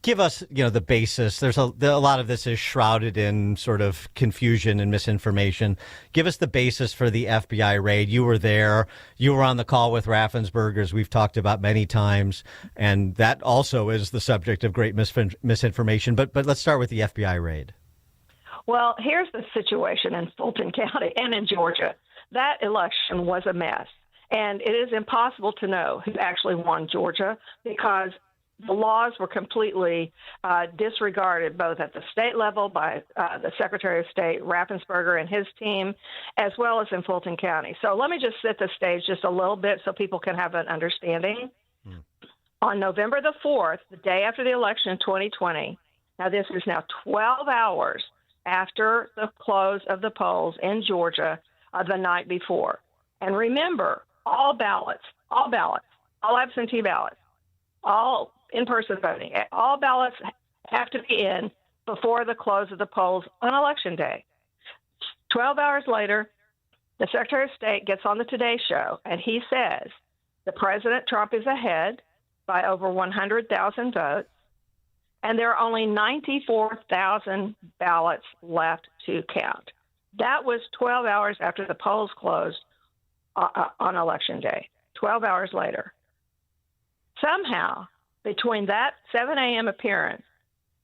give us, the basis. There's a lot of this is shrouded in sort of confusion and misinformation. Give us the basis for the FBI raid. You were there. You were on the call with Raffensperger, as we've talked about many times, and that also is the subject of great misinformation. But let's start with the FBI raid. Well, here's the situation in Fulton County and in Georgia. That election was a mess. And it is impossible to know who actually won Georgia because the laws were completely disregarded both at the state level by the Secretary of State, Raffensperger, and his team, as well as in Fulton County. So let me just set the stage just a little bit so people can have an understanding. On November the 4th, the day after the election in 2020, now this is now 12 hours after the close of the polls in Georgia the night before. And remember, all ballots, all absentee ballots, all in-person voting, all ballots have to be in before the close of the polls on Election Day. 12 hours later, the Secretary of State gets on the Today Show, and he says the President Trump is ahead by over 100,000 votes, and there are only 94,000 ballots left to count. That was 12 hours after the polls closed on Election Day, 12 hours later. Somehow, between that 7 a.m. appearance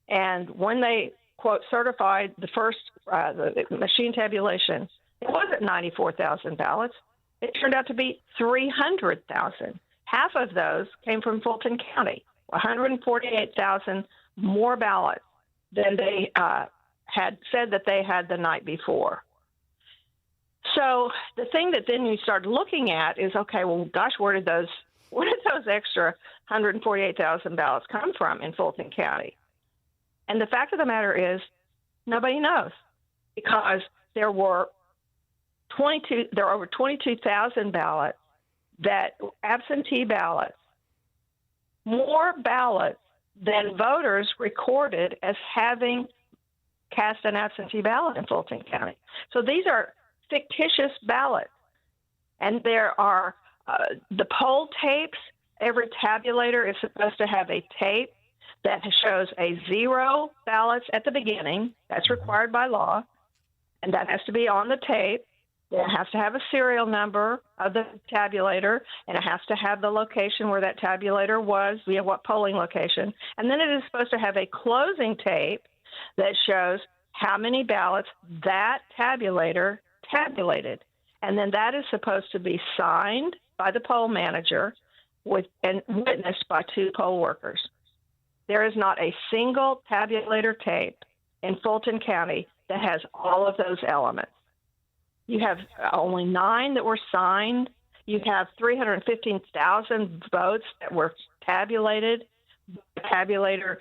and when they, quote, certified the first the machine tabulation, it wasn't 94,000 ballots. It turned out to be 300,000. Half of those came from Fulton County, 148,000 more ballots than they had said that they had the night before. So the thing that then you start looking at is, okay, well, gosh, where did those extra 148,000 ballots come from in Fulton County? And the fact of the matter is, nobody knows, because there were over 22,000 ballots absentee ballots, more ballots than voters recorded as having cast an absentee ballot in Fulton County. So these are fictitious ballots. And there are the poll tapes. Every tabulator is supposed to have a tape that shows a 0 ballots at the beginning. That's required by law, and that has to be on the tape. It has to have a serial number of the tabulator, and it has to have the location where that tabulator was, what polling location. And then it is supposed to have a closing tape that shows how many ballots that tabulator tabulated. And then that is supposed to be signed by the poll manager and witnessed by 2 poll workers. There is not a single tabulator tape in Fulton County that has all of those elements. You have only 9 that were signed. You have 315,000 votes that were tabulated. Tabulators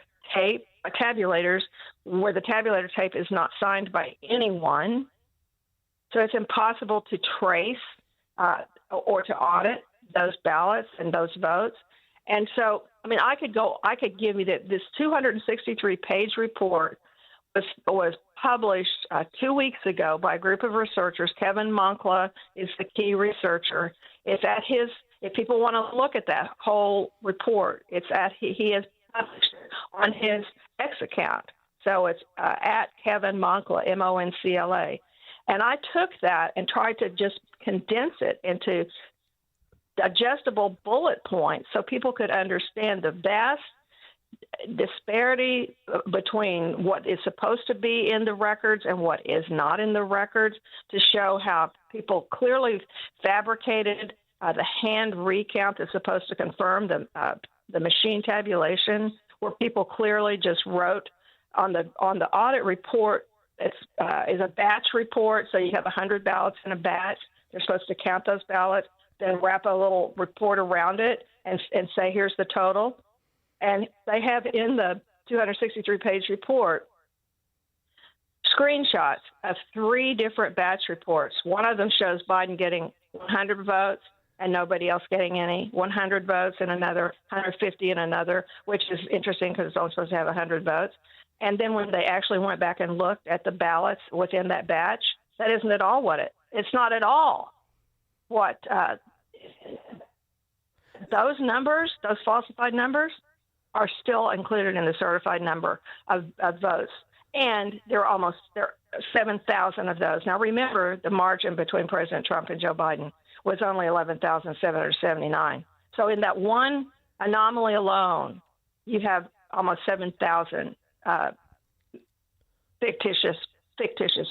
where the tabulator tape is not signed by anyone. So it's impossible to trace or to audit those ballots and those votes. And so, I could give you this 263-page report was published 2 weeks ago by a group of researchers. Kevin Moncla is the key researcher. It's at if people want to look at that whole report, he has published it on his X account. So it's at Kevin Moncla, Moncla. And I took that and tried to just condense it into digestible bullet points so people could understand the vast disparity between what is supposed to be in the records and what is not in the records, to show how people clearly fabricated the hand recount that's supposed to confirm the machine tabulation, where people clearly just wrote on the audit report is a batch report. So you have 100 ballots in a batch. They're supposed to count those ballots, then wrap a little report around it and say, here's the total. And they have in the 263-page report screenshots of 3 different batch reports. One of them shows Biden getting 100 votes and nobody else getting any, 100 votes in another, 150 in another, which is interesting because it's only supposed to have 100 votes. And then when they actually went back and looked at the ballots within that batch, that isn't at all it's not at all what those numbers, those falsified numbers, are still included in the certified number of votes. And there are 7,000 of those. Now, remember, the margin between President Trump and Joe Biden was only 11,779. So in that one anomaly alone, you have almost 7,000 fictitious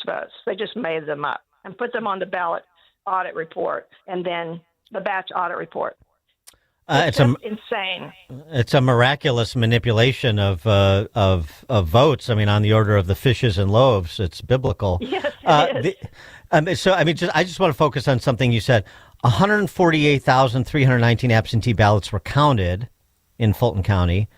votes. They just made them up and put them on the ballot audit report and then the batch audit report. It's insane. It's a miraculous manipulation of votes. I mean, on the order of the fishes and loaves. It's biblical. Yes, it is. I just want to focus on something you said. 148,319 absentee ballots were counted in Fulton County.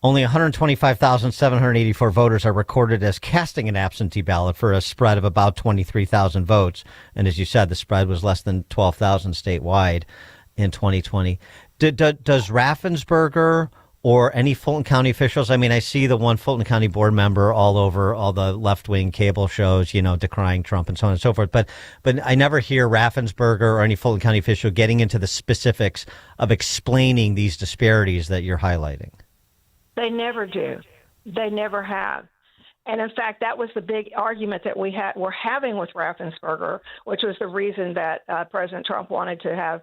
Only 125,784 voters are recorded as casting an absentee ballot for a spread of about 23,000 votes. And as you said, the spread was less than 12,000 statewide in 2020. Does Raffensperger or any Fulton County officials, I mean, I see the one Fulton County board member all over all the left-wing cable shows, decrying Trump and so on and so forth. But I never hear Raffensperger or any Fulton County official getting into the specifics of explaining these disparities that you're highlighting. They never do. They never have. And in fact, that was the big argument that we're having with Raffensperger, which was the reason that President Trump wanted to have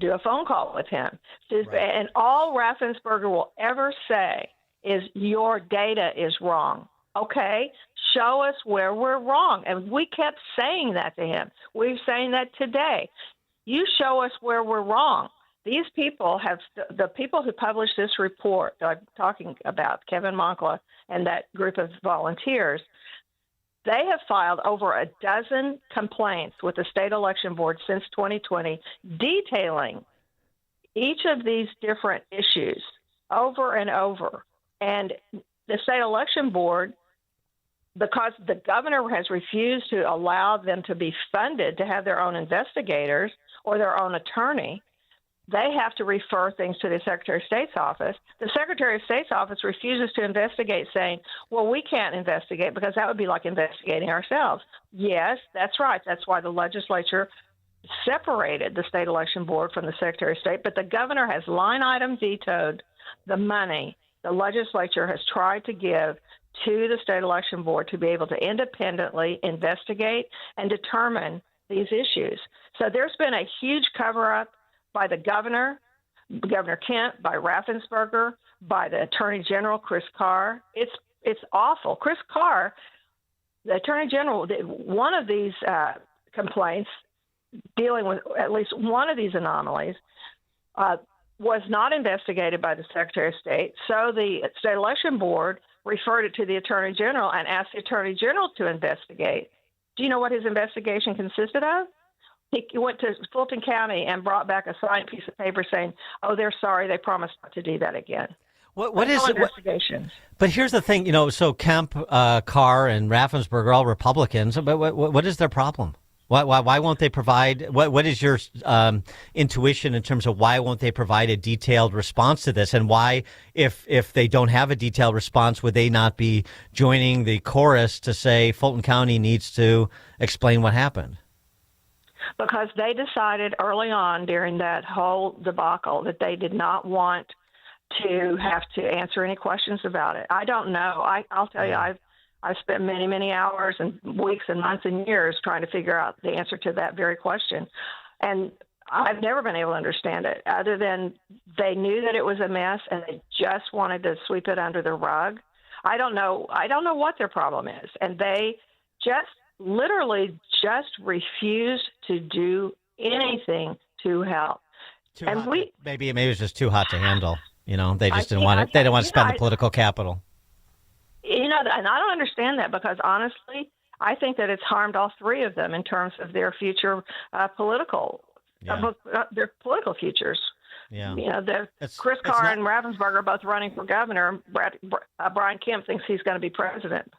do a phone call with him. Right. And all Raffensperger will ever say is your data is wrong. Okay, show us where we're wrong. And we kept saying that to him. We're saying that today. You show us where we're wrong. These people the people who published this report that I'm talking about, Kevin Moncla and that group of volunteers, they have filed over a dozen complaints with the state election board since 2020, detailing each of these different issues over and over. And the state election board, because the governor has refused to allow them to be funded to have their own investigators or their own attorney, they have to refer things to the Secretary of State's office. The Secretary of State's office refuses to investigate, saying, well, we can't investigate because that would be like investigating ourselves. Yes, that's right. That's why the legislature separated the state election board from the Secretary of State. But the governor has line item vetoed the money the legislature has tried to give to the state election board to be able to independently investigate and determine these issues. So there's been a huge cover-up by the Governor Kemp, by Raffensperger, by the Attorney General, Chris Carr. It's awful. Chris Carr, the Attorney General, one of these complaints dealing with at least one of these anomalies was not investigated by the Secretary of State. So the State Election Board referred it to the Attorney General and asked the Attorney General to investigate. Do you know what his investigation consisted of? He went to Fulton County and brought back a signed piece of paper saying, oh, they're sorry, they promised not to do that again. What is it? Investigations. But here's the thing, so Kemp, Carr, and Raffensperger are all Republicans. But what is their problem? Why won't they provide? What is your intuition in terms of why won't they provide a detailed response to this? And why, if they don't have a detailed response, would they not be joining the chorus to say Fulton County needs to explain what happened? Because they decided early on during that whole debacle that they did not want to have to answer any questions about it. I don't know. I'll tell you, I've spent many, many hours and weeks and months and years trying to figure out the answer to that very question. And I've never been able to understand it other than they knew that it was a mess and they just wanted to sweep it under the rug. I don't know what their problem is. And they literally refused to do anything to help. Maybe it was just too hot to handle. They just didn't want it. They didn't want to spend the political capital. And I don't understand that because honestly, I think that it's harmed all three of them in terms of their future political futures. Yeah. You know, Chris Carr and Ravensburger are both running for governor. Brian Kemp thinks he's going to be president.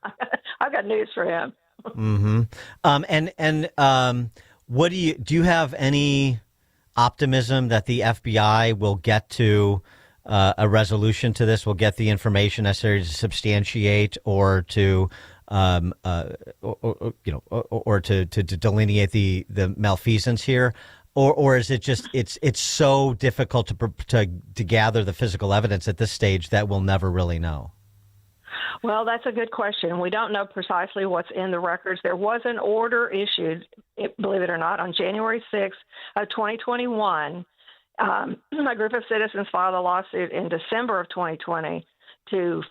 I've got news for him. Mm-hmm. What do you have any optimism that the FBI will get to a resolution to this? Will get the information necessary to substantiate or to or to delineate the malfeasance here? Or is it just it's so difficult to gather the physical evidence at this stage that we'll never really know? Well, that's a good question. We don't know precisely what's in the records. There was an order issued, believe it or not, on January 6th of 2021. A group of citizens filed a lawsuit in December of 2020 to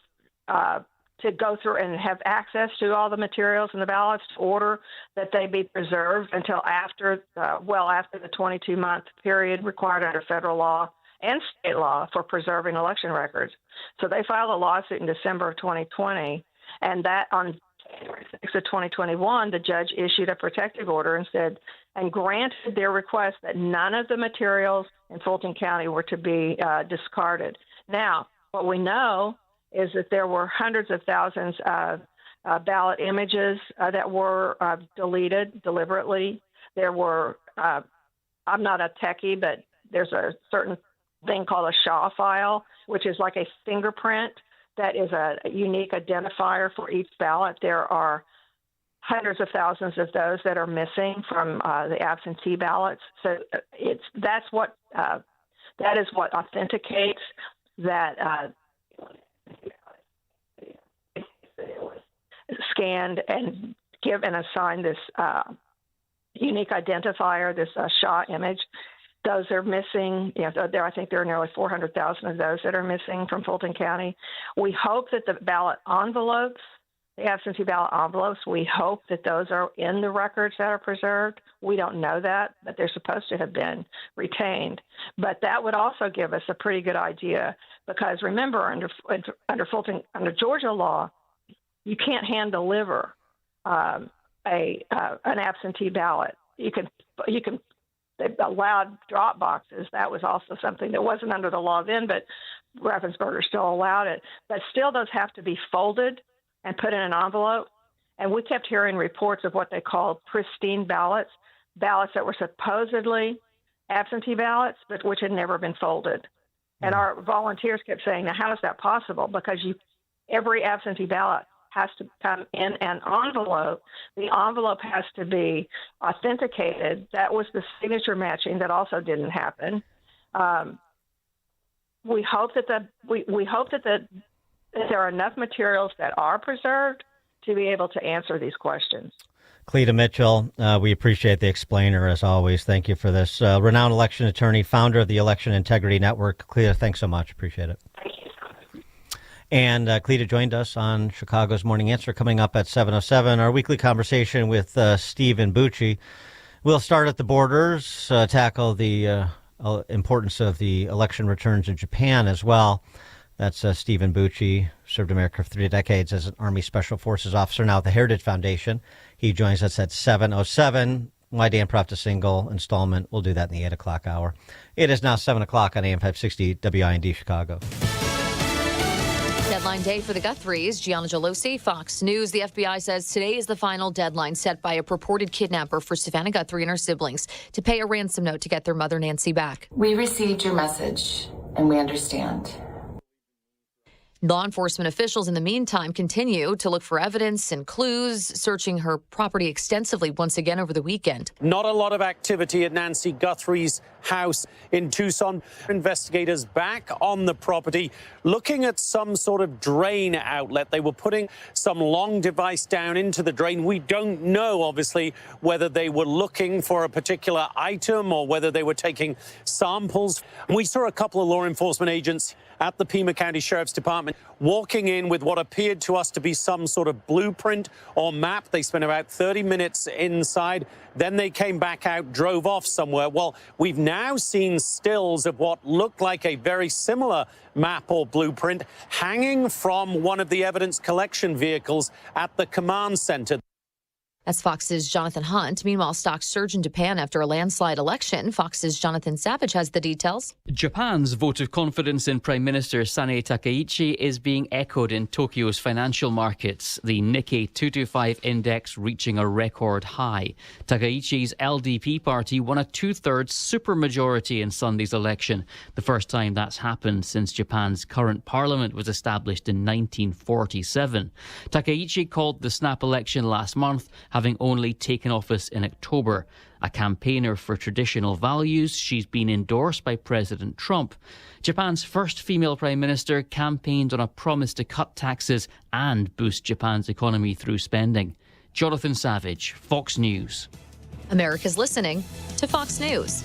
go through and have access to all the materials in the ballots, to order that they be preserved until after the 22-month period required under federal law and state law for preserving election records. So they filed a lawsuit in December of 2020, and that on January 6th of 2021, the judge issued a protective order and granted their request that none of the materials in Fulton County were to be discarded. Now, what we know is that there were hundreds of thousands of ballot images that were deleted deliberately. There were, I'm not a techie, but there's a certain thing called a SHA file, which is like a fingerprint that is a unique identifier for each ballot. There are hundreds of thousands of those that are missing from the absentee ballots. So that is what authenticates that scanned and give and assign this unique identifier, this SHA image. Those are missing. I think there are nearly 400,000 of those that are missing from Fulton County. We hope that the ballot envelopes, the absentee ballot envelopes, we hope that those are in the records that are preserved. We don't know that, but they're supposed to have been retained. But that would also give us a pretty good idea, because remember, under Georgia law, you can't hand deliver an absentee ballot. You can. They allowed drop boxes. That was also something that wasn't under the law then, but Ravensburger still allowed it. But still, those have to be folded and put in an envelope. And we kept hearing reports of what they called pristine ballots that were supposedly absentee ballots, but which had never been folded. And our volunteers kept saying, now, how is that possible? Because every absentee ballot has to come in an envelope. The envelope has to be authenticated. That was the signature matching that also didn't happen. We hope that there are enough materials that are preserved to be able to answer these questions. Cleta Mitchell, we appreciate the explainer as always. Thank you for this. Renowned election attorney, founder of the Election Integrity Network. Cleta, thanks so much. Appreciate it. Thank you. And Cleta joined us on Chicago's Morning Answer coming up at 7:07. Our weekly conversation with Stephen Bucci. We'll start at the borders, tackle the importance of the election returns in Japan as well. That's Stephen Bucci, served America for 3 decades as an Army Special Forces officer, now at the Heritage Foundation. He joins us at 7:07. Why Dan Proft a single installment. We'll do that in the 8 o'clock hour. It is now 7 o'clock on AM 560 WIND Chicago. Deadline day for the Guthries. Gianna Gelosi, Fox News. The FBI says today is the final deadline set by a purported kidnapper for Savannah Guthrie and her siblings to pay a ransom note to get their mother Nancy back. We received your message, and we understand. Law enforcement officials in the meantime continue to look for evidence and clues, searching her property extensively once again over the weekend. Not a lot of activity at Nancy Guthrie's house in Tucson. Investigators back on the property looking at some sort of drain outlet. They were putting some long device down into the drain. We don't know, obviously, whether they were looking for a particular item or whether they were taking samples. We saw a couple of law enforcement agents at the Pima County Sheriff's Department walking in with what appeared to us to be some sort of blueprint or map. They spent about 30 minutes inside. Then they came back out, drove off somewhere. Well, we've now seen stills of what looked like a very similar map or blueprint hanging from one of the evidence collection vehicles at the command center. That's Fox's Jonathan Hunt. Meanwhile, stocks surge in Japan after a landslide election. Fox's Jonathan Savage has the details. Japan's vote of confidence in Prime Minister Sanae Takaichi is being echoed in Tokyo's financial markets, the Nikkei 225 index reaching a record high. Takaichi's LDP party won a two-thirds supermajority in Sunday's election, the first time that's happened since Japan's current parliament was established in 1947. Takaichi called the snap election last month, having only taken office in October. A campaigner for traditional values, she's been endorsed by President Trump. Japan's first female prime minister campaigned on a promise to cut taxes and boost Japan's economy through spending. Jonathan Savage, Fox News. America's listening to Fox News.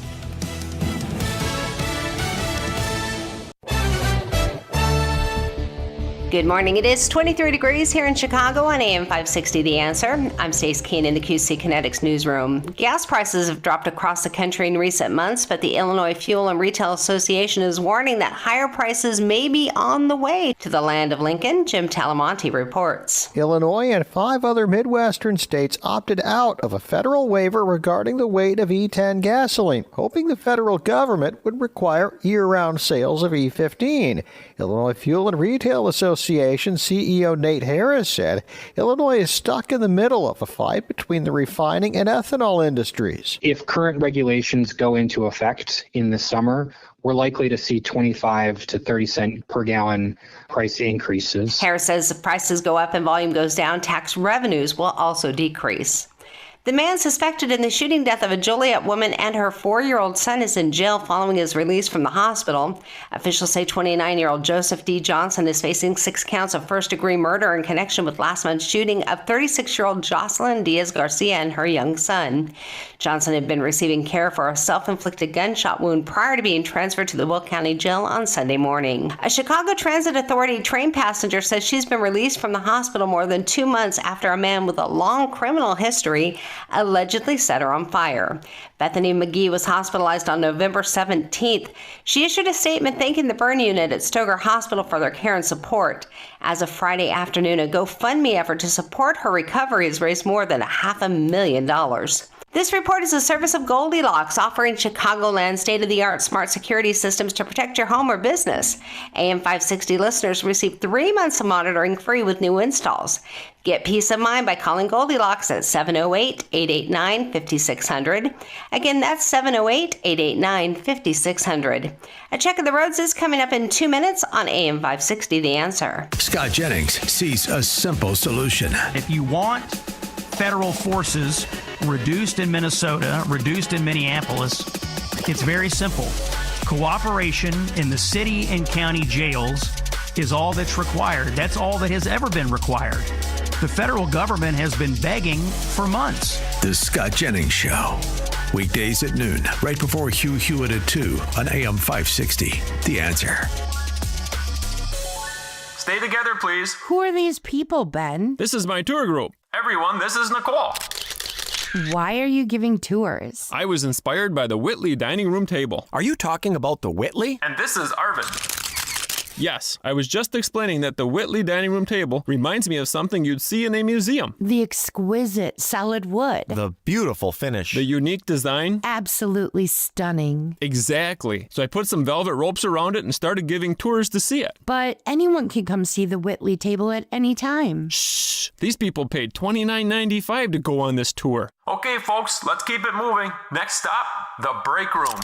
Good morning. It is 23 degrees here in Chicago on AM 560 The Answer. I'm Stace Keene in the QC Kinetics newsroom. Gas prices have dropped across the country in recent months, but the Illinois Fuel and Retail Association is warning that higher prices may be on the way to the land of Lincoln. Jim Talamonte reports. Illinois and 5 other Midwestern states opted out of a federal waiver regarding the weight of E10 gasoline, hoping the federal government would require year-round sales of E15. Illinois Fuel and Retail Association CEO Nate Harris said Illinois is stuck in the middle of a fight between the refining and ethanol industries. If current regulations go into effect in the summer, we're likely to see 25 to 30 cent per gallon price increases. Harris says if prices go up and volume goes down, tax revenues will also decrease. The man suspected in the shooting death of a Joliet woman and her 4-year-old son is in jail following his release from the hospital. Officials say 29-year-old Joseph D. Johnson is facing 6 counts of first-degree murder in connection with last month's shooting of 36-year-old Jocelyn Diaz-Garcia and her young son. Johnson had been receiving care for a self-inflicted gunshot wound prior to being transferred to the Will County Jail on Sunday morning. A Chicago Transit Authority train passenger says she's been released from the hospital more than 2 months after a man with a long criminal history allegedly set her on fire. Bethany McGee was hospitalized on November 17th. She issued a statement thanking the burn unit at Stoger Hospital for their care and support. As of Friday afternoon, a GoFundMe effort to support her recovery has raised more than $500,000. This report is a service of Goldilocks, offering Chicagoland state-of-the-art smart security systems to protect your home or business. AM 560 listeners receive 3 months of monitoring free with new installs. Get peace of mind by calling Goldilocks at 708-889-5600. Again, that's 708-889-5600. A check of the roads is coming up in 2 minutes on AM 560 The Answer. Scott Jennings sees a simple solution. If you want federal forces reduced in Minnesota, reduced in Minneapolis, it's very simple. Cooperation in the city and county jails is all that's required. That's all that has ever been required. The federal government has been begging for months. The Scott Jennings Show. Weekdays at noon, right before Hugh Hewitt at 2 on AM 560. The Answer. Stay together, please. Who are these people, Ben? This is my tour group. Everyone, this is Nicole. Why are you giving tours? I was inspired by the Whitley dining room table. Are you talking about the Whitley? And this is Arvin. Yes, I was just explaining that the Whitley dining room table reminds me of something you'd see in a museum. The exquisite solid wood. The beautiful finish. The unique design. Absolutely stunning. Exactly. So I put some velvet ropes around it and started giving tours to see it. But anyone can come see the Whitley table at any time. Shh! These people paid $29.95 to go on this tour. Okay, folks, let's keep it moving. Next stop, the break room.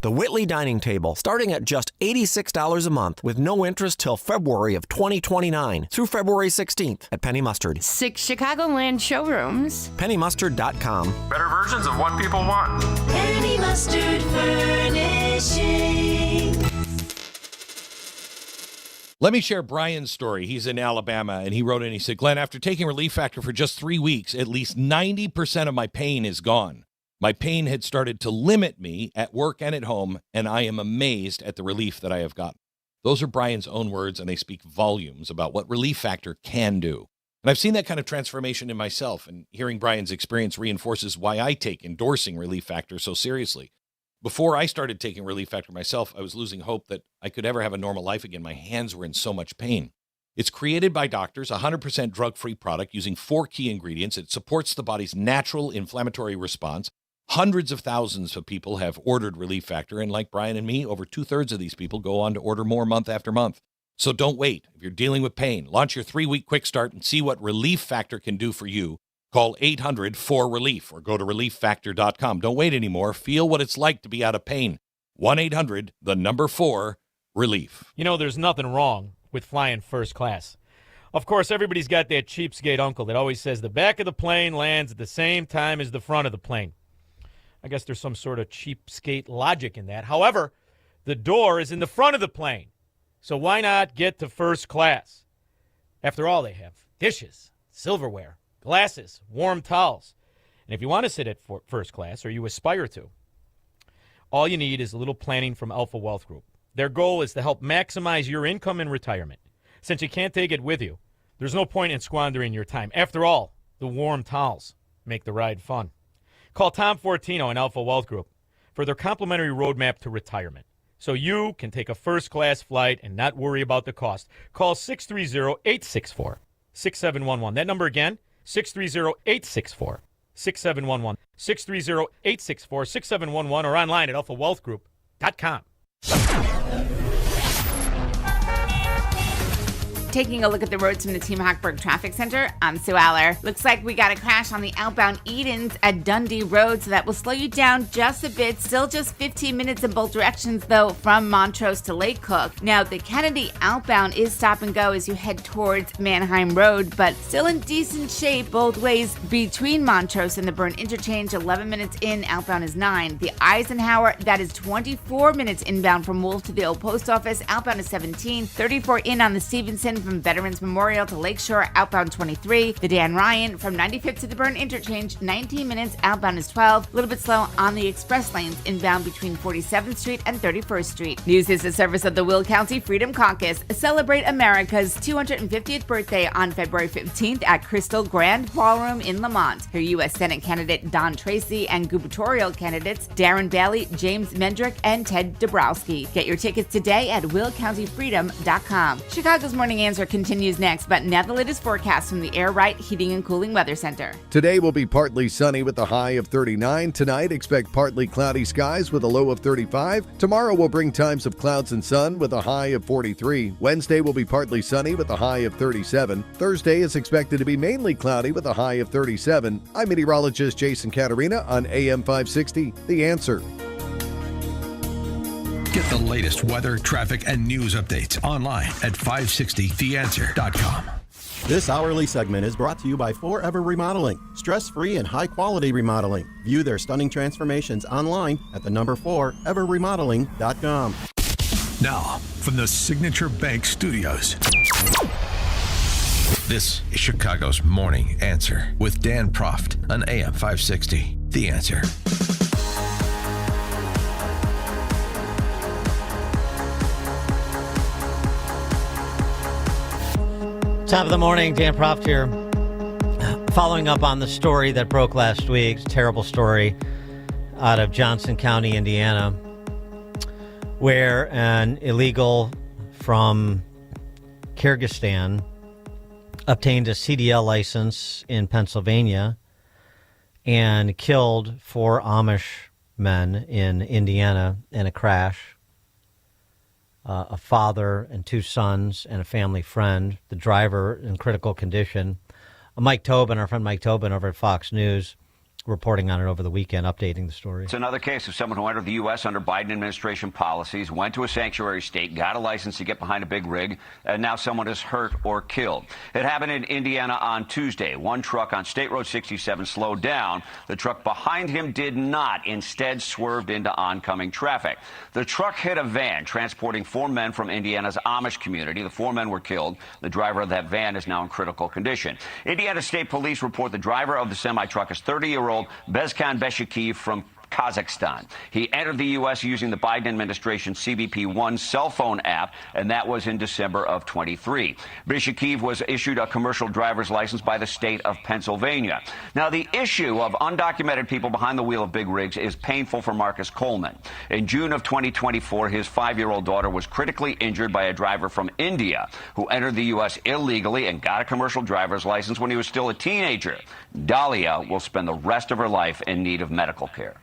The Whitley Dining Table, starting at just $86 a month with no interest till February of 2029 through February 16th at Penny Mustard. 6 Chicagoland showrooms. PennyMustard.com. Better versions of what people want. Penny Mustard Furnishing. Let me share Brian's story. He's in Alabama, and he wrote in, he said, Glenn, after taking Relief Factor for just 3 weeks, at least 90% of my pain is gone. My pain had started to limit me at work and at home, and I am amazed at the relief that I have gotten. Those are Brian's own words, and they speak volumes about what Relief Factor can do. And I've seen that kind of transformation in myself, and hearing Brian's experience reinforces why I take endorsing Relief Factor so seriously. Before I started taking Relief Factor myself, I was losing hope that I could ever have a normal life again. My hands were in so much pain. It's created by doctors, 100% drug-free product using 4 key ingredients. It supports the body's natural inflammatory response. Hundreds of thousands of people have ordered Relief Factor, and like Brian and me, over 2/3 of these people go on to order more month after month. So don't wait. If you're dealing with pain, launch your 3-week quick start and see what Relief Factor can do for you. Call 800-4RELIEF or go to relieffactor.com. Don't wait anymore. Feel what it's like to be out of pain. 1-800-4RELIEF. You know, there's nothing wrong with flying first class. Of course, everybody's got that cheapskate uncle that always says the back of the plane lands at the same time as the front of the plane. I guess there's some sort of cheapskate logic in that. However, the door is in the front of the plane, so why not get to first class? After all, they have dishes, silverware, glasses, warm towels. And if you want to sit at first class, or you aspire to, all you need is a little planning from Alpha Wealth Group. Their goal is to help maximize your income in retirement. Since you can't take it with you, there's no point in squandering your time. After all, the warm towels make the ride fun. Call Tom Fortino and Alpha Wealth Group for their complimentary roadmap to retirement, so you can take a first-class flight and not worry about the cost. Call 630-864-6711. That number again, 630-864-6711. 630-864-6711 or online at alphawealthgroup.com. Taking a look at the roads from the Team Hochberg Traffic Center, I'm Sue Aller. Looks like we got a crash on the outbound Edens at Dundee Road, so that will slow you down just a bit. Still just 15 minutes in both directions, though, from Montrose to Lake Cook. Now, the Kennedy outbound is stop and go as you head towards Manheim Road, but still in decent shape both ways between Montrose and the Byrne Interchange. 11 minutes in, outbound is 9. The Eisenhower, that is 24 minutes inbound from Wolf to the Old Post Office. Outbound is 17. 34 in on the Stevenson from Veterans Memorial to Lakeshore, outbound 23. The Dan Ryan from 95th to the Byrne Interchange, 19 minutes, outbound is 12. A little bit slow on the express lanes, inbound between 47th Street and 31st Street. News is a service of the Will County Freedom Caucus. Celebrate America's 250th birthday on February 15th at Crystal Grand Ballroom in Lamont. Her U.S. Senate candidate Don Tracy and gubernatorial candidates Darren Bailey, James Mendrick, and Ted Dabrowski. Get your tickets today at willcountyfreedom.com. Chicago's Morning Answer continues next, but now the latest forecast from the Air Right Heating and Cooling Weather Center. Today will be partly sunny with a high of 39. Tonight, expect partly cloudy skies with a low of 35. Tomorrow will bring times of clouds and sun with a high of 43. Wednesday will be partly sunny with a high of 37. Thursday is expected to be mainly cloudy with a high of 37. I'm meteorologist Jason Caterina on AM 560, The Answer. Get the latest weather, traffic, and news updates online at 560theanswer.com. This hourly segment is brought to you by Forever Remodeling. Stress-free and high-quality remodeling. View their stunning transformations online at the number 4everremodeling.com. Now, from the Signature Bank Studios, this is Chicago's Morning Answer with Dan Proft on AM 560. The Answer. Top of the morning, Dan Proft here. Following up on the story that broke last week, terrible story out of Johnson County, Indiana, where an illegal from Kyrgyzstan obtained a CDL license in Pennsylvania and killed 4 Amish men in Indiana in a crash. A father and 2 sons and a family friend. The driver in critical condition. Mike Tobin, our friend Mike Tobin over at Fox News, reporting on it over the weekend, updating the story. It's another case of someone who entered the U.S. under Biden administration policies, went to a sanctuary state, got a license to get behind a big rig, and now someone is hurt or killed. It happened in Indiana on Tuesday. One truck on State Road 67 slowed down. The truck behind him did not, instead swerved into oncoming traffic. The truck hit a van transporting 4 men from Indiana's Amish community. The 4 men were killed. The driver of that van is now in critical condition. Indiana State Police report the driver of the semi-truck is 30-year-old Bezkan Beshiki from Kazakhstan. He entered the U.S. using the Biden administration's CBP One cell phone app, and that was in December of 23. Bishakiev was issued a commercial driver's license by the state of Pennsylvania. Now, the issue of undocumented people behind the wheel of big rigs is painful for Marcus Coleman. In June of 2024, his 5-year-old daughter was critically injured by a driver from India who entered the U.S. illegally and got a commercial driver's license when he was still a teenager. Dahlia will spend the rest of her life in need of medical care.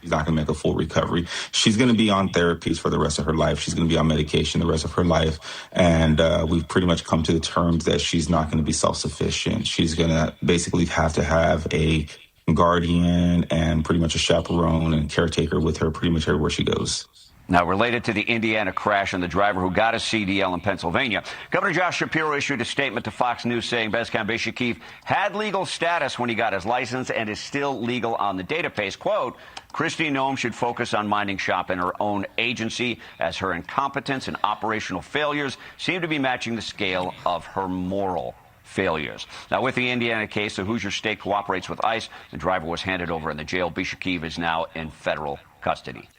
She's not going to make a full recovery. She's going to be on therapies for the rest of her life. She's going to be on medication the rest of her life. And we've pretty much come to the terms that she's not going to be self-sufficient. She's going to basically have to have a guardian and pretty much a chaperone and caretaker with her pretty much everywhere she goes. Now, related to the Indiana crash and the driver who got a CDL in Pennsylvania, Governor Josh Shapiro issued a statement to Fox News saying Bezcan Bishakiev had legal status when he got his license and is still legal on the database. Quote, Kristi Noem should focus on minding shop in her own agency as her incompetence and operational failures seem to be matching the scale of her moral failures. Now, with the Indiana case, the Hoosier State cooperates with ICE. The driver was handed over in the jail. Bishakiev is now in federal custody.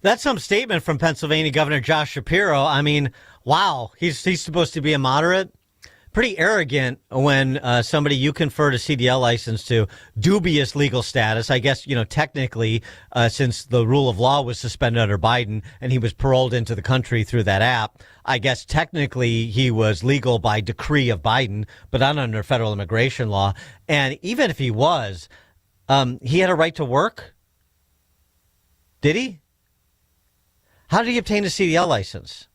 That's some statement from Pennsylvania Governor Josh Shapiro. I mean, wow, he's supposed to be a moderate. Pretty arrogant when somebody you conferred a CDL license to, dubious legal status. I guess, technically, since the rule of law was suspended under Biden and he was paroled into the country through that app, I guess technically he was legal by decree of Biden, but not under federal immigration law. And even if he was, he had a right to work. Did he? How did he obtain a CDL license?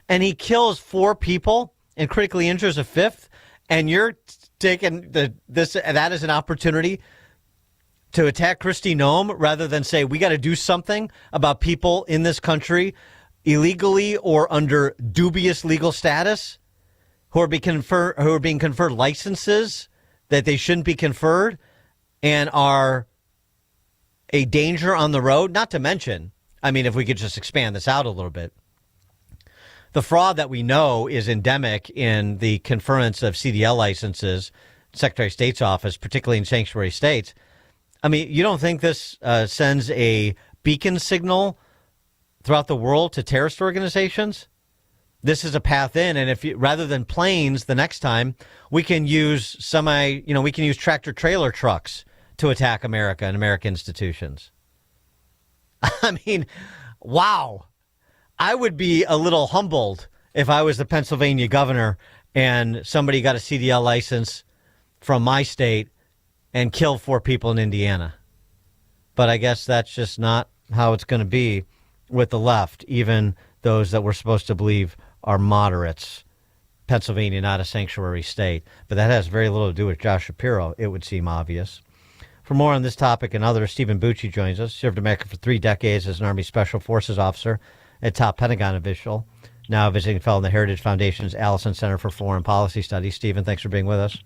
And he kills 4 people and critically injures a 5th, and you're taking that as an opportunity to attack Kristi Noem rather than say we got to do something about people in this country illegally or under dubious legal status who are being conferred licenses that they shouldn't be conferred and are a danger on the road. Not to mention, I mean, if we could just expand this out a little bit, the fraud that we know is endemic in the conference of CDL licenses, Secretary of State's office, particularly in sanctuary states. I mean, you don't think this sends a beacon signal throughout the world to terrorist organizations? This is a path in, and if rather than planes the next time, we can use we can use tractor trailer trucks to attack America and American institutions. I mean, wow. I would be a little humbled if I was the Pennsylvania governor and somebody got a CDL license from my state and killed 4 people in Indiana. But I guess that's just not how it's going to be with the left, even those that we're supposed to believe are moderates. Pennsylvania, not a sanctuary state. But that has very little to do with Josh Shapiro, it would seem obvious. For more on this topic and others, Stephen Bucci joins us. Served America for 3 decades as an Army Special Forces officer, a top Pentagon official, now a visiting fellow in the Heritage Foundation's Allison Center for Foreign Policy Studies. Stephen, thanks for being with us.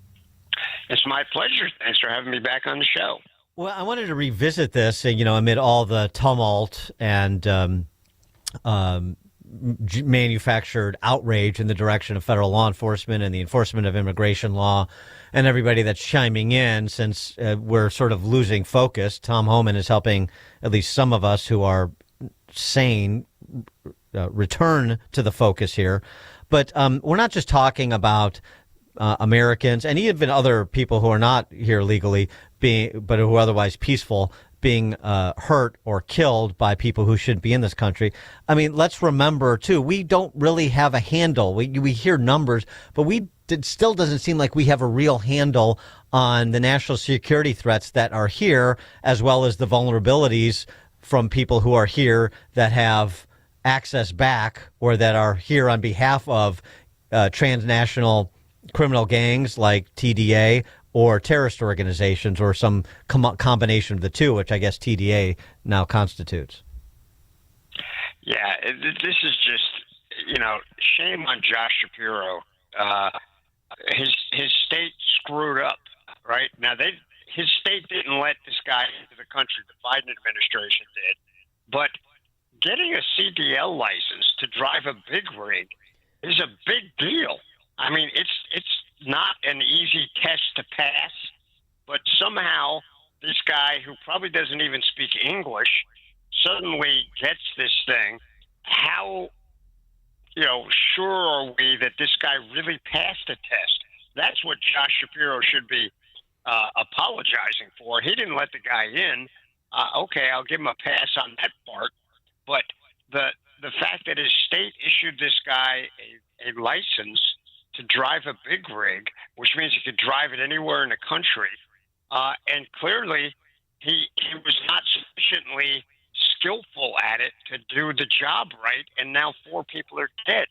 It's my pleasure. Thanks for having me back on the show. Well, I wanted to revisit this, amid all the tumult and manufactured outrage in the direction of federal law enforcement and the enforcement of immigration law and everybody that's chiming in, since we're sort of losing focus. Tom Homan is helping at least some of us who are sane return to the focus here. But we're not just talking about Americans and even other people who are not here legally, but who are otherwise peaceful, being hurt or killed by people who shouldn't be in this country. I mean, let's remember, too, we don't really have a handle. We hear numbers, but it still doesn't seem like we have a real handle on the national security threats that are here, as well as the vulnerabilities from people who are here that have access back or that are here on behalf of transnational criminal gangs like TDA or terrorist organizations or some combination of the two, which I guess TDA now constitutes. Yeah, this is just, shame on Josh Shapiro. His state screwed up, right? Now, his state didn't let this guy into the country. The Biden administration did. But getting a CDL license to drive a big rig is a big deal. I mean, it's not an easy test to pass, but somehow this guy who probably doesn't even speak English suddenly gets this thing. How, sure are we that this guy really passed a test? That's what Josh Shapiro should be apologizing for. He didn't let the guy in. Okay, I'll give him a pass on that part. But the fact that his state issued this guy a license to drive a big rig, which means he could drive it anywhere in the country, and clearly he was not sufficiently skillful at it to do the job right, and now 4 people are dead.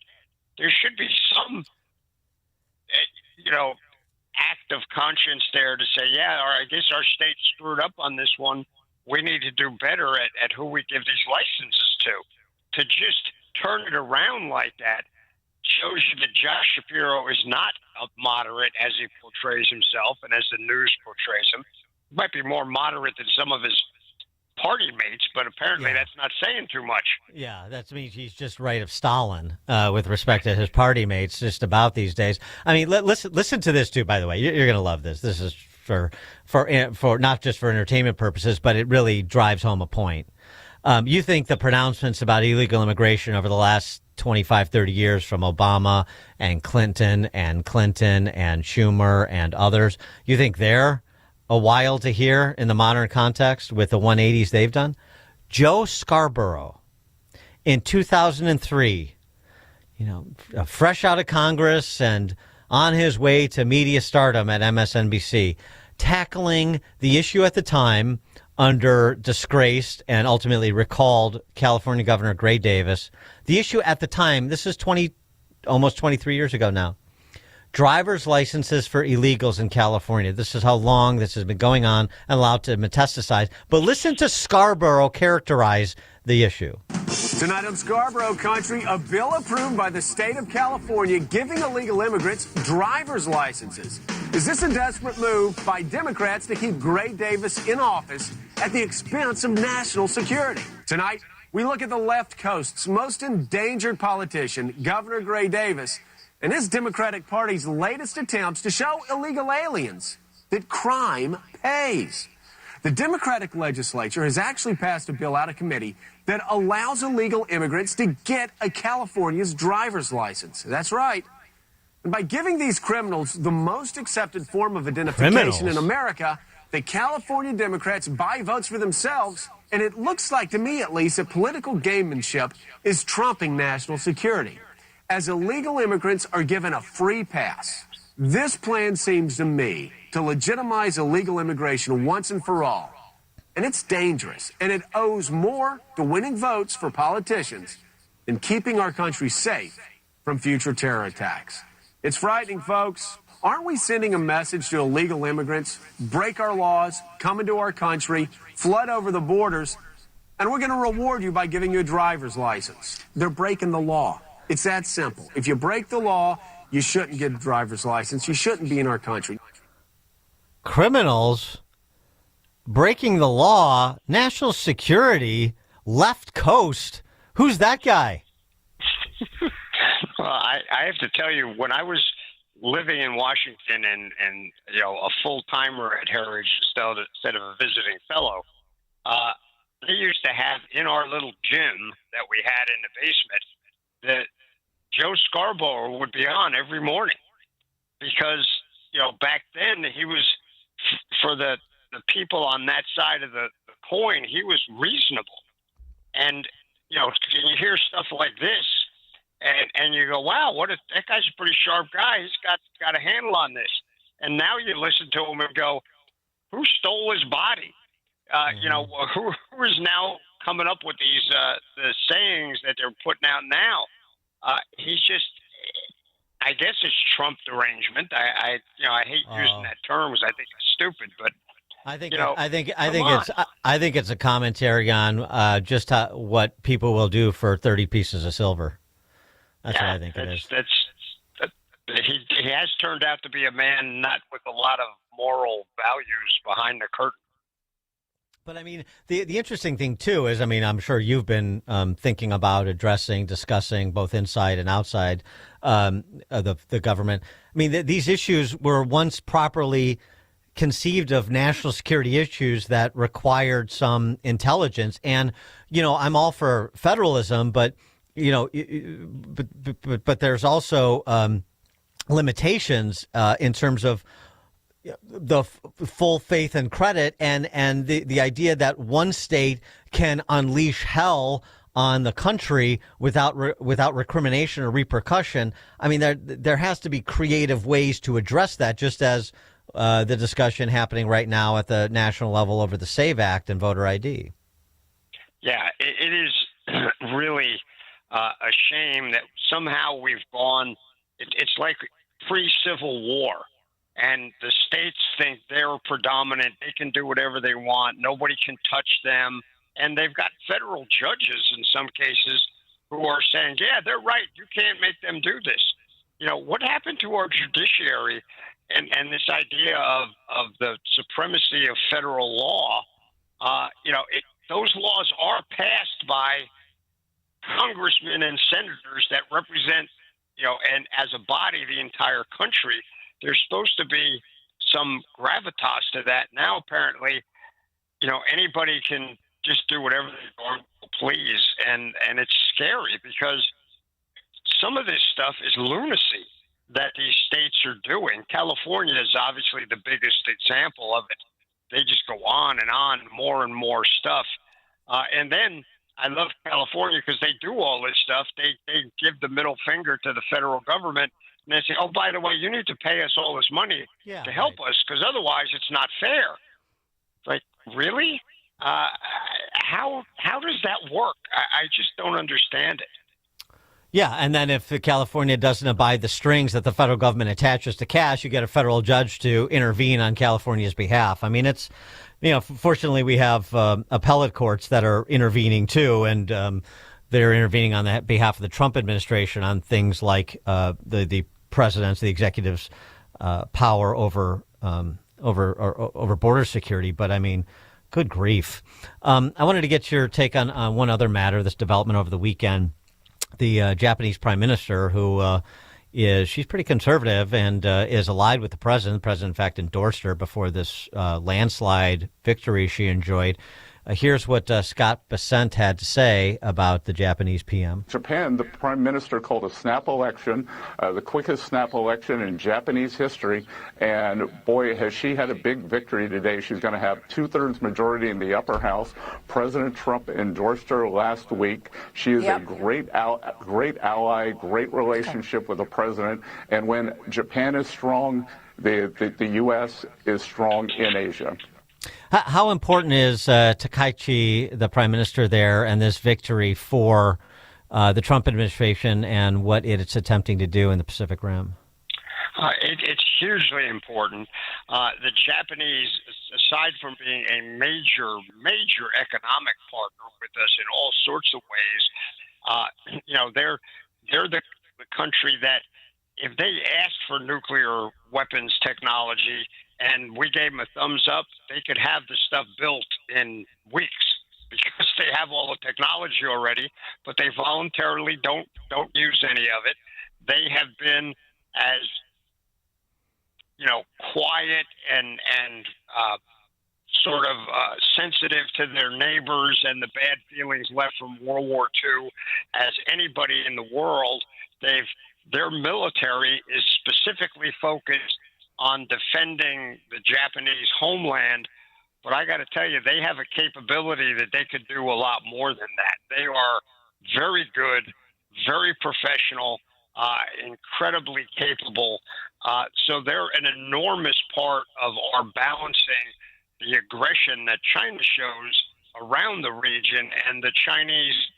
There should be some, act of conscience there to say, yeah, or I guess our state screwed up on this one. We need to do better at who we give these licenses to. To just turn it around like that shows you that Josh Shapiro is not a moderate as he portrays himself and as the news portrays him. He might be more moderate than some of his party mates, but apparently that's not saying too much. Yeah, that means he's just right of Stalin with respect to his party mates just about these days. I mean, listen to this, too, by the way. You're going to love this. This is for not just for entertainment purposes, but it really drives home a point. You think the pronouncements about illegal immigration over the last 25, 30 years from Obama and Clinton and Schumer and others, you think they're a while to hear in the modern context with the 180s they've done? Joe Scarborough in 2003, fresh out of Congress and on his way to media stardom at MSNBC, tackling the issue at the time under disgraced and ultimately recalled California Governor Gray Davis. The issue at the time, this is almost 23 years ago now, driver's licenses for illegals in California. This is how long this has been going on and allowed to metastasize. But listen to Scarborough characterize the issue. Tonight on Scarborough Country, a bill approved by the state of California giving illegal immigrants driver's licenses. Is this a desperate move by Democrats to keep Gray Davis in office at the expense of national security? Tonight, we look at the left coast's most endangered politician, Governor Gray Davis, and his Democratic Party's latest attempts to show illegal aliens that crime pays. The Democratic legislature has actually passed a bill out of committee that allows illegal immigrants to get a California's driver's license. That's right. And by giving these criminals the most accepted form of identification in America, the California Democrats buy votes for themselves, and it looks like, to me at least, that political gamemanship is trumping national security. As illegal immigrants are given a free pass, this plan seems to me to legitimize illegal immigration once and for all. And it's dangerous, and it owes more to winning votes for politicians than keeping our country safe from future terror attacks. It's frightening, folks. Aren't we sending a message to illegal immigrants? Break our laws, come into our country, flood over the borders, and we're going to reward you by giving you a driver's license. They're breaking the law. It's that simple. If you break the law, you shouldn't get a driver's license. You shouldn't be in our country. Criminals breaking the law, national security, left coast. Who's that guy? Well, I have to tell you, when I was living in Washington and a full-timer at Heritage instead of a visiting fellow, they used to have in our little gym that we had in the basement that Joe Scarborough would be on every morning because, back then he was, for the people on that side of the coin, he was reasonable. And, you hear stuff like this and you go, wow, that guy's a pretty sharp guy. He's got a handle on this. And now you listen to him and go, who stole his body? Who is now coming up with these the sayings that they're putting out now? He's just, I guess it's Trump derangement. I hate using that term because I think it's stupid, but I think it's a commentary on just what people will do for 30 pieces of silver. That's what I think it is. He has turned out to be a man not with a lot of moral values behind the curtain. But I mean, the interesting thing, too, is, I'm sure you've been thinking about discussing both inside and outside the government. These issues were once properly conceived of national security issues that required some intelligence. And, I'm all for federalism, but, but there's also limitations in terms of the full faith and credit and the idea that one state can unleash hell on the country without recrimination or repercussion. I mean, there has to be creative ways to address that, just as the discussion happening right now at the national level over the SAVE Act and voter ID. Yeah, it is really a shame that somehow we've gone. It's like pre-Civil War, and the states think they're predominant. They can do whatever they want. Nobody can touch them. And they've got federal judges in some cases who are saying, yeah, they're right. You can't make them do this. What happened to our judiciary and this idea of the supremacy of federal law? Those laws are passed by congressmen and senators that represent, and as a body, the entire country. There's supposed to be some gravitas to that. Now, apparently, anybody can just do whatever they please, and it's scary because some of this stuff is lunacy that these states are doing. California is obviously the biggest example of it. They just go on and on, more and more stuff. And then I love California because they do all this stuff. They give the middle finger to the federal government, and they say, oh, by the way, you need to pay us all this money to help us because otherwise it's not fair. Like, really? How does that work? I just don't understand it. Yeah, and then if California doesn't abide the strings that the federal government attaches to cash, you get a federal judge to intervene on California's behalf. I mean, it's, fortunately we have appellate courts that are intervening too, and they're intervening on the behalf of the Trump administration on things like the president's, the executive's power over border security. But I mean, good grief. I wanted to get your take on one other matter, this development over the weekend. The Japanese prime minister, who she's pretty conservative and is allied with the president. The president, in fact, endorsed her before this landslide victory she enjoyed. Here's what Scott Bessent had to say about the Japanese PM. Japan, the prime minister called a snap election, the quickest snap election in Japanese history. And boy, has she had a big victory today. She's going to have 2/3 majority in the upper house. President Trump endorsed her last week. She is a great ally, great relationship with the president. And when Japan is strong, the U.S. is strong in Asia. How important is Takaichi, the prime minister there, and this victory for the Trump administration and what it's attempting to do in the Pacific Rim? It's hugely important. The Japanese, aside from being a major economic partner with us in all sorts of ways, they're the country that if they asked for nuclear weapons technology and we gave them a thumbs up, they could have the stuff built in weeks because they have all the technology already, but they voluntarily don't use any of it. They have been as, quiet and sort of sensitive to their neighbors and the bad feelings left from World War II as anybody in the world. Their military is specifically focused on defending the Japanese homeland, but I got to tell you, they have a capability that they could do a lot more than that. They are very good, very professional, incredibly capable. So they're an enormous part of our balancing the aggression that China shows around the region and the Chinese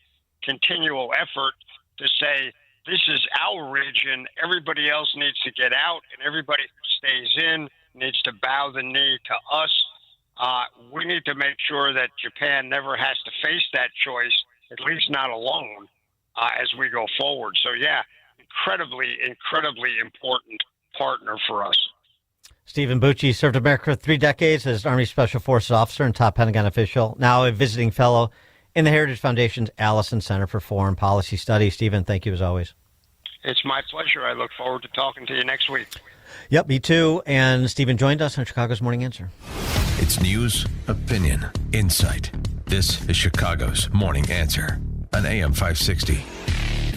continual effort to say, this is our region, everybody else needs to get out, and everybody who stays in needs to bow the knee to us. We need to make sure that Japan never has to face that choice, at least not alone, as we go forward. So, yeah, incredibly important partner for us. Stephen Bucci served America for 3 decades as Army Special Forces officer and top Pentagon official, now a visiting fellow in the Heritage Foundation's Allison Center for Foreign Policy Studies. Stephen, thank you as always. It's my pleasure. I look forward to talking to you next week. Yep, me too. And Stephen joined us on Chicago's Morning Answer. It's news, opinion, insight. This is Chicago's Morning Answer on AM 560.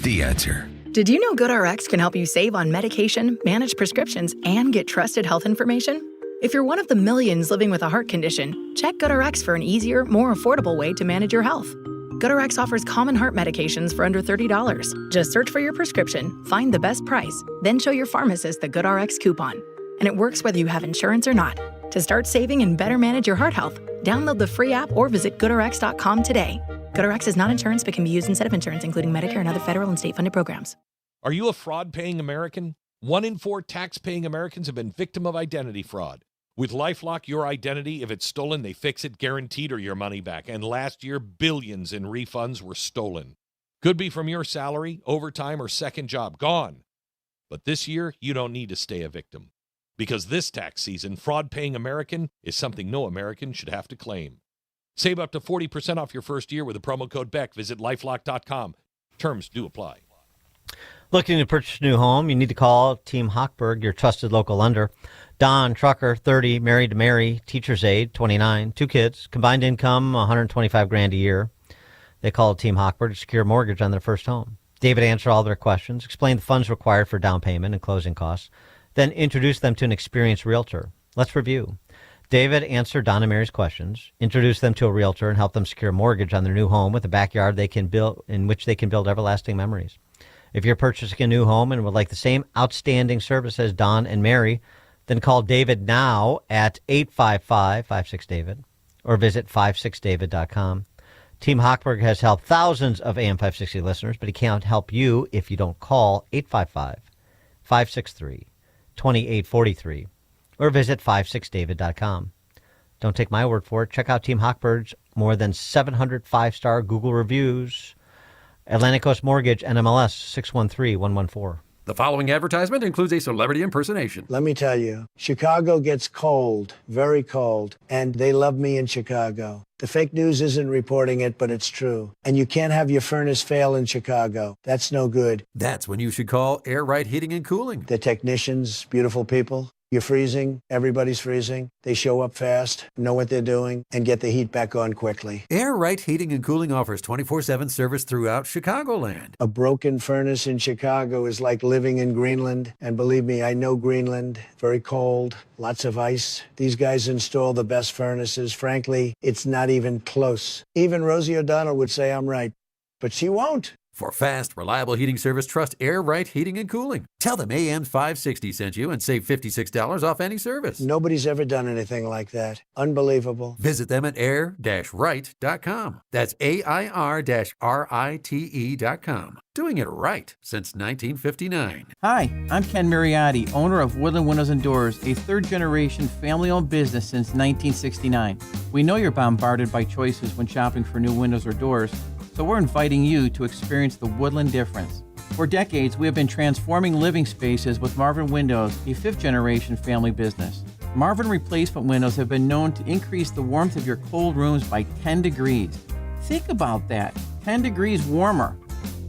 The Answer. Did you know GoodRx can help you save on medication, manage prescriptions, and get trusted health information? If you're one of the millions living with a heart condition, check GoodRx for an easier, more affordable way to manage your health. GoodRx offers common heart medications for under $30. Just search for your prescription, find the best price, then show your pharmacist the GoodRx coupon. And it works whether you have insurance or not. To start saving and better manage your heart health, download the free app or visit GoodRx.com today. GoodRx is not insurance but can be used instead of insurance, including Medicare and other federal and state-funded programs. Are you a fraud-paying American? 1 in 4 tax-paying Americans have been victim of identity fraud. With LifeLock, your identity, if it's stolen, they fix it guaranteed or your money back. And last year, billions in refunds were stolen. Could be from your salary, overtime, or second job. Gone. But this year, you don't need to stay a victim. Because this tax season, fraud-paying American is something no American should have to claim. Save up to 40% off your first year with the promo code BECK. Visit LifeLock.com. Terms do apply. Looking to purchase a new home, you need to call Team Hochberg, your trusted local lender. Don, trucker, 30, married to Mary, teacher's aide, 29, 2 kids, combined income, $125,000 a year. They call Team Hochberg to secure a mortgage on their first home. David answered all their questions, explained the funds required for down payment and closing costs, then introduced them to an experienced realtor. Let's review. David answered Don and Mary's questions, introduced them to a realtor, and helped them secure a mortgage on their new home with a backyard they can build, in which they can build everlasting memories. If you're purchasing a new home and would like the same outstanding service as Don and Mary, then call David now at 855-56-DAVID or visit 56david.com. Team Hochberg has helped thousands of AM 560 listeners, but he can't help you if you don't call 855-563-2843 or visit 56david.com. Don't take my word for it. Check out Team Hochberg's more than 700 5-star Google reviews. Atlantic Coast Mortgage, NMLS 613114. The following advertisement includes a celebrity impersonation. Let me tell you, Chicago gets cold, very cold, and they love me in Chicago. The fake news isn't reporting it, but it's true. And you can't have your furnace fail in Chicago. That's no good. That's when you should call Air Right Heating and Cooling. The technicians, beautiful people. You're freezing, everybody's freezing. They show up fast, know what they're doing, and get the heat back on quickly. Air Right Heating and Cooling offers 24/7 service throughout Chicagoland. A broken furnace in Chicago is like living in Greenland. And believe me, I know Greenland. Very cold, lots of ice. These guys install the best furnaces. Frankly, it's not even close. Even Rosie O'Donnell would say I'm right, but she won't. For fast, reliable heating service, trust Air Right Heating and Cooling. Tell them AM 560 sent you and save $56 off any service. Nobody's ever done anything like that. Unbelievable. Visit them at air-right.com. That's AIR-RITE.com. Doing it right since 1959. Hi, I'm Ken Mariotti, owner of Woodland Windows and Doors, a third-generation family-owned business since 1969. We know you're bombarded by choices when shopping for new windows or doors, so we're inviting you to experience the Woodland difference. For decades, we have been transforming living spaces with Marvin Windows, a fifth-generation family business. Marvin replacement windows have been known to increase the warmth of your cold rooms by 10 degrees. Think about that, 10 degrees warmer.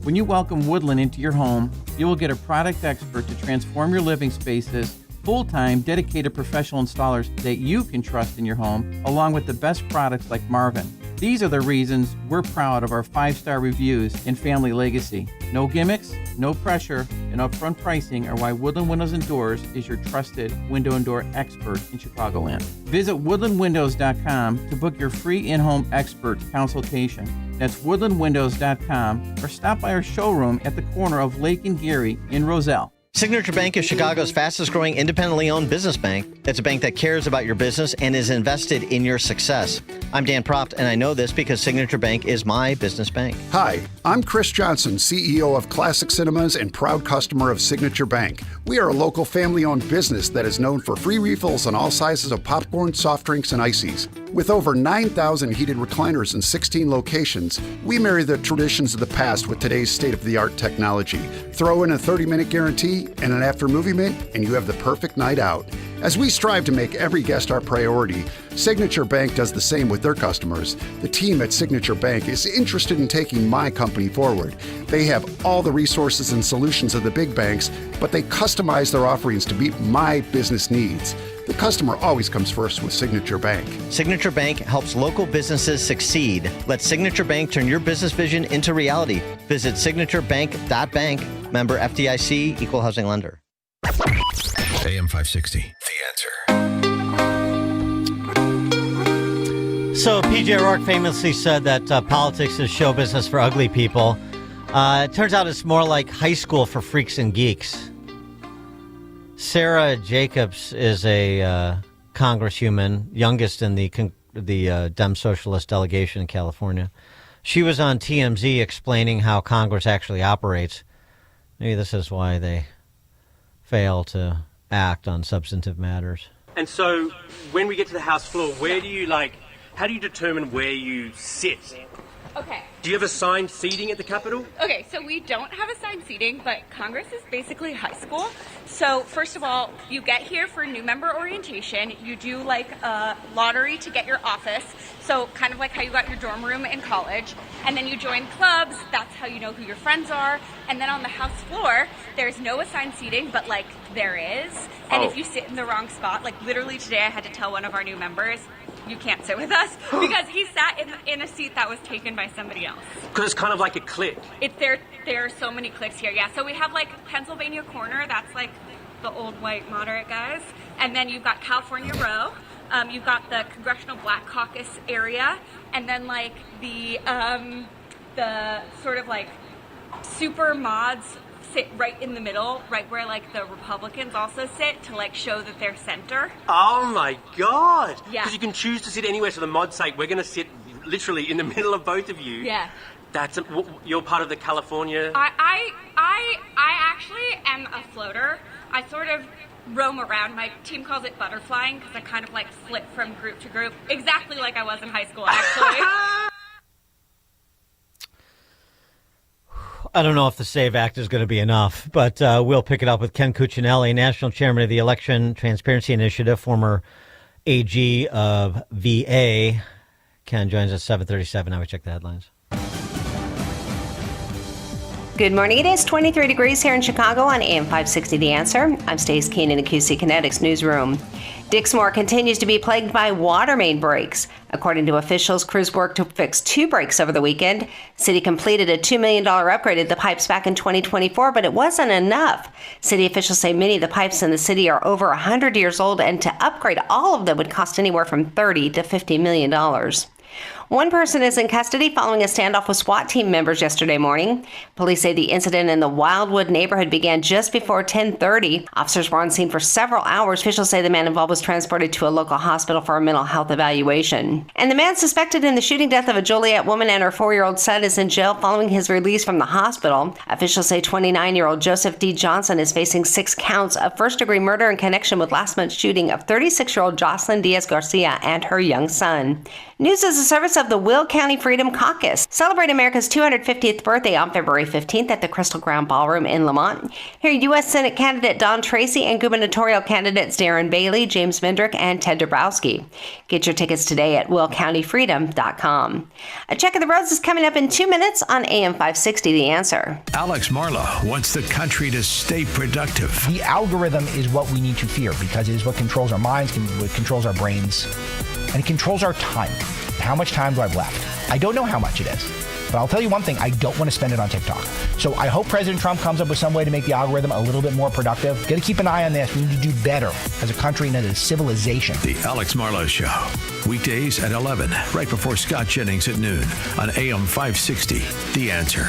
When you welcome Woodland into your home, you will get a product expert to transform your living spaces, full-time, dedicated professional installers that you can trust in your home, along with the best products like Marvin. These are the reasons we're proud of our 5-star reviews and family legacy. No gimmicks, no pressure, and upfront pricing are why Woodland Windows and Doors is your trusted window and door expert in Chicagoland. Visit woodlandwindows.com to book your free in-home expert consultation. That's woodlandwindows.com or stop by our showroom at the corner of Lake and Geary in Roselle. Signature Bank is Chicago's fastest growing independently owned business bank. It's a bank that cares about your business and is invested in your success. I'm Dan Proft, and I know this because Signature Bank is my business bank. Hi, I'm Chris Johnson, CEO of Classic Cinemas and proud customer of Signature Bank. We are a local family-owned business that is known for free refills on all sizes of popcorn, soft drinks, and ices. With over 9,000 heated recliners in 16 locations, we marry the traditions of the past with today's state-of-the-art technology. Throw in a 30-minute guarantee and an after-movie mint, and you have the perfect night out. As we strive to make every guest our priority, Signature Bank does the same with their customers. The team at Signature Bank is interested in taking my company forward. They have all the resources and solutions of the big banks, but they customize their offerings to meet my business needs. The customer always comes first with Signature Bank. Signature Bank helps local businesses succeed. Let Signature Bank turn your business vision into reality. Visit signaturebank.bank. Member FDIC, Equal Housing Lender. AM 560, The Answer. So P.J. O'Rourke famously said that politics is show business for ugly people. It turns out it's more like high school for freaks and geeks. Sarah Jacobs is a congresswoman, youngest in the Dem Socialist delegation in California. She was on TMZ explaining how Congress actually operates. Maybe this is why they fail to act on substantive matters. And so when we get to the House floor, how do you determine where you sit? Okay. Do you have assigned seating at the Capitol? Okay, so we don't have assigned seating, but Congress is basically high school. So first of all, you get here for new member orientation. You do like a lottery to get your office. So kind of like how you got your dorm room in college. And then you join clubs. That's how you know who your friends are. And then on the House floor, there's no assigned seating, but like there is. And if you sit in the wrong spot, like literally today I had to tell one of our new members, you can't sit with us because he sat in a seat that was taken by somebody else. Because it's kind of like a clique. There are so many cliques here, yeah. So we have like Pennsylvania Corner, that's like the old white moderate guys. And then you've got California Row. You've got the Congressional Black Caucus area. And then like the sort of like super mods sit right in the middle, right where like the Republicans also sit to like show that they're center. Oh my God! Yeah. Because you can choose to sit anywhere. So the mods say we're going to sit literally in the middle of both of you. Yeah. You're part of the California. I actually am a floater. I sort of roam around. My team calls it butterflying because I kind of like flip from group to group, exactly like I was in high school, actually. I don't know if the SAVE Act is going to be enough, but we'll pick it up with Ken Cuccinelli, National Chairman of the Election Transparency Initiative, former AG of VA. Ken joins us at 7:37. Now we check the headlines. Good morning. It is 23 degrees here in Chicago on AM 560 The Answer. I'm Stace Keenan in the QC Kinetics newsroom. Dixmoor continues to be plagued by water main breaks. According to officials, crews worked to fix 2 breaks over the weekend. City completed a $2 million upgrade of the pipes back in 2024, but it wasn't enough. City officials say many of the pipes in the city are over 100 years old, and to upgrade all of them would cost anywhere from $30 to $50 million. One person is in custody following a standoff with SWAT team members yesterday morning. Police say the incident in the Wildwood neighborhood began just before 10:30. Officers were on scene for several hours. Officials say the man involved was transported to a local hospital for a mental health evaluation. And the man suspected in the shooting death of a Joliet woman and her 4-year-old son is in jail following his release from the hospital. Officials say 29-year-old Joseph D. Johnson is facing 6 counts of first-degree murder in connection with last month's shooting of 36-year-old Jocelyn Diaz Garcia and her young son. News is a service of the Will County Freedom Caucus. Celebrate America's 250th birthday on February 15th at the Crystal Ground Ballroom in Lamont. Hear U.S. Senate candidate Don Tracy and gubernatorial candidates Darren Bailey, James Mendrick, and Ted Dabrowski. Get your tickets today at willcountyfreedom.com. A check of the roads is coming up in 2 minutes on AM 560 The Answer. Alex Marlowe wants the country to stay productive. The algorithm is what we need to fear because it is what controls our minds, what controls our brains, and it controls our time. How much time do I have left? I don't know how much it is, but I'll tell you one thing, I don't want to spend it on TikTok. So I hope President Trump comes up with some way to make the algorithm a little bit more productive. Got to keep an eye on this. We need to do better as a country and as a civilization. The Alex Marlowe Show, weekdays at 11, right before Scott Jennings at noon on AM 560, The Answer.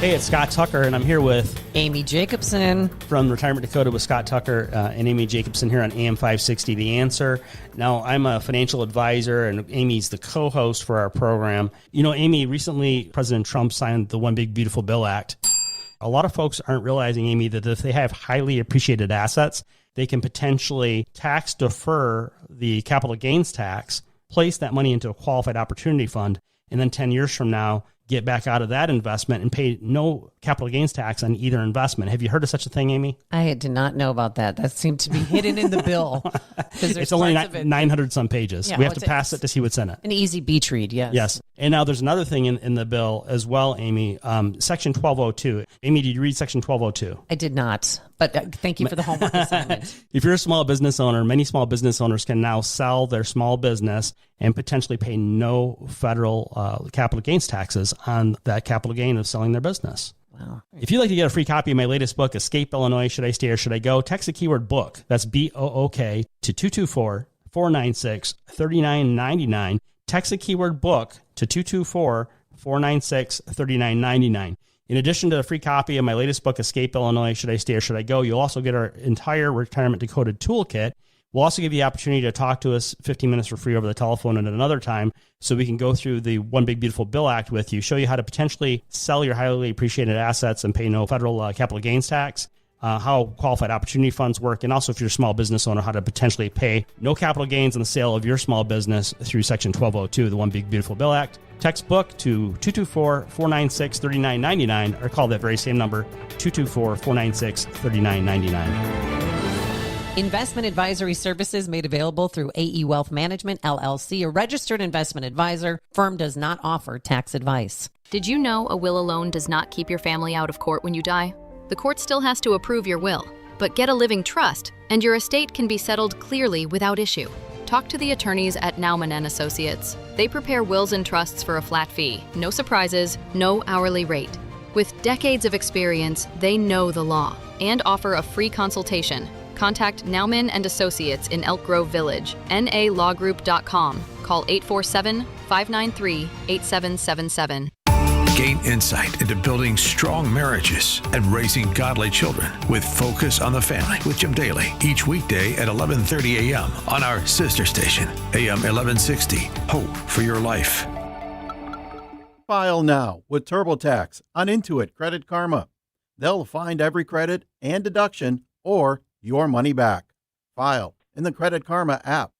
Hey, it's Scott Tucker, and I'm here with Amy Jacobson from Retirement Dakota with Scott Tucker and Amy Jacobson here on AM 560 The Answer. Now, I'm a financial advisor, and Amy's the co-host for our program. You know, Amy, recently President Trump signed the One Big Beautiful Bill Act. A lot of folks aren't realizing, Amy, that if they have highly appreciated assets, they can potentially tax defer the capital gains tax, place that money into a qualified opportunity fund, and then 10 years from now, get back out of that investment and pay no capital gains tax on either investment. Have you heard of such a thing, Amy? I did not know about that. That seemed to be hidden in the bill. It's only 900 some pages. Yeah, we have to pass it to see what's in it. An easy beach read, yes. Yes. And now there's another thing in the bill as well, Amy. Section 1202. Amy, did you read Section 1202? I did not, but thank you for the homework assignment. If you're a small business owner, many small business owners can now sell their small business and potentially pay no federal capital gains taxes on that capital gain of selling their business. Wow. If you'd like to get a free copy of my latest book, Escape Illinois, Should I Stay or Should I Go? Text the keyword book, that's BOOK, to 224-496-3999. Text the keyword book to 224-496-3999. In addition to the free copy of my latest book, Escape Illinois, Should I Stay or Should I Go? You'll also get our entire Retirement Decoded toolkit. We'll also give you the opportunity to talk to us 15 minutes for free over the telephone at another time so we can go through the One Big Beautiful Bill Act with you, show you how to potentially sell your highly appreciated assets and pay no federal capital gains tax, how qualified opportunity funds work, and also if you're a small business owner, how to potentially pay no capital gains on the sale of your small business through Section 1202, the One Big Beautiful Bill Act. Text book to 224-496-3999 or call that very same number, 224-496-3999. Investment advisory services made available through AE Wealth Management, LLC, a registered investment advisor. Firm does not offer tax advice. Did you know a will alone does not keep your family out of court when you die? The court still has to approve your will, but get a living trust, and your estate can be settled clearly without issue. Talk to the attorneys at Naumann & Associates. They prepare wills and trusts for a flat fee, no surprises, no hourly rate. With decades of experience, they know the law and offer a free consultation. Contact Naumann & Associates in Elk Grove Village, nalawgroup.com. Call 847-593-8777. Gain insight into building strong marriages and raising godly children with Focus on the Family with Jim Daly each weekday at 11:30 a.m. on our sister station, AM 1160. Hope for your life. File now with TurboTax on Intuit Credit Karma. They'll find every credit and deduction or your money back. File in the Credit Karma app.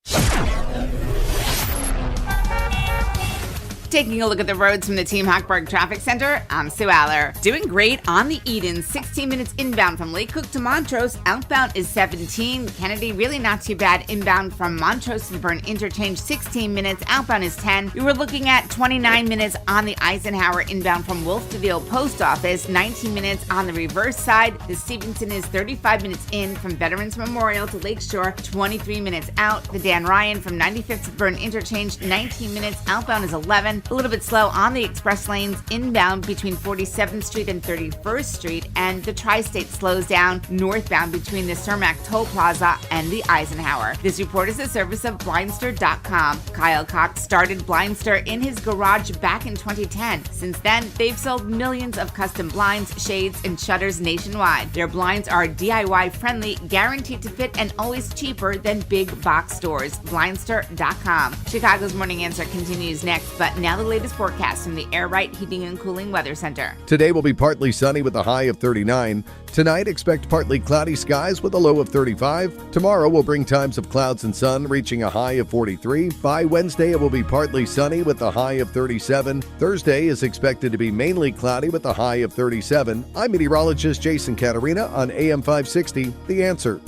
Taking a look at the roads from the Team Hochberg Traffic Center, I'm Sue Aller. Doing great on the Eden. 16 minutes inbound from Lake Cook to Montrose. Outbound is 17. Kennedy, really not too bad. Inbound from Montrose to the Burn Interchange, 16 minutes. Outbound is 10. We were looking at 29 minutes on the Eisenhower inbound from Wolf to the Old Post Office. 19 minutes on the reverse side. The Stevenson is 35 minutes in from Veterans Memorial to Lakeshore. 23 minutes out. The Dan Ryan from 95th to Burn Interchange, 19 minutes. Outbound is 11. A little bit slow on the express lanes inbound between 47th Street and 31st Street, and the Tri-State slows down northbound between the Cermak Toll Plaza and the Eisenhower. This report is a service of Blindster.com. Kyle Cox started Blindster in his garage back in 2010. Since then, they've sold millions of custom blinds, shades, and shutters nationwide. Their blinds are DIY friendly, guaranteed to fit, and always cheaper than big box stores. Blindster.com. Chicago's Morning Answer continues next, but now the latest forecast from the Air Right Heating and Cooling Weather Center. Today will be partly sunny with a high of 39. Tonight, expect partly cloudy skies with a low of 35. Tomorrow will bring times of clouds and sun, reaching a high of 43. By Wednesday, it will be partly sunny with a high of 37. Thursday is expected to be mainly cloudy with a high of 37. I'm meteorologist Jason Caterina on AM 560, The Answer.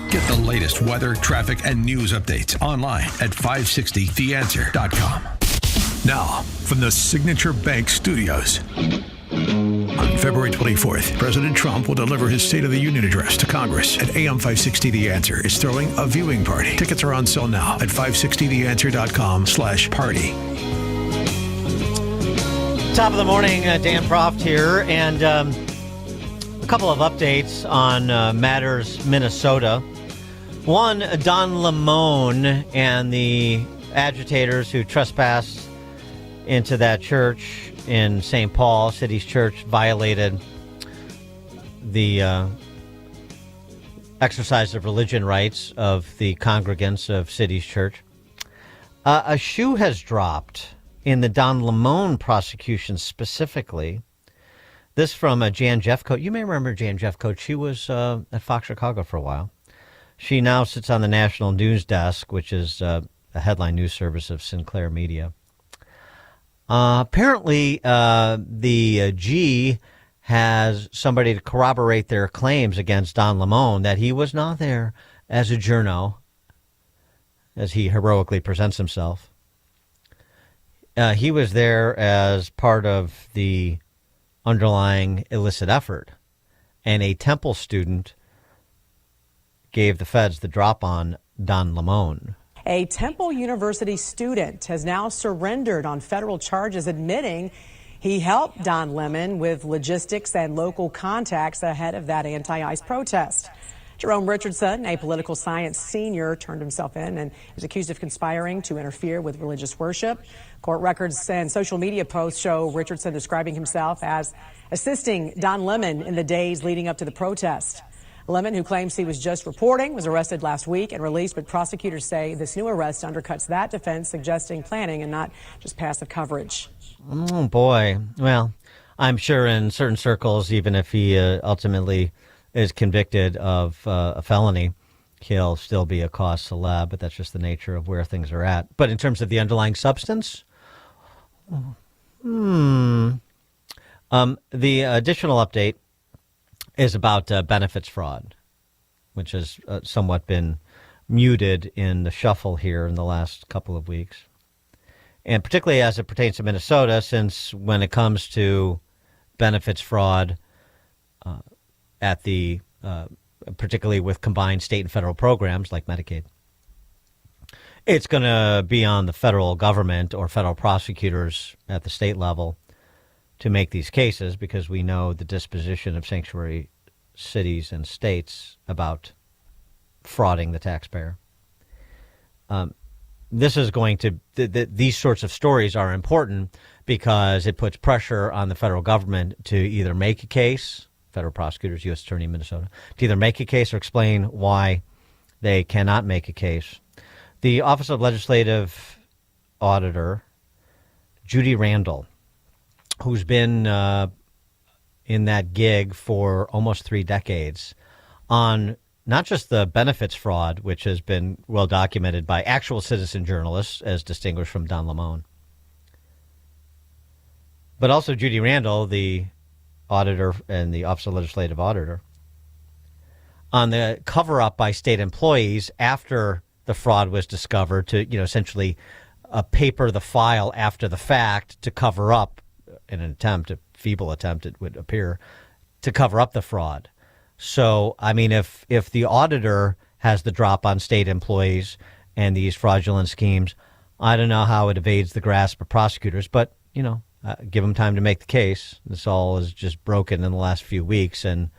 Get the latest weather, traffic, and news updates online at 560theanswer.com. Now, from the Signature Bank Studios. On February 24th, President Trump will deliver his State of the Union address to Congress, and AM 560 The Answer is throwing a viewing party. Tickets are on sale now at 560theanswer.com/party. Top of the morning, Dan Proft here, and a couple of updates on matters Minnesota. One, Don Lemon and the agitators who trespassed into that church in St. Paul, City's Church, violated the exercise of religion rights of the congregants of City's Church. A shoe has dropped in the Don Lemon prosecution specifically. This from Jan Jeffcoat. You may remember Jan Jeffcoat. She was at Fox Chicago for a while. She now sits on the National News Desk, which is a headline news service of Sinclair Media. Apparently, the G has somebody to corroborate their claims against Don Lemon that he was not there as a journo, as he heroically presents himself. He was there as part of the underlying illicit effort, and a Temple student gave the feds the drop on Don Lemon. A Temple University student has now surrendered on federal charges, admitting he helped Don Lemon with logistics and local contacts ahead of that anti-ICE protest. Jerome Richardson, a political science senior, turned himself in and is accused of conspiring to interfere with religious worship. Court records and social media posts show Richardson describing himself as assisting Don Lemon in the days leading up to the protest. Lemon, who claims he was just reporting, was arrested last week and released, but prosecutors say this new arrest undercuts that defense, suggesting planning and not just passive coverage. Oh, boy. Well, I'm sure in certain circles, even if he ultimately is convicted of a felony, he'll still be a cause celeb, but that's just the nature of where things are at. But in terms of the underlying substance, the additional update is about benefits fraud, which has somewhat been muted in the shuffle here in the last couple of weeks. And particularly as it pertains to Minnesota, since when it comes to benefits fraud at the particularly with combined state and federal programs like Medicaid, it's going to be on the federal government or federal prosecutors at the state level to make these cases, because we know the disposition of sanctuary cities and states about frauding the taxpayer. This is going to, these sorts of stories are important because it puts pressure on the federal government to either make a case, federal prosecutors, U.S. Attorney in Minnesota, to either make a case or explain why they cannot make a case. The Office of Legislative Auditor, Judy Randall, who's been in that gig for almost 3 decades on not just the benefits fraud, which has been well documented by actual citizen journalists as distinguished from Don Lemon, but also Judy Randall, the auditor and the Office of Legislative Auditor, on the cover-up by state employees after the fraud was discovered to, essentially paper the file after the fact to cover up in an attempt, a feeble attempt it would appear, to cover up the fraud. So, I mean, if the auditor has the drop on state employees and these fraudulent schemes, I don't know how it evades the grasp of prosecutors, but, give them time to make the case. This all is just broken in the last few weeks, and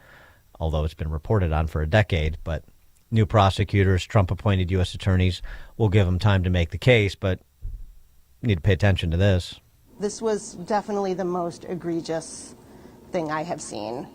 although it's been reported on for a decade, but new prosecutors, Trump-appointed U.S. attorneys, will give them time to make the case, but need to pay attention to this. This was definitely the most egregious thing I have seen,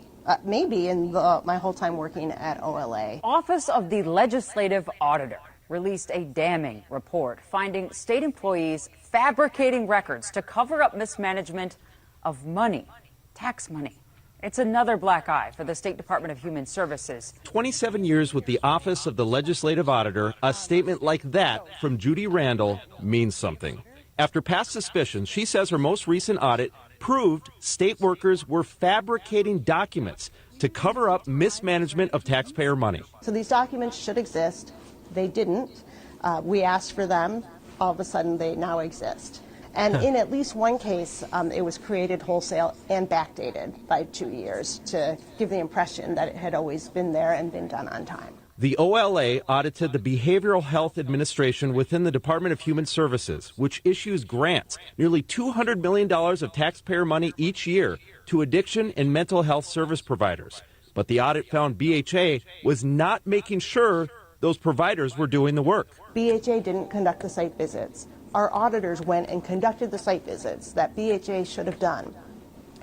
maybe in my whole time working at OLA. Office of the Legislative Auditor released a damning report finding state employees fabricating records to cover up mismanagement of money, tax money. It's another black eye for the State Department of Human Services. 27 years with the Office of the Legislative Auditor, a statement like that from Judy Randall means something. After past suspicions, she says her most recent audit proved state workers were fabricating documents to cover up mismanagement of taxpayer money. So these documents should exist. They didn't. We asked for them. All of a sudden, they now exist. And in at least one case, it was created wholesale and backdated by 2 years to give the impression that it had always been there and been done on time. The OLA audited the Behavioral Health Administration within the Department of Human Services, which issues grants, nearly $200 million of taxpayer money each year, to addiction and mental health service providers. But the audit found BHA was not making sure those providers were doing the work. BHA didn't conduct the site visits. Our auditors went and conducted the site visits that BHA should have done,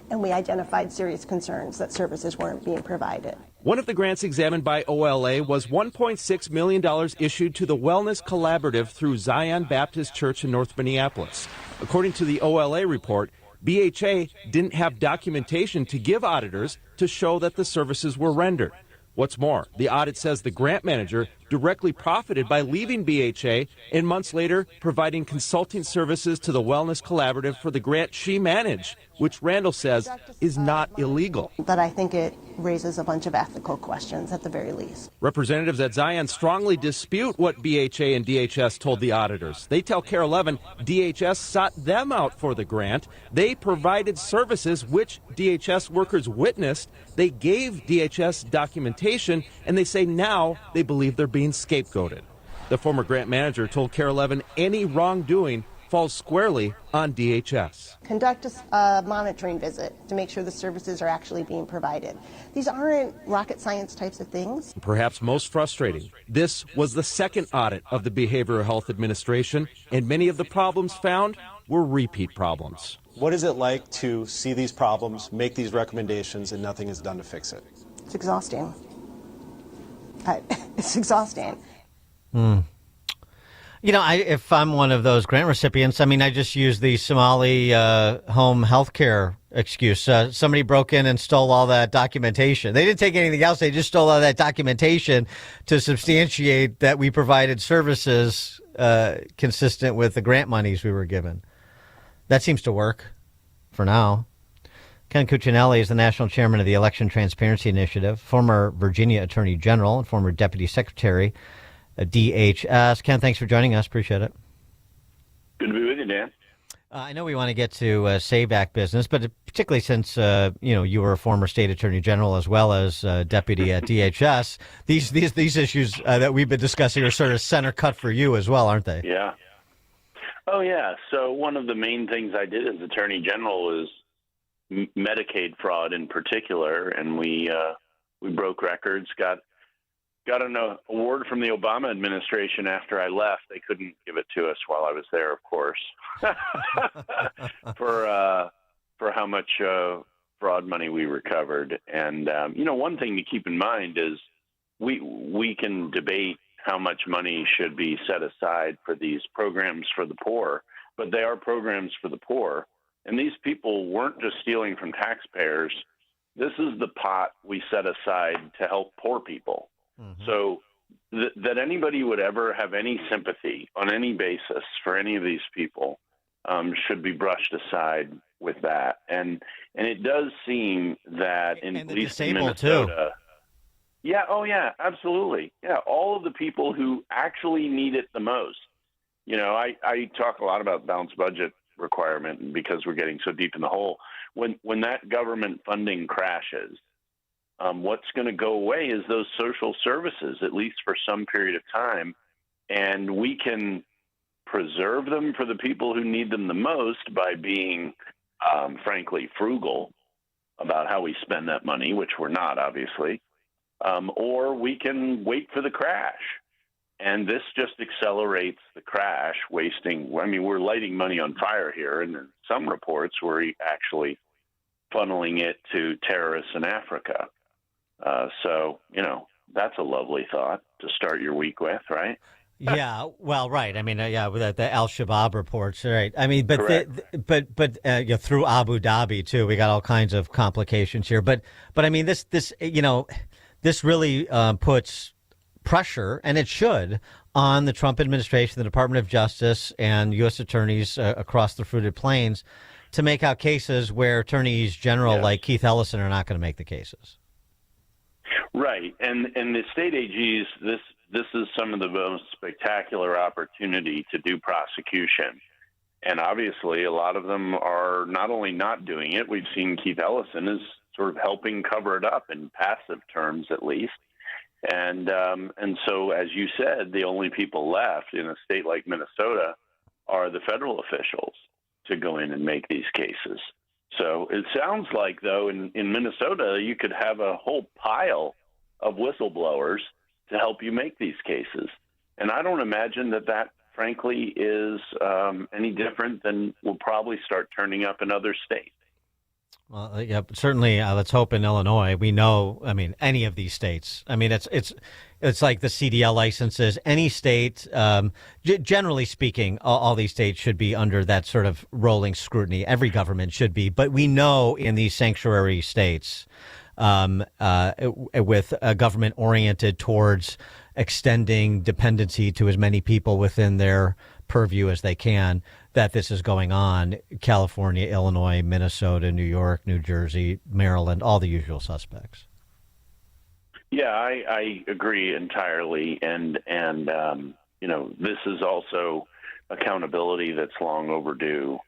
and we identified serious concerns that services weren't being provided. One of the grants examined by OLA was $1.6 million issued to the Wellness Collaborative through Zion Baptist Church in North Minneapolis. According to the OLA report, BHA didn't have documentation to give auditors to show that the services were rendered. What's more, the audit says the grant manager directly profited by leaving BHA and months later providing consulting services to the Wellness Collaborative for the grant she managed, which Randall says is not illegal. But I think it raises a bunch of ethical questions at the very least. Representatives at Zion strongly dispute what BHA and DHS told the auditors. They tell KARE 11 DHS sought them out for the grant. They provided services which DHS workers witnessed. They gave DHS documentation, and they say now they believe they're being scapegoated. The former grant manager told KARE 11 any wrongdoing falls squarely on DHS. Conduct a monitoring visit to make sure the services are actually being provided. These aren't rocket science types of things. Perhaps most frustrating, this was the second audit of the Behavioral Health Administration, and many of the problems found were repeat problems. What is it like to see these problems, make these recommendations, and nothing is done to fix it? It's exhausting. It's exhausting. You know, if I'm one of those grant recipients, I mean, I just use the Somali home health care excuse. Somebody broke in and stole all that documentation. They didn't take anything else. They just stole all that documentation to substantiate that we provided services consistent with the grant monies we were given. That seems to work for now. Ken Cuccinelli is the national chairman of the Election Transparency Initiative, former Virginia Attorney General and former Deputy Secretary DHS. Ken, thanks for joining us. Appreciate it. Good to be with you, Dan. I know we want to get to SAVE Act business, but particularly since you were a former state attorney general as well as deputy at DHS, these issues that we've been discussing are sort of center cut for you as well, aren't they? Yeah. Oh, yeah. So one of the main things I did as attorney general is Medicaid fraud in particular, and we broke records, got an award from the Obama administration after I left. They couldn't give it to us while I was there, of course, for how much fraud money we recovered. And one thing to keep in mind is we can debate how much money should be set aside for these programs for the poor, but they are programs for the poor. And these people weren't just stealing from taxpayers. This is the pot we set aside to help poor people. So that anybody would ever have any sympathy on any basis for any of these people should be brushed aside with that. And it does seem that in at least in Minnesota, yeah, oh yeah, absolutely, yeah, all of the people who actually need it the most. You know, I talk a lot about balanced budget requirement because we're getting so deep in the hole. When that government funding crashes, what's going to go away is those social services, at least for some period of time, and we can preserve them for the people who need them the most by being, frankly, frugal about how we spend that money, which we're not, obviously, or we can wait for the crash. And this just accelerates the crash, we're lighting money on fire here, and in some reports we're actually funneling it to terrorists in Africa. So, that's a lovely thought to start your week with, right? Yeah, well, right. I mean, with the Al-Shabaab reports, right? I mean, but through Abu Dhabi too, we got all kinds of complications here. But I mean, this really puts pressure, and it should, on the Trump administration, the Department of Justice, and U.S. attorneys across the fruited plains to make out cases where attorneys general like Keith Ellison are not going to make the cases. Right, and the state AGs, this is some of the most spectacular opportunity to do prosecution, and obviously a lot of them are not only not doing it. We've seen Keith Ellison is sort of helping cover it up in passive terms, at least, and so as you said, the only people left in a state like Minnesota are the federal officials to go in and make these cases. So it sounds like, though, in Minnesota, you could have a whole pile of whistleblowers to help you make these cases. And I don't imagine that frankly, is any different than will probably start turning up in other states. Well, yeah, certainly. Let's hope in Illinois. We know. I mean, any of these states. I mean, it's like the CDL licenses. Any state, generally speaking, all these states should be under that sort of rolling scrutiny. Every government should be. But we know in these sanctuary states, with a government oriented towards extending dependency to as many people within their purview as they can, that this is going on. California, Illinois, Minnesota, New York, New Jersey, Maryland, all the usual suspects. Yeah, I agree entirely, and this is also accountability that's long overdue.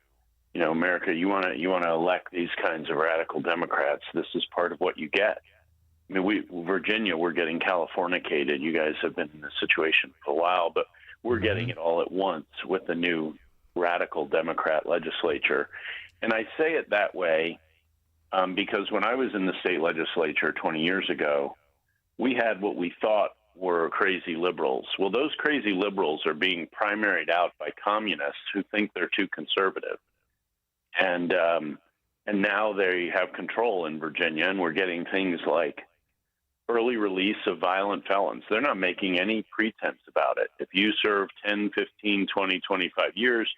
America, you want to elect these kinds of radical Democrats. This is part of what you get. I mean, Virginia, we're getting Californicated. You guys have been in this situation for a while, but we're getting it all at once with the new radical Democrat legislature. And I say it that way because when I was in the state legislature 20 years ago, we had what we thought were crazy liberals. Well, those crazy liberals are being primaried out by communists who think they're too conservative. And now they have control in Virginia, and we're getting things like early release of violent felons. They're not making any pretense about it. If you serve 10, 15, 20, 25 years,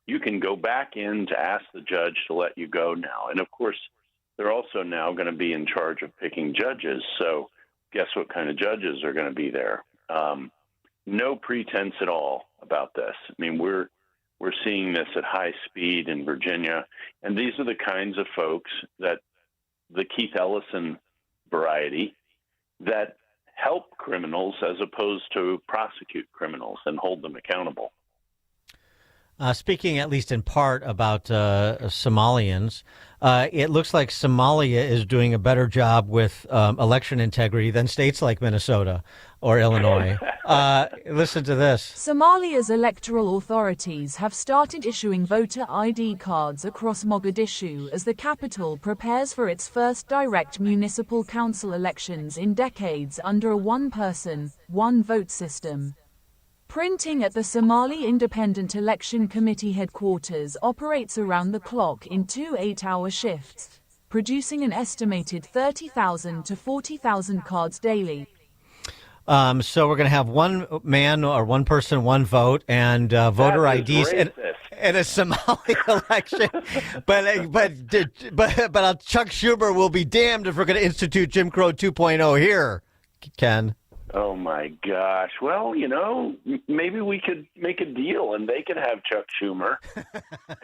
you can go back in to ask the judge to let you go now. And, of course, they're also now going to be in charge of picking judges. So guess what kind of judges are going to be there? No pretense at all about this. I mean, we're seeing this at high speed in Virginia, and these are the kinds of folks that the Keith Ellison variety that help criminals as opposed to prosecute criminals and hold them accountable. Speaking at least in part about Somalians, it looks like Somalia is doing a better job with election integrity than states like Minnesota or Illinois. Listen to this. Somalia's electoral authorities have started issuing voter ID cards across Mogadishu as the capital prepares for its first direct municipal council elections in decades under a one-person, one-vote system. Printing at the Somali Independent Election Committee headquarters operates around the clock in 2 8-hour shifts, producing an estimated 30,000 to 40,000 cards daily. So we're going to have one man or one person, one vote, and voter IDs in a Somali election. But Chuck Schumer will be damned if we're going to institute Jim Crow 2.0 here, Ken. Oh, my gosh. Well, maybe we could make a deal and they could have Chuck Schumer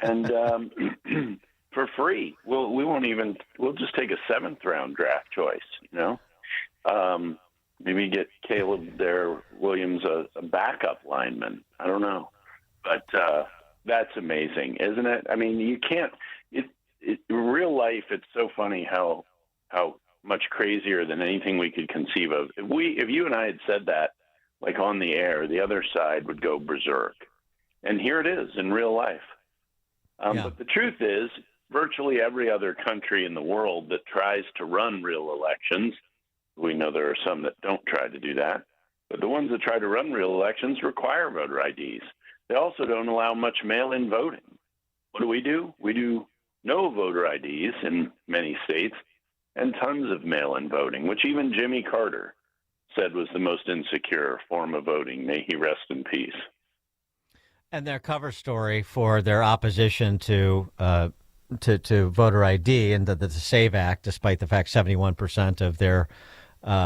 and for free. We'll just take a 7th round draft choice, maybe get Caleb Williams a backup lineman. I don't know. But that's amazing, isn't it? I mean, you can't in real life, it's so funny how much crazier than anything we could conceive of. If you and I had said that, like on the air, the other side would go berserk. And here it is in real life. But the truth is, virtually every other country in the world that tries to run real elections, we know there are some that don't try to do that, but the ones that try to run real elections require voter IDs. They also don't allow much mail-in voting. What do? We do no voter IDs in many states, and tons of mail-in voting, which even Jimmy Carter said was the most insecure form of voting. May he rest in peace. And their cover story for their opposition to voter ID and the SAVE Act, despite the fact 71% of their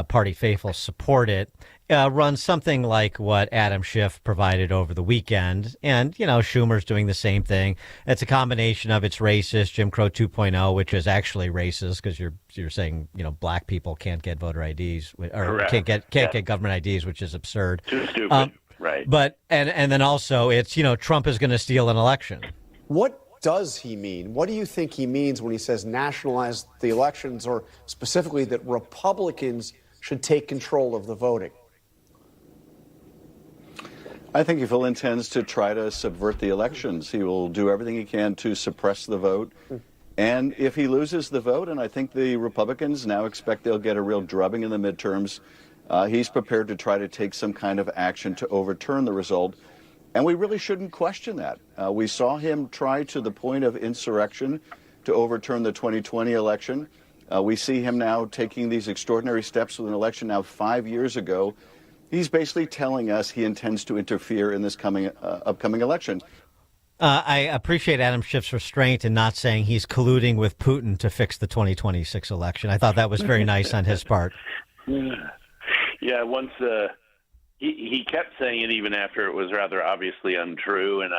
party faithful support it, runs something like what Adam Schiff provided over the weekend. And, Schumer's doing the same thing. It's a combination of it's racist, Jim Crow 2.0, which is actually racist because you're saying, black people can't get voter IDs or Correct. can't get government IDs, which is absurd. Too stupid. Right. But and then also it's, Trump is going to steal an election. What does he mean? What do you think he means when he says nationalize the elections, or specifically that Republicans should take control of the voting? I think if he intends to try to subvert the elections, he will do everything he can to suppress the vote. And if he loses the vote, and I think the Republicans now expect they'll get a real drubbing in the midterms, he's prepared to try to take some kind of action to overturn the result. And we really shouldn't question that. We saw him try to the point of insurrection to overturn the 2020 election. We see him now taking these extraordinary steps with an election now 5 years ago. He's basically telling us he intends to interfere in this upcoming election. I appreciate Adam Schiff's restraint in not saying he's colluding with Putin to fix the 2026 election. I thought that was very nice on his part. Yeah, once he kept saying it even after it was rather obviously untrue, and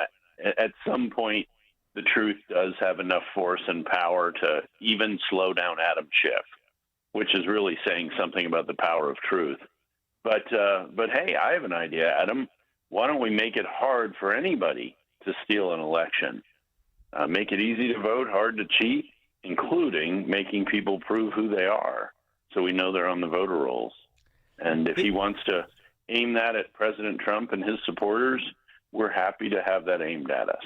at some point the truth does have enough force and power to even slow down Adam Schiff, which is really saying something about the power of truth. But hey, I have an idea, Adam. Why don't we make it hard for anybody to steal an election? Make it easy to vote, hard to cheat, including making people prove who they are so we know they're on the voter rolls. And if he wants to aim that at President Trump and his supporters, we're happy to have that aimed at us.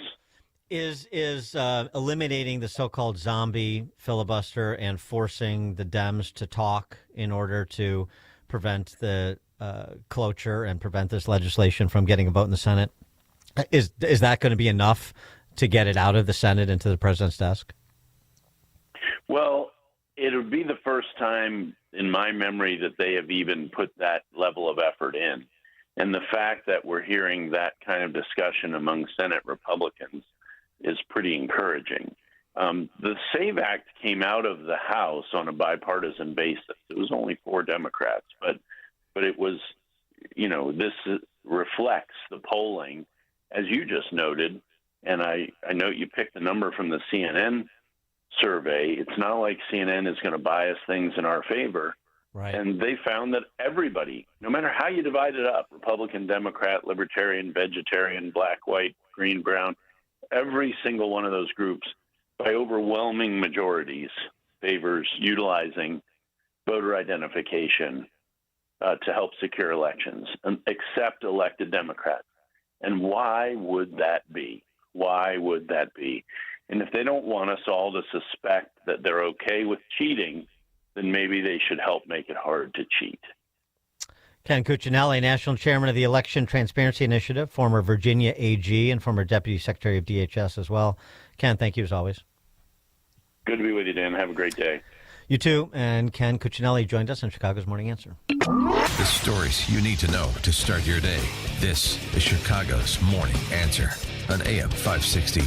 Is eliminating the so-called zombie filibuster and forcing the Dems to talk in order to prevent the cloture and prevent this legislation from getting a vote in the Senate, is that going to be enough to get it out of the Senate into the president's desk? Well, it would be the first time in my memory that they have even put that level of effort in. And the fact that we're hearing that kind of discussion among Senate Republicans is pretty encouraging. The SAVE Act came out of the House on a bipartisan basis. It was only 4 Democrats, but it was, this reflects the polling, as you just noted. And I know you picked the number from the CNN survey. It's not like CNN is going to bias things in our favor. Right. And they found that everybody, no matter how you divide it up, Republican, Democrat, Libertarian, Vegetarian, Black, White, Green, Brown, every single one of those groups, by overwhelming majorities, favors utilizing voter identification to help secure elections, except elected Democrats. And why would that be? Why would that be? And if they don't want us all to suspect that they're okay with cheating, then maybe they should help make it hard to cheat. Ken Cuccinelli, National Chairman of the Election Transparency Initiative, former Virginia AG, and former Deputy Secretary of DHS as well. Ken, thank you as always. Good to be with you, Dan. Have a great day. You too. And Ken Cuccinelli joined us on Chicago's Morning Answer. The stories you need to know to start your day. This is Chicago's Morning Answer on AM 560.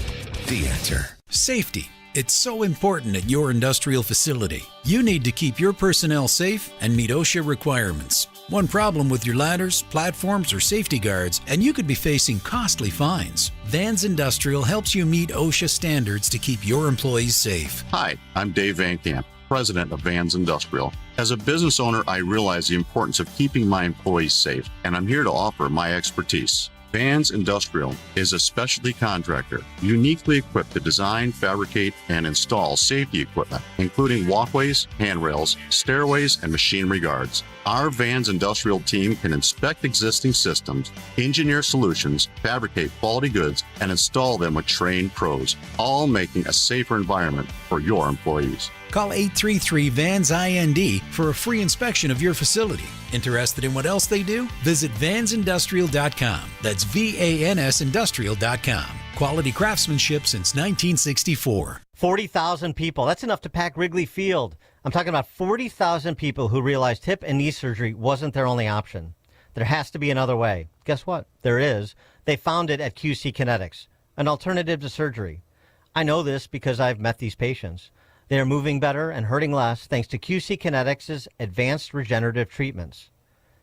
The Answer. Safety. It's so important at your industrial facility. You need to keep your personnel safe and meet OSHA requirements. One problem with your ladders, platforms, or safety guards, and you could be facing costly fines. Vans Industrial helps you meet OSHA standards to keep your employees safe. Hi, I'm Dave Van Camp, president of Vans Industrial. As a business owner, I realize the importance of keeping my employees safe, and I'm here to offer my expertise. Vans Industrial is a specialty contractor uniquely equipped to design, fabricate, and install safety equipment, including walkways, handrails, stairways, and machinery guards. Our Vans Industrial team can inspect existing systems, engineer solutions, fabricate quality goods, and install them with trained pros, all making a safer environment for your employees. Call 833-VANS-IND for a free inspection of your facility. Interested in what else they do? Visit vansindustrial.com. That's VANS Industrial.com. Quality craftsmanship since 1964. 40,000 people. That's enough to pack Wrigley Field. I'm talking about 40,000 people who realized hip and knee surgery wasn't their only option. There has to be another way. Guess what? There is. They found it at QC Kinetics, an alternative to surgery. I know this because I've met these patients. They are moving better and hurting less thanks to QC Kinetics' advanced regenerative treatments.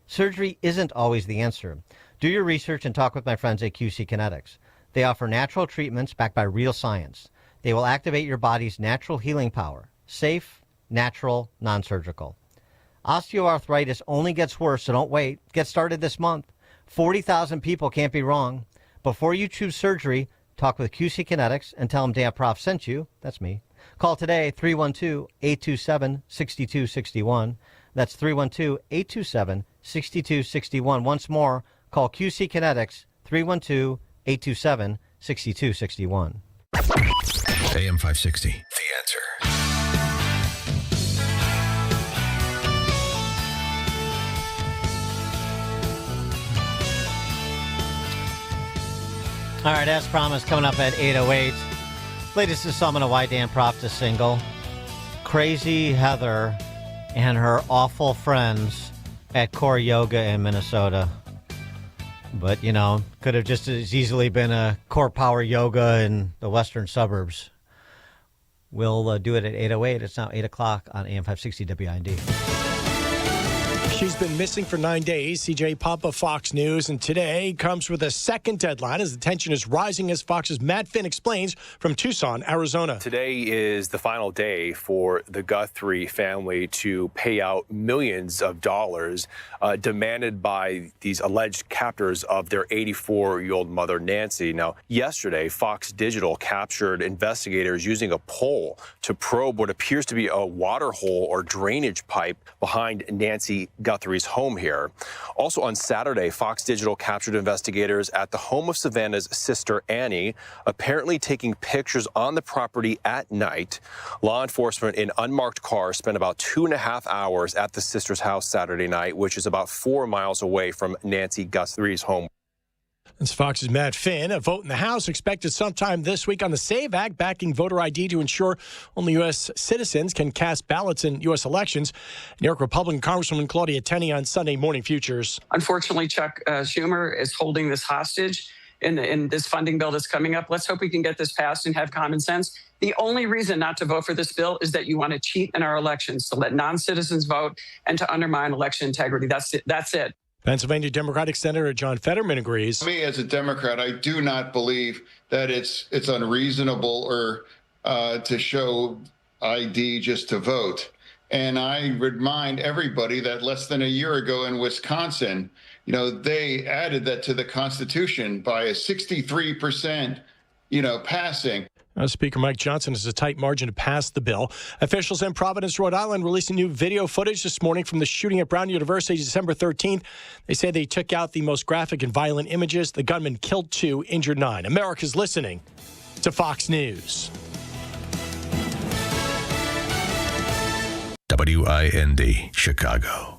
Surgery isn't always the answer. Do your research and talk with my friends at QC Kinetics. They offer natural treatments backed by real science. They will activate your body's natural healing power. Safe, natural, non-surgical. Osteoarthritis only gets worse, so don't wait. Get started this month. 40,000 people can't be wrong. Before you choose surgery, talk with QC Kinetics and tell them Dan Proft sent you. That's me. Call today, 312-827-6261. That's 312-827-6261. Once more, call QC Kinetics, 312-827-6261. AM 560. The Answer. All right, as promised, coming up at 8:08. Latest installment of Why Dan Proft is Single. Crazy Heather and her awful friends at Core Yoga in Minnesota. But, could have just as easily been a core power yoga in the western suburbs. We'll do it at 8:08. It's now 8 o'clock on AM 560 WIND. She's been missing for 9 days. CJ Papa, Fox News, and today comes with a second deadline as the tension is rising, as Fox's Matt Finn explains from Tucson, Arizona. Today is the final day for the Guthrie family to pay out millions of dollars demanded by these alleged captors of their 84-year-old mother, Nancy. Now, yesterday, Fox Digital captured investigators using a pole to probe what appears to be a water hole or drainage pipe behind Nancy Guthrie's home here. Also on Saturday, Fox Digital captured investigators at the home of Savannah's sister Annie, apparently taking pictures on the property at night. Law enforcement in unmarked cars spent about 2.5 hours at the sister's house Saturday night, which is about 4 miles away from Nancy Guthrie's home. That's Fox's Matt Finn. A vote in the House expected sometime this week on the SAVE Act, backing voter ID to ensure only U.S. citizens can cast ballots in U.S. elections. New York Republican Congresswoman Claudia Tenney on Sunday Morning Futures. Unfortunately, Chuck Schumer is holding this hostage in this funding bill that's coming up. Let's hope we can get this passed and have common sense. The only reason not to vote for this bill is that you want to cheat in our elections, to let non-citizens vote and to undermine election integrity. That's it. Pennsylvania Democratic Senator John Fetterman agrees. Me, as a Democrat, I do not believe that it's unreasonable or to show ID just to vote. And I remind everybody that less than a year ago in Wisconsin, they added that to the Constitution by a 63%, passing. Speaker Mike Johnson has a tight margin to pass the bill. Officials in Providence, Rhode Island, releasing new video footage this morning from the shooting at Brown University December 13th. They say they took out the most graphic and violent images. The gunman killed 2, injured 9. America's listening to Fox News. WIND, Chicago.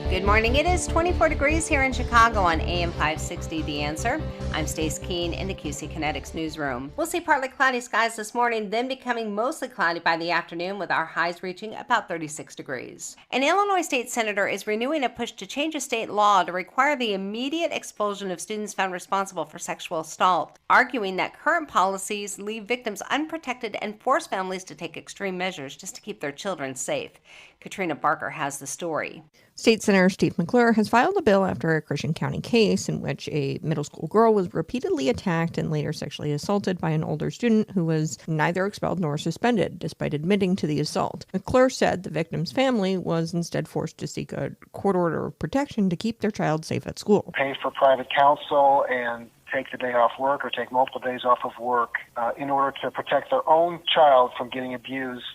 Good morning. It is 24 degrees here in Chicago on AM 560 The Answer. I'm Stace Keene in the QC Kinetics newsroom. We'll see partly cloudy skies this morning, then becoming mostly cloudy by the afternoon with our highs reaching about 36 degrees. An Illinois state senator is renewing a push to change a state law to require the immediate expulsion of students found responsible for sexual assault, arguing that current policies leave victims unprotected and force families to take extreme measures just to keep their children safe. Katrina Barker has the story. State Senator Steve McClure has filed a bill after a Christian County case in which a middle school girl was repeatedly attacked and later sexually assaulted by an older student who was neither expelled nor suspended, despite admitting to the assault. McClure said the victim's family was instead forced to seek a court order of protection to keep their child safe at school. Pay for private counsel and take the day off work or take multiple days off of work in order to protect their own child from getting abused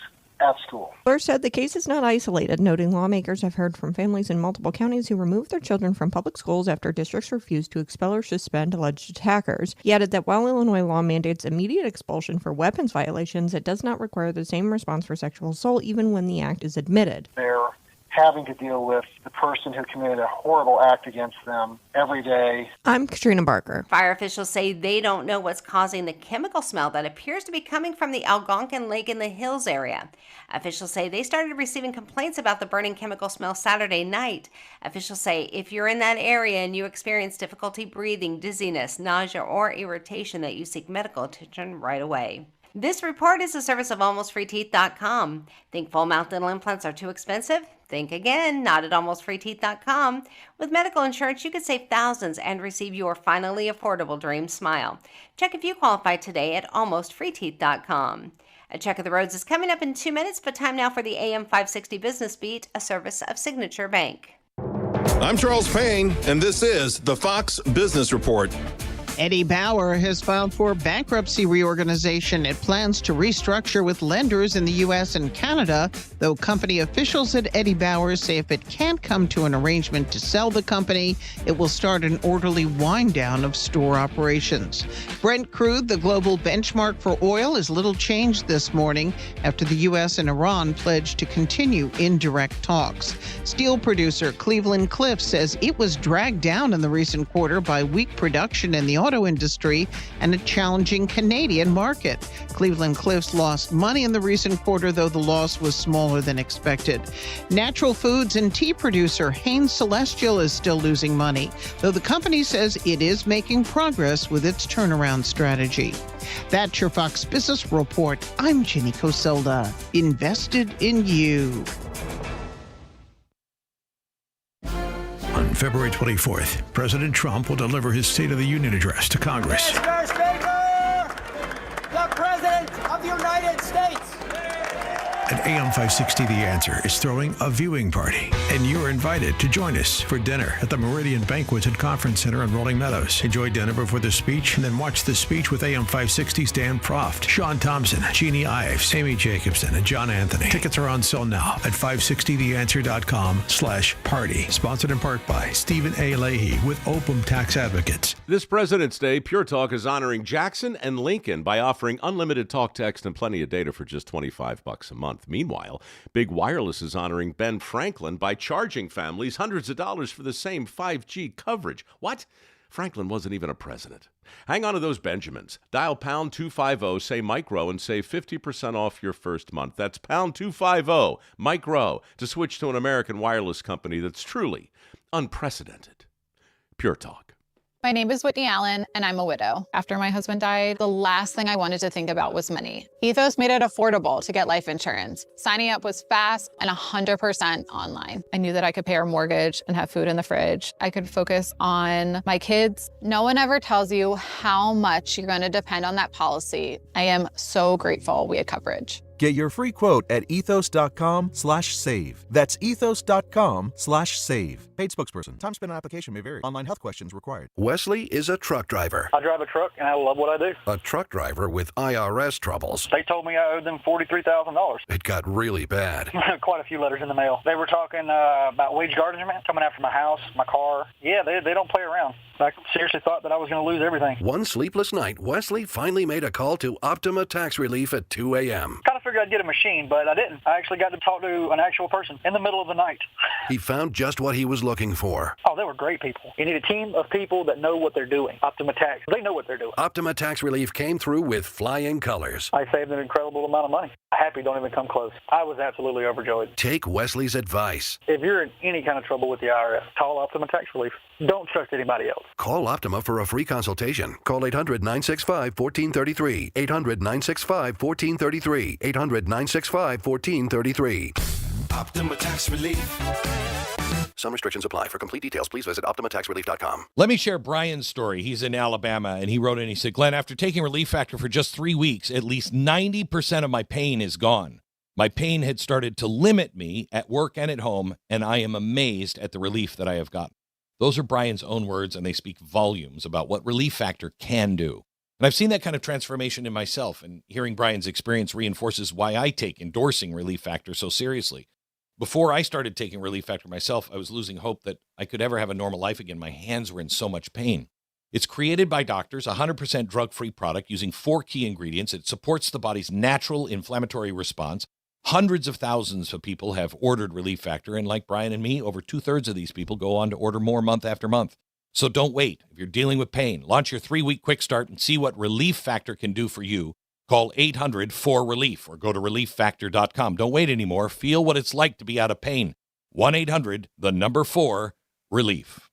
at school. McClure said the case is not isolated, noting lawmakers have heard from families in multiple counties who removed their children from public schools after districts refused to expel or suspend alleged attackers. He added that while Illinois law mandates immediate expulsion for weapons violations, it does not require the same response for sexual assault even when the act is admitted. They're having to deal with the person who committed a horrible act against them every day. I'm Katrina Barker. Fire officials say they don't know what's causing the chemical smell that appears to be coming from the Algonquin Lake in the Hills area. Officials say they started receiving complaints about the burning chemical smell Saturday night. Officials say if you're in that area and you experience difficulty breathing, dizziness, nausea, or irritation, that you seek medical attention right away. This report is a service of AlmostFreeTeeth.com. Think full mouth dental implants are too expensive? Think again, not at AlmostFreeTeeth.com. With medical insurance, you could save thousands and receive your finally affordable dream smile. Check if you qualify today at AlmostFreeTeeth.com. A check of the roads is coming up in 2 minutes, but time now for the AM 560 Business Beat, a service of Signature Bank. I'm Charles Payne, and this is the Fox Business Report. Eddie Bauer has filed for bankruptcy reorganization. It plans to restructure with lenders in the U.S. and Canada, though company officials at Eddie Bauer say if it can't come to an arrangement to sell the company, it will start an orderly wind down of store operations. Brent crude, the global benchmark for oil, is little changed this morning after the U.S. and Iran pledged to continue indirect talks. Steel producer Cleveland Cliffs says it was dragged down in the recent quarter by weak production in the auto industry and a challenging Canadian market. Cleveland Cliffs lost money in the recent quarter, though the loss was smaller than expected. Natural foods and tea producer Hain Celestial is still losing money, though the company says it is making progress with its turnaround strategy. That's your Fox Business Report. I'm Ginny Coselda. Invested in you. On February 24th, President Trump will deliver his State of the Union address to Congress. Mr. Speaker, the President of the United States. At AM 560, The Answer is throwing a viewing party, and you're invited to join us for dinner at the Meridian Banquet and Conference Center in Rolling Meadows. Enjoy dinner before the speech, and then watch the speech with AM 560's Dan Proft, Sean Thompson, Jeannie Ives, Amy Jacobson, and John Anthony. Tickets are on sale now at 560theanswer.com/party. Sponsored in part by Stephen A. Leahy with Opum Tax Advocates. This President's Day, Pure Talk is honoring Jackson and Lincoln by offering unlimited talk, text, and plenty of data for just $25 a month. Meanwhile, Big Wireless is honoring Ben Franklin by charging families hundreds of dollars for the same 5G coverage. What? Franklin wasn't even a president. Hang on to those Benjamins. Dial pound 250, say micro, and save 50% off your first month. That's pound 250, micro, to switch to an American wireless company that's truly unprecedented. Pure Talk. My name is Whitney Allen, and I'm a widow. After my husband died, the last thing I wanted to think about was money. Ethos made it affordable to get life insurance. Signing up was fast and 100% online. I knew that I could pay our mortgage and have food in the fridge. I could focus on my kids. No one ever tells you how much you're going to depend on that policy. I am so grateful we had coverage. Get your free quote at ethos.com/save. That's ethos.com/save. Paid spokesperson. Time spent on application may vary. Online health questions required. Wesley is a truck driver. I drive a truck and I love what I do. A truck driver with IRS troubles. They told me I owed them $43,000. It got really bad. Quite a few letters in the mail. They were talking about wage garnishment, coming after my house, my car. Yeah, they don't play around. I seriously thought that I was going to lose everything. One sleepless night, Wesley finally made a call to Optima Tax Relief at 2 a.m. Kind of figured I'd get a machine, but I didn't. I actually got to talk to an actual person in the middle of the night. He found just what he was looking for. Oh, they were great people. You need a team of people that know what they're doing. Optima Tax, they know what they're doing. Optima Tax Relief came through with flying colors. I saved an incredible amount of money. Happy don't even come close. I was absolutely overjoyed. Take Wesley's advice. If you're in any kind of trouble with the IRS, call Optima Tax Relief. Don't trust anybody else. Call Optima for a free consultation. Call 800-965-1433. 800-965-1433. 800-965-1433. Optima Tax Relief. Some restrictions apply. For complete details, please visit OptimaTaxRelief.com. Let me share Brian's story. He's in Alabama, and he wrote in, he said, Glenn, after taking Relief Factor for just 3 weeks, at least 90% of my pain is gone. My pain had started to limit me at work and at home, and I am amazed at the relief that I have gotten. Those are Brian's own words, and they speak volumes about what Relief Factor can do. And I've seen that kind of transformation in myself, and hearing Brian's experience reinforces why I take endorsing Relief Factor so seriously. Before I started taking Relief Factor myself, I was losing hope that I could ever have a normal life again. My hands were in so much pain. It's created by doctors, a 100% drug-free product using 4 key ingredients. It supports the body's natural inflammatory response. Hundreds of thousands of people have ordered Relief Factor, and like Brian and me, over 2/3 of these people go on to order more month after month. So don't wait. If you're dealing with pain, launch your 3-week quick start and see what Relief Factor can do for you. Call 800-4RELIEF or go to relieffactor.com. Don't wait anymore. Feel what it's like to be out of pain. 1-800-4RELIEF.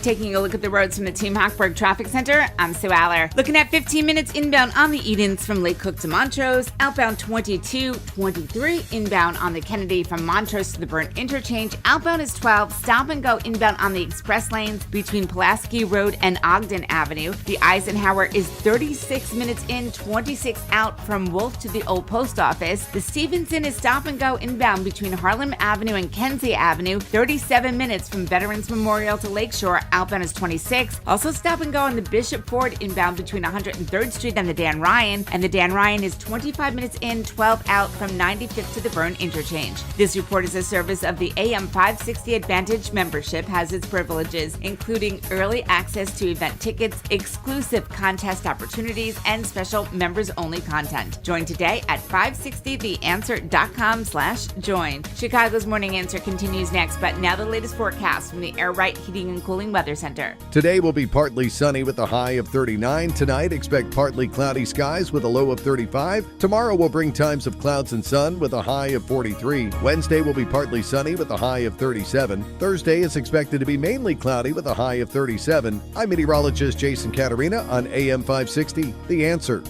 Taking a look at the roads from the Team Hochberg Traffic Center, I'm Sue Aller. Looking at 15 minutes inbound on the Edens from Lake Cook to Montrose, outbound 22, 23 inbound on the Kennedy from Montrose to the Burnt Interchange, outbound is 12, stop and go inbound on the express lanes between Pulaski Road and Ogden Avenue. The Eisenhower is 36 minutes in, 26 out from Wolf to the Old Post Office. The Stevenson is stop and go inbound between Harlem Avenue and Kenzie Avenue, 37 minutes from Veterans Memorial to Lakeshore, outbound is 26. Also stop and go on the Bishop Ford inbound between 103rd Street and the Dan Ryan. And the Dan Ryan is 25 minutes in, 12 out from 95th to the Byrne interchange. This report is a service of the AM 560 Advantage membership, has its privileges, including early access to event tickets, exclusive contest opportunities, and special members-only content. Join today at 560theanswer.com/join. Chicago's Morning Answer continues next, but now the latest forecast from the Air Right Heating and Cooling Weather Center. Today will be partly sunny with a high of 39. Tonight, expect partly cloudy skies with a low of 35. Tomorrow will bring times of clouds and sun with a high of 43. Wednesday will be partly sunny with a high of 37. Thursday is expected to be mainly cloudy with a high of 37. I'm meteorologist Jason Caterina on AM 560, The Answer.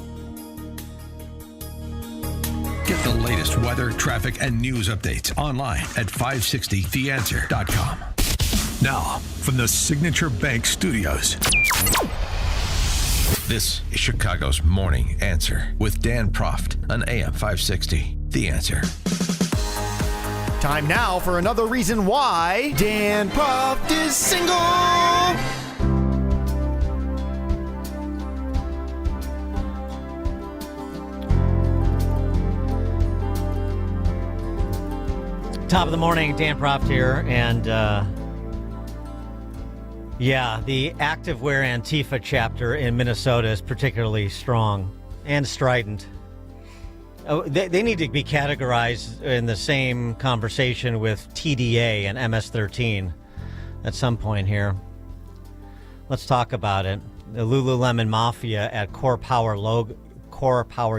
Get the latest weather, traffic, and news updates online at 560theanswer.com. Now, from the Signature Bank Studios, this is Chicago's Morning Answer with Dan Proft on AM 560, The Answer. Time now for another reason why Dan Proft is single. Top of the morning, Dan Proft here, and the activewear Antifa chapter in Minnesota is particularly strong and strident. They need to be categorized in the same conversation with TDA and MS-13 at some point here. Let's talk about it. The Lululemon Mafia at Core Power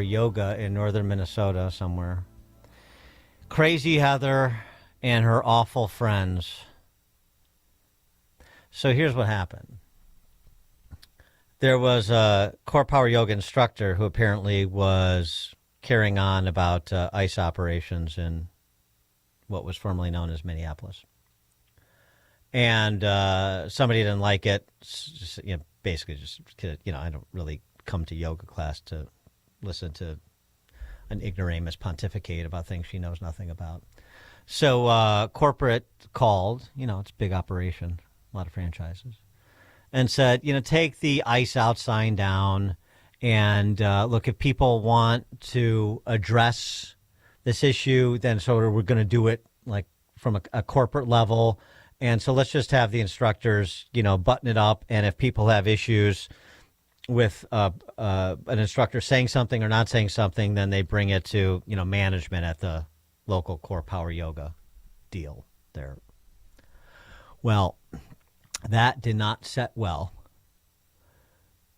Yoga in northern Minnesota somewhere. Crazy Heather and her awful friends. So here's what happened. There was a Core Power Yoga instructor who apparently was carrying on about ICE operations in what was formerly known as Minneapolis. And somebody didn't like it. Basically just, I don't really come to yoga class to listen to an ignoramus pontificate about things she knows nothing about. So corporate called, it's a big operation, a lot of franchises, and said, take the ICE out sign down. And look, if people want to address this issue, then we're going to do it like from a corporate level. And so let's just have the instructors, button it up. And if people have issues with an instructor saying something or not saying something, then they bring it to, management at the local Core Power Yoga deal there. Well, that did not set well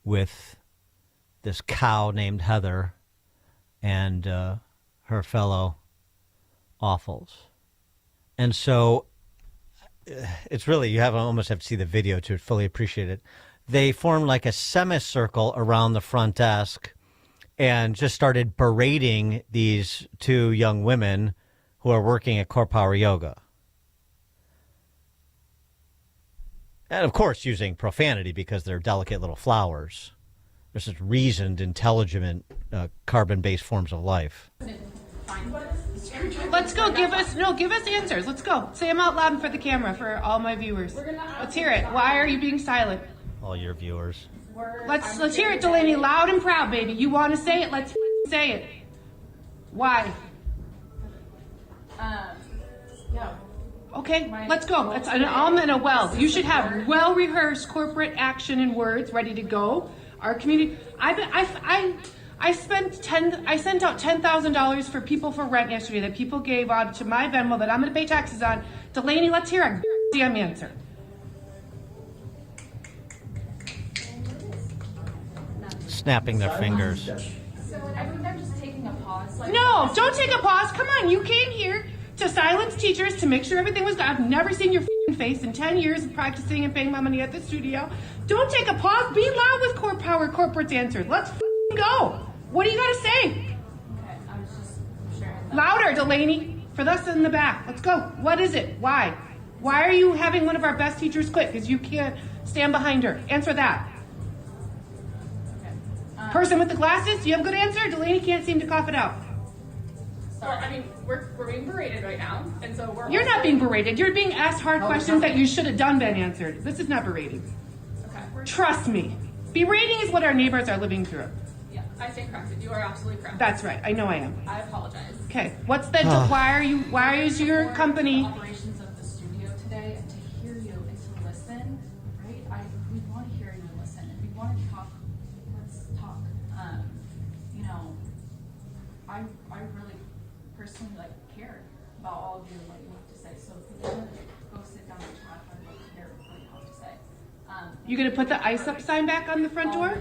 with this cow named Heather and her fellow awfuls. And so it's really, you almost have to see the video to fully appreciate it. They formed like a semicircle around the front desk and just started berating these two young women who are working at Core Power Yoga. And of course using profanity because they're delicate little flowers. This is reasoned, intelligent, carbon-based forms of life. Let's go. Give us answers. Let's go. Say them out loud for the camera for all my viewers. Let's hear it. Why are you being silent? All your viewers. Let's hear it, Delaney, loud and proud, baby. You want to say it? Let's say it. Why? Okay, let's go. It's an and a well. You should have well-rehearsed corporate action and words ready to go. Our community. I sent out $10,000 for people for rent yesterday that people gave on to my Venmo that I'm going to pay taxes on. Delaney, let's hear a damn answer. Snapping their fingers. So I think they're just taking a pause. No, don't take a pause. Come on, you came here to silence teachers to make sure everything was good. I've never seen your face in 10 years of practicing and paying my money at the studio. Don't take a pause. Be loud with Core Power Corporate's answers. Let's go. What do you got to say? Okay, I was just sharing that. Louder, Delaney, for us in the back. Let's go. What is it? Why? Why are you having one of our best teachers quit? Because you can't stand behind her. Answer that. Okay. Person with the glasses, do you have a good answer? Delaney can't seem to cough it out. Well, I mean, we're being berated right now, and so we're. You're not being berated. You're being asked hard questions that you should have done been answered. This is not berating. Okay. Trust me. Berating is what our neighbors are living through. Yeah, I stand corrected. You are absolutely correct. That's right. I know I am. I apologize. Okay. What's the? Why is your company? Operations of the studio today, and to hear you and to listen, right? We want to hear you and listen. If we want to talk, let's talk. You know, I really personally care about all of you and what you have to say. So if you want to go sit down and chat, I'd love to hear what you have to say. You gonna put the ice up sign back on the front door?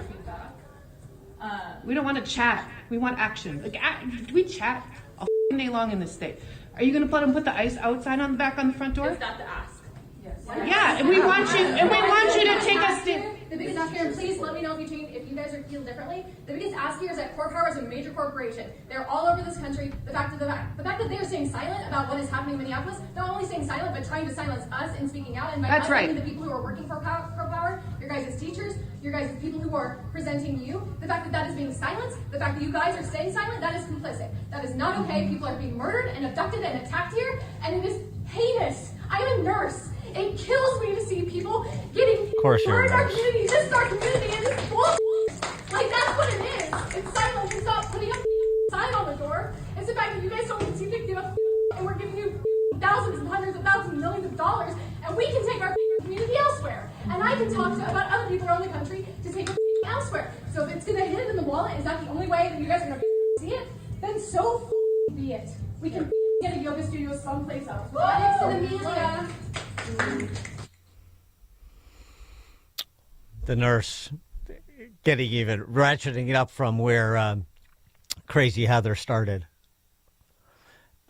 We don't want to chat. We want action. Like, we chat all day long in this state. Are you gonna put the ice out sign on the back on the front door? Is that the ask? Yes. Yeah, and we want you to take us to. The biggest ask here, and please let me know if you guys feel differently. The biggest ask here is that CorePower is a major corporation. They're all over this country. The fact that they are staying silent about what is happening in Minneapolis, not only staying silent, but trying to silence us and speaking out. And by us, I mean the people who are working for CorePower, your guys' teachers, your guys' people who are presenting you. The fact that is being silenced, the fact that you guys are staying silent, that is complicit. That is not okay. People are being murdered and abducted and attacked here, and it is heinous. I'm a nurse. It kills me to see people getting murdered in our community. This is our community, and it's bullshit. Like, that's what it is. It's silence. It's not putting a sign on the door. It's the fact that you guys don't seem to give a and we're giving you thousands and hundreds of thousands, millions of dollars, and we can take our community elsewhere. And I can talk about other people around the country to take it elsewhere. So if it's going to hit it in the wallet, is that the only way that you guys are going to see it? Then so be it. We can get a yoga studio someplace else. Next to the media. The nurse getting even ratcheting it up from where Crazy Heather started.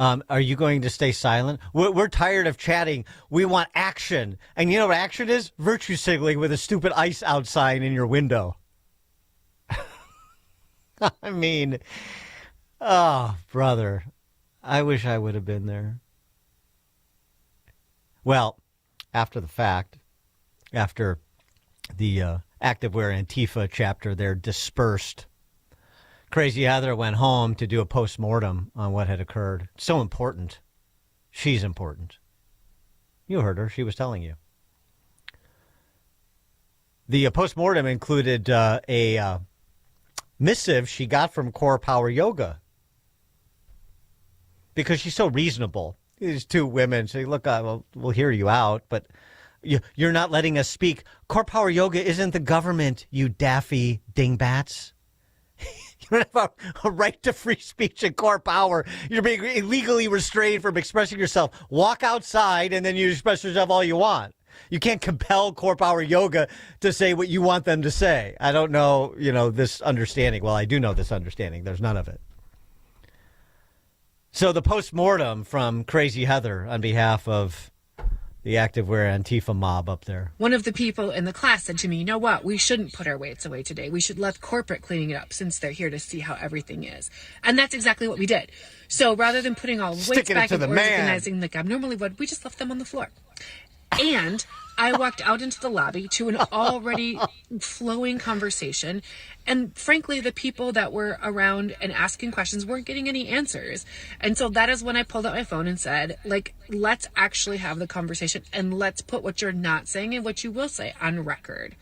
Are you going to stay silent? We're tired of chatting. We want action. And you know what action is? Virtue signaling with a stupid ice out sign in your window. I mean, oh, brother. I wish I would have been there. Well, after the fact, after the Activewear Antifa chapter there dispersed, Crazy Heather went home to do a postmortem on what had occurred. So important. She's important. You heard her. She was telling you. The postmortem included a missive she got from Core Power Yoga. Because she's so reasonable. These two women say, look, we'll hear you out, but you're not letting us speak. Core Power Yoga isn't the government, you daffy dingbats. You don't have a right to free speech in Core Power. You're being illegally restrained from expressing yourself. Walk outside and then you express yourself all you want. You can't compel Core Power Yoga to say what you want them to say. I don't know, this understanding. Well, I do know this understanding. There's none of it. So the postmortem from Crazy Heather on behalf of the Activewear Antifa mob up there. One of the people in the class said to me, you know what, we shouldn't put our weights away today. We should let corporate cleaning it up since they're here to see how everything is. And that's exactly what we did. So rather than putting all weights back and organizing like abnormally would, we just left them on the floor. And I walked out into the lobby to an already flowing conversation. And frankly, the people that were around and asking questions weren't getting any answers. And so that is when I pulled out my phone and said, let's actually have the conversation and let's put what you're not saying and what you will say on record.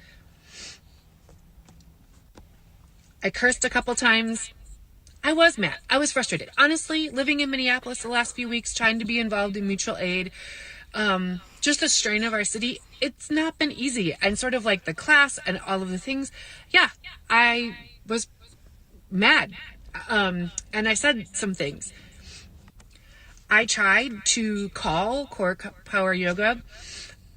I cursed a couple times. I was mad. I was frustrated. Honestly, living in Minneapolis the last few weeks, trying to be involved in mutual aid, just the strain of our city, it's not been easy. And sort of like the class and all of the things. Yeah, I was mad. And I said some things. I tried to call Core Power Yoga,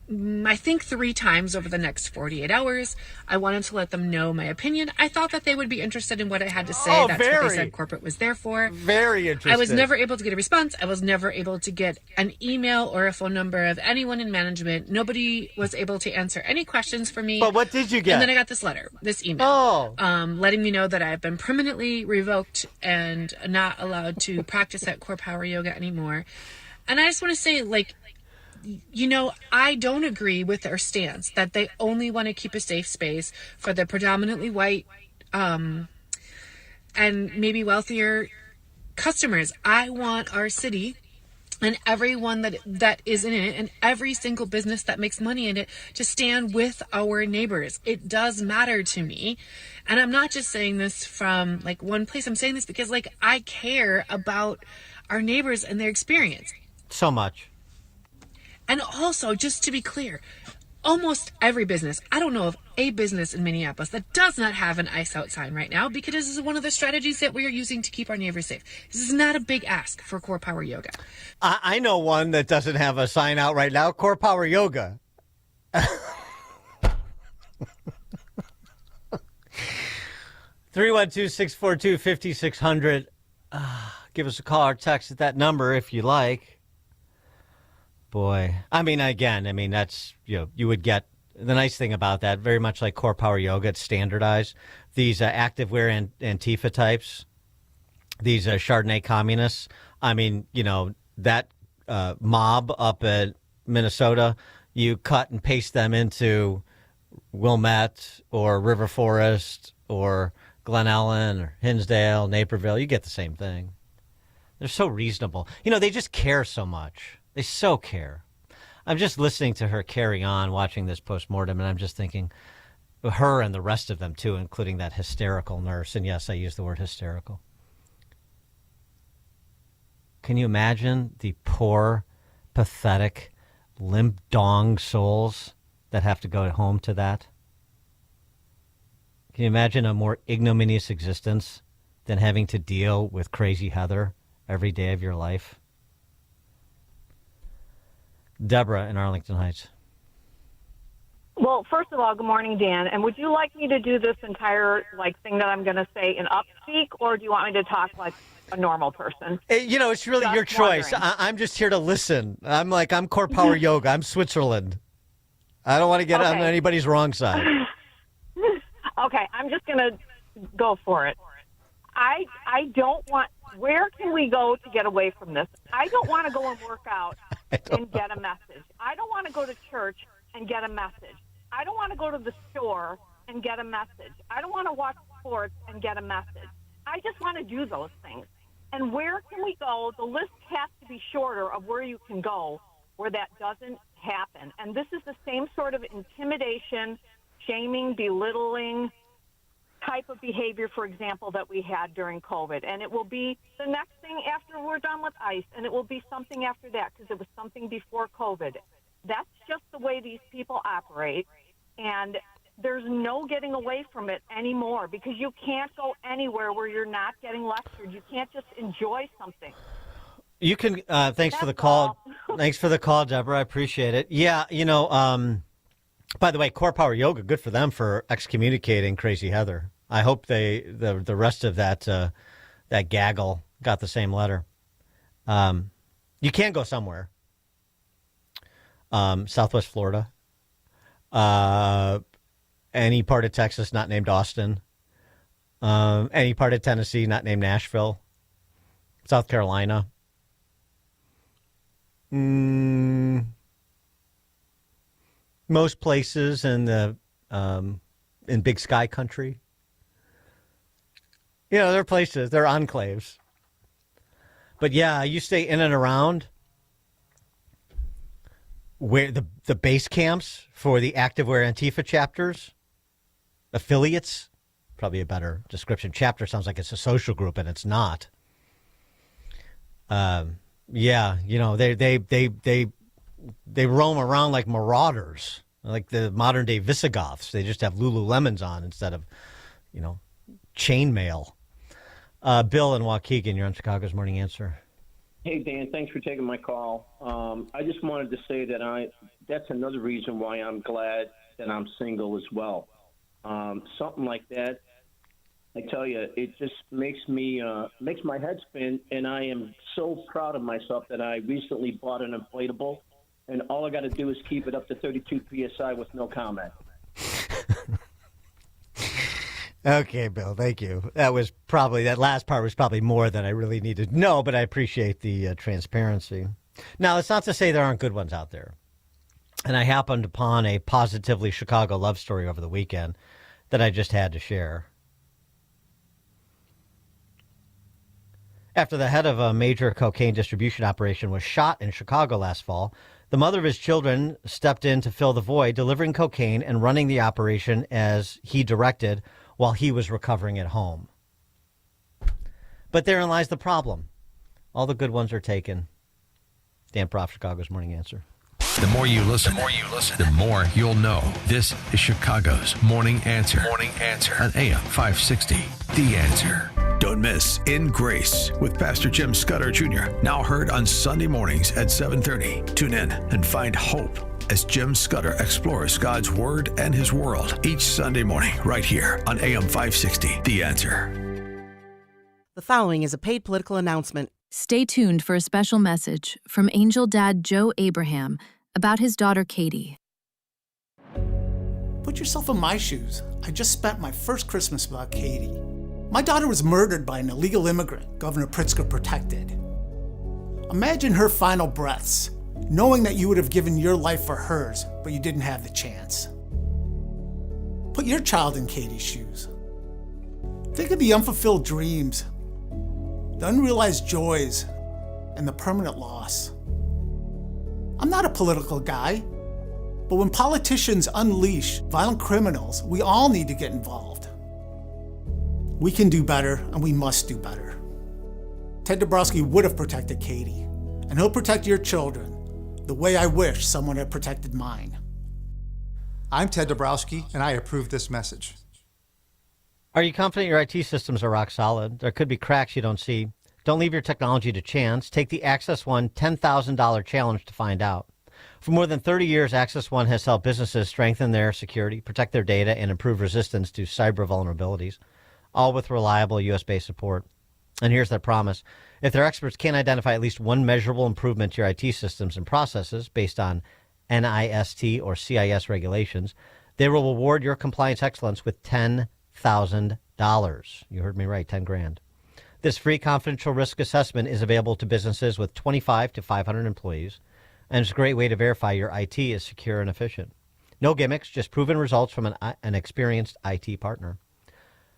I think 3 times over the next 48 hours. I wanted to let them know my opinion. I thought that they would be interested in what I had to say. That's what they said corporate was there for. Very interested. I was never able to get a response. I was never able to get an email or a phone number of anyone in management. Nobody was able to answer any questions for me. But what did you get? And then I got this letter, this email, letting me know that I've been permanently revoked and not allowed to practice at Core Power Yoga anymore. And I just want to say, I don't agree with their stance that they only want to keep a safe space for the predominantly white and maybe wealthier customers. I want our city and everyone that is in it and every single business that makes money in it to stand with our neighbors. It does matter to me. And I'm not just saying this from like one place. I'm saying this because like I care about our neighbors and their experience. So much. And also, just to be clear, almost every business, I don't know of a business in Minneapolis that does not have an ice out sign right now, because this is one of the strategies that we are using to keep our neighbors safe. This is not a big ask for Core Power Yoga. I know one that doesn't have a sign out right now, Core Power Yoga. 312-642-5600. Give us a call or text at that number if you like. Boy, I mean, that's, you would get the nice thing about that, very much like Core Power Yoga, it's standardized. These activewear and Antifa types, these Chardonnay communists, that mob up at Minnesota, you cut and paste them into Wilmette or River Forest or Glen Ellen or Hinsdale, Naperville, you get the same thing. They're so reasonable. They just care so much. They so care. I'm just listening to her carry on, watching this postmortem, and I'm just thinking, her and the rest of them, too, including that hysterical nurse. And yes, I use the word hysterical. Can you imagine the poor, pathetic, limp-dong souls that have to go home to that? Can you imagine a more ignominious existence than having to deal with crazy Heather every day of your life? Deborah in Arlington Heights. Well, first of all, good morning, Dan. And would you like me to do this entire thing that I'm going to say in upspeak, or do you want me to talk like a normal person? It's really your choice. I'm just here to listen. I'm Core Power Yoga. I'm Switzerland. I don't want to get on anybody's wrong side. Okay, I'm just going to go for it. I don't want. Where can we go to get away from this? I don't want to go and work out and get a message. I don't want to go to church and get a message. I don't want to go to the store and get a message. I don't want to watch sports and get a message. I just want to do those things. And where can we go? The list has to be shorter of where you can go where that doesn't happen. And this is the same sort of intimidation, shaming, belittling type of behavior, for example, that we had during COVID. And it will be the next thing after we're done with ICE, and it will be something after that because it was something before COVID. That's just the way these people operate, and there's no getting away from it anymore because you can't go anywhere where you're not getting lectured. You can't just enjoy something. You can, thanks for the call. Thanks for the call, Deborah. I appreciate it. Yeah, by the way, Core Power Yoga, good for them for excommunicating Crazy Heather. I hope the rest of that gaggle got the same letter. You can go somewhere. Southwest Florida. Any part of Texas not named Austin. Any part of Tennessee not named Nashville. South Carolina. Most places in Big Sky country. They're places, they're enclaves. But yeah, you stay in and around where the base camps for the activewear Antifa chapters, affiliates, probably a better description. Chapter sounds like it's a social group, and it's not. They roam around like marauders, like the modern day Visigoths. They just have Lululemons on instead of, chainmail. Bill in Waukegan, you're on Chicago's Morning Answer. Hey, Dan, thanks for taking my call. I just wanted to say that that's another reason why I'm glad that I'm single as well. Something like that, I tell you, it just makes my head spin, and I am so proud of myself that I recently bought an inflatable, and all I got to do is keep it up to 32 PSI with no comment. Okay, Bill, thank you. That last part was probably more than I really needed to know, but I appreciate the transparency. Now, it's not to say there aren't good ones out there. And I happened upon a positively Chicago love story over the weekend that I just had to share. After the head of a major cocaine distribution operation was shot in Chicago last fall, the mother of his children stepped in to fill the void, delivering cocaine and running the operation as he directed while he was recovering at home. But therein lies the problem. All the good ones are taken. Dan Proft, Chicago's Morning Answer. The more you listen, the more you'll know. This is Chicago's Morning Answer. Morning Answer on AM 560. The Answer. Don't miss In Grace with Pastor Jim Scudder Jr. Now heard on Sunday mornings at 7:30. Tune in and find hope as Jim Scudder explores God's Word and His world each Sunday morning right here on AM 560. The Answer. The following is a paid political announcement. Stay tuned for a special message from Angel Dad Joe Abraham about his daughter Katie. Put yourself in my shoes. I just spent my first Christmas without Katie. My daughter was murdered by an illegal immigrant Governor Pritzker protected. Imagine her final breaths, knowing that you would have given your life for hers, but you didn't have the chance. Put your child in Katie's shoes. Think of the unfulfilled dreams, the unrealized joys, and the permanent loss. I'm not a political guy, but when politicians unleash violent criminals, we all need to get involved. We can do better, and we must do better. Ted Dabrowski would have protected Katie, and he'll protect your children the way I wish someone had protected mine. I'm Ted Dabrowski, and I approve this message. Are you confident your IT systems are rock solid? There could be cracks you don't see. Don't leave your technology to chance. Take the Access One $10,000 challenge to find out. For more than 30 years, Access One has helped businesses strengthen their security, protect their data, and improve resistance to cyber vulnerabilities, all with reliable U.S.-based support. And here's their promise. If their experts can't identify at least one measurable improvement to your IT systems and processes based on NIST or CIS regulations, they will reward your compliance excellence with $10,000. You heard me right, 10 grand. This free confidential risk assessment is available to businesses with 25 to 500 employees, and it's a great way to verify your IT is secure and efficient. No gimmicks, just proven results from an experienced IT partner.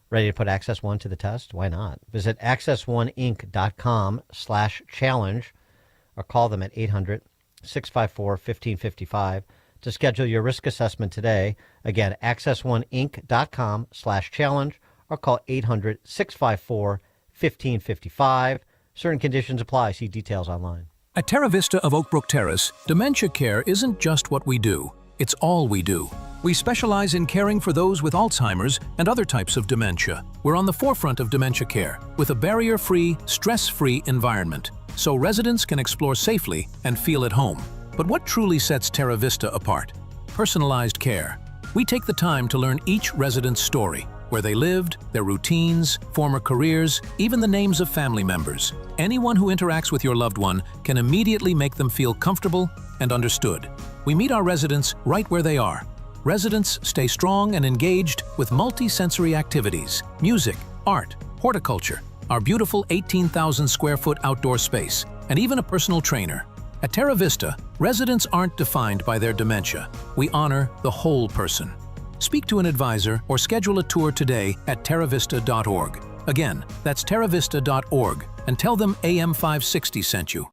Ready to put Access One to the test? Why not? Visit accessoneinc.com/challenge or call them at 800-654-1555 to schedule your risk assessment today. Again, accessoneinc.com/challenge or call 800-654-1555. Certain conditions apply. See details online. At Terra Vista of Oak Brook Terrace, dementia care isn't just what we do. It's all we do. We specialize in caring for those with Alzheimer's and other types of dementia. We're on the forefront of dementia care with a barrier-free, stress-free environment, so residents can explore safely and feel at home. But what truly sets Terra Vista apart? Personalized care. We take the time to learn each resident's story, where they lived, their routines, former careers, even the names of family members. Anyone who interacts with your loved one can immediately make them feel comfortable and understood. We meet our residents right where they are. Residents stay strong and engaged with multi-sensory activities, music, art, horticulture, our beautiful 18,000 square foot outdoor space, and even a personal trainer. At Terra Vista, residents aren't defined by their dementia. We honor the whole person. Speak to an advisor or schedule a tour today at terravista.org. Again, that's terravista.org, and tell them AM 560 sent you.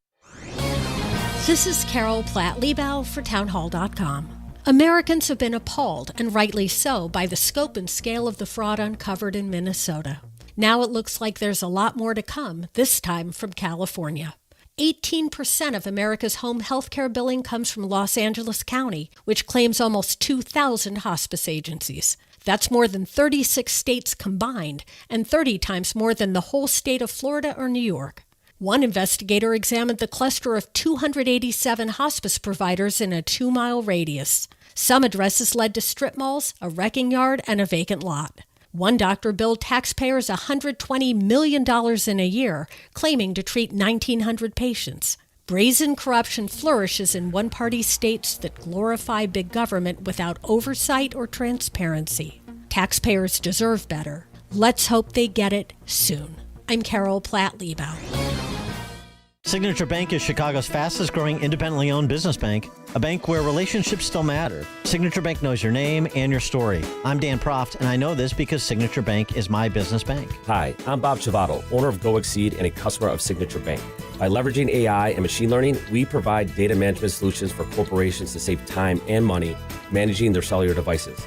This is Carol Platt-Liebau for townhall.com. Americans have been appalled, and rightly so, by the scope and scale of the fraud uncovered in Minnesota. Now it looks like there's a lot more to come, this time from California. 18% of America's home health care billing comes from Los Angeles County, which claims almost 2,000 hospice agencies. That's more than 36 states combined, and 30 times more than the whole state of Florida or New York. One investigator examined the cluster of 287 hospice providers in a 2-mile radius. Some addresses led to strip malls, a wrecking yard, and a vacant lot. One doctor billed taxpayers $120 million in a year, claiming to treat 1,900 patients. Brazen corruption flourishes in one-party states that glorify big government without oversight or transparency. Taxpayers deserve better. Let's hope they get it soon. I'm Carol Platt-Liebau. Signature Bank is Chicago's fastest growing independently owned business bank, a bank where relationships still matter. Signature Bank knows your name and your story. I'm Dan Proft, and I know this because Signature Bank is my business bank. Hi, I'm Bob Chivato, owner of Go Exceed and a customer of Signature Bank. By leveraging AI and machine learning, we provide data management solutions for corporations to save time and money managing their cellular devices.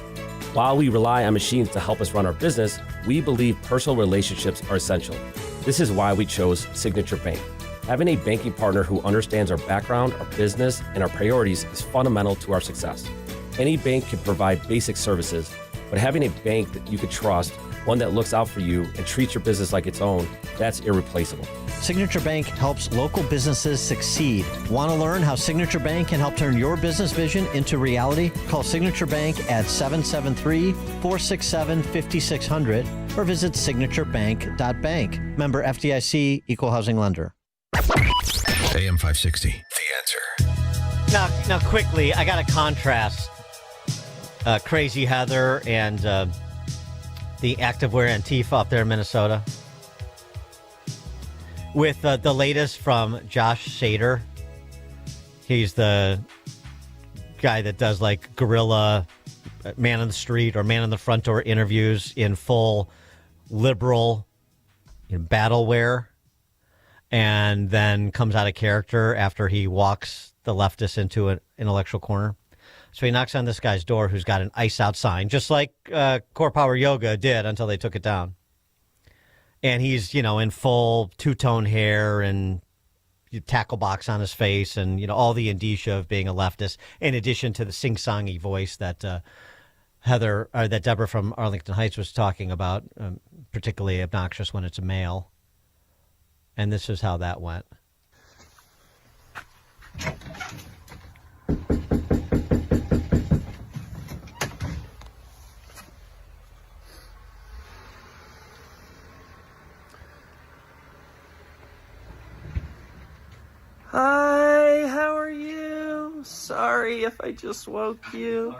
While we rely on machines to help us run our business, we believe personal relationships are essential. This is why we chose Signature Bank. Having a banking partner who understands our background, our business, and our priorities is fundamental to our success. Any bank can provide basic services, but having a bank that you can trust, one that looks out for you and treats your business like its own, that's irreplaceable. Signature Bank helps local businesses succeed. Want to learn how Signature Bank can help turn your business vision into reality? Call Signature Bank at 773-467-5600 or visit signaturebank.bank. Member FDIC, Equal Housing Lender. AM 560, The Answer. Now, quickly, I got to contrast Crazy Heather and the activewear Antifa up there in Minnesota with the latest from Josh Sater. He's the guy that does like guerrilla man on the street or man on the front door interviews in full liberal battle wear, and then comes out of character after he walks the leftists into an intellectual corner. So he knocks on this guy's door who's got an ice out sign, just like Core Power Yoga did until they took it down. And he's, in full two-tone hair and tackle box on his face and, all the indicia of being a leftist, in addition to the sing-songy voice that that Deborah from Arlington Heights was talking about, particularly obnoxious when it's a male. And this is how that went. Hi, how are you? Sorry if I just woke you.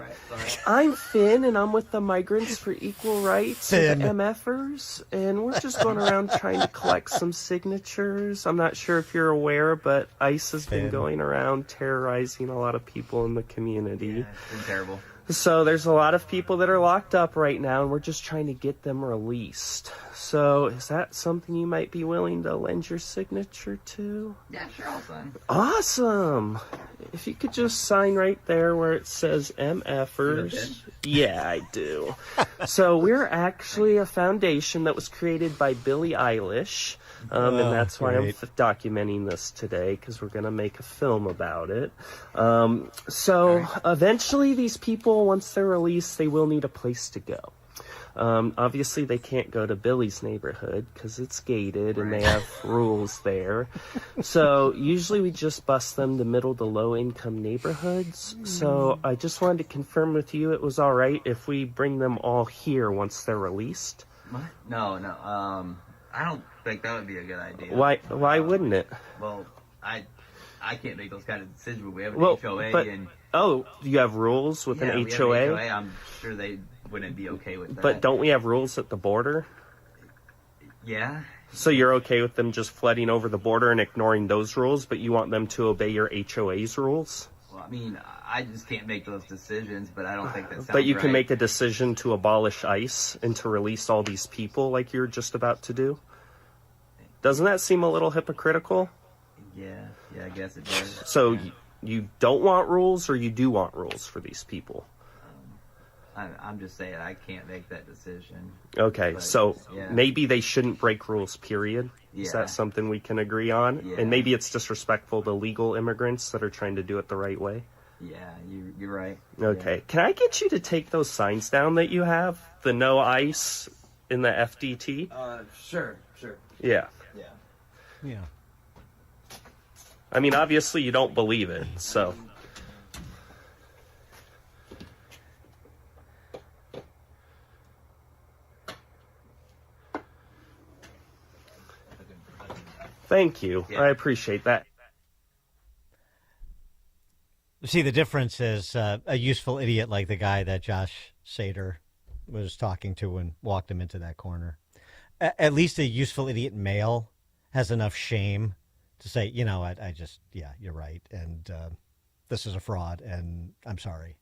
I'm Finn, and I'm with the Migrants for Equal Rights, or the MFers, and we're just going around trying to collect some signatures. I'm not sure if you're aware, but ICE has been going around terrorizing a lot of people in the community. Yeah, it's been terrible. So there's a lot of people that are locked up right now, and we're just trying to get them released. So is that something you might be willing to lend your signature to? Yeah, sure, I'll sign. Awesome. If you could just sign right there where it says MFers. Yeah, I do. So we're actually a foundation that was created by Billie Eilish. And that's why I'm documenting this today, because we're going to make a film about it. So eventually these people, once they're released, they will need a place to go. Obviously, they can't go to Billy's neighborhood because it's gated and they have rules there. So usually we just bus them to middle to low income neighborhoods. So I just wanted to confirm with you it was all right if we bring them all here once they're released. What? No. I don't think that would be a good idea. Why wouldn't it? Well, I can't make those kind of decisions. We have an HOA and... Oh, you have rules with an HOA? I'm sure they wouldn't be okay with that. But don't we have rules at the border? Yeah. So you're okay with them just flooding over the border and ignoring those rules, but you want them to obey your HOA's rules? Well, I mean, I just can't make those decisions, but I don't think that sounds right. But you can make a decision to abolish ICE and to release all these people like you're just about to do? Doesn't that seem a little hypocritical? Yeah, I guess it does. So you don't want rules, or you do want rules for these people? I'm just saying I can't make that decision. Okay, but, so yeah. Maybe they shouldn't break rules, period? Is that something we can agree on? Yeah. And maybe it's disrespectful to legal immigrants that are trying to do it the right way? Yeah, you're right. Okay. Yeah. Can I get you to take those signs down that you have? The no ICE in the FDT? Sure. Yeah. Yeah. I mean, obviously you don't believe it, so... Thank you. Yeah. I appreciate that. See, the difference is a useful idiot like the guy that Josh Sater was talking to and walked him into that corner. At least a useful idiot male has enough shame to say, I just, you're right. And this is a fraud, and I'm sorry.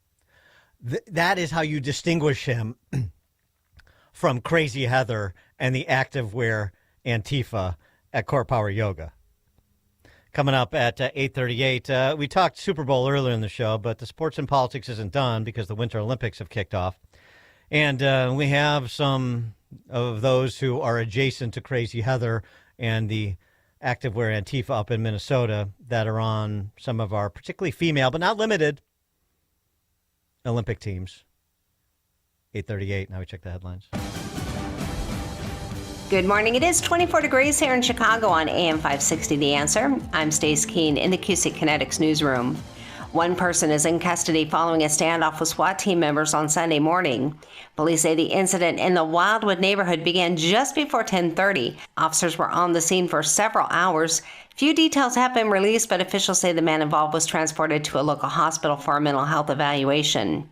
That is how you distinguish him from Crazy Heather and the activewear Antifa at Core Power Yoga. Coming up at 8:38, we talked Super Bowl earlier in the show, but the sports and politics isn't done because the Winter Olympics have kicked off. And we have some of those who are adjacent to Crazy Heather and the activewear Antifa up in Minnesota that are on some of our particularly female, but not limited, Olympic teams. 8:38, now we check the headlines. Good morning. It is 24 degrees here in Chicago on AM 560 The Answer. I'm Stace Keene in the QC Kinetics newsroom. One person is in custody following a standoff with SWAT team members on Sunday morning. Police say the incident in the Wildwood neighborhood began just before 10:30. Officers were on the scene for several hours. Few details have been released, but officials say the man involved was transported to a local hospital for a mental health evaluation.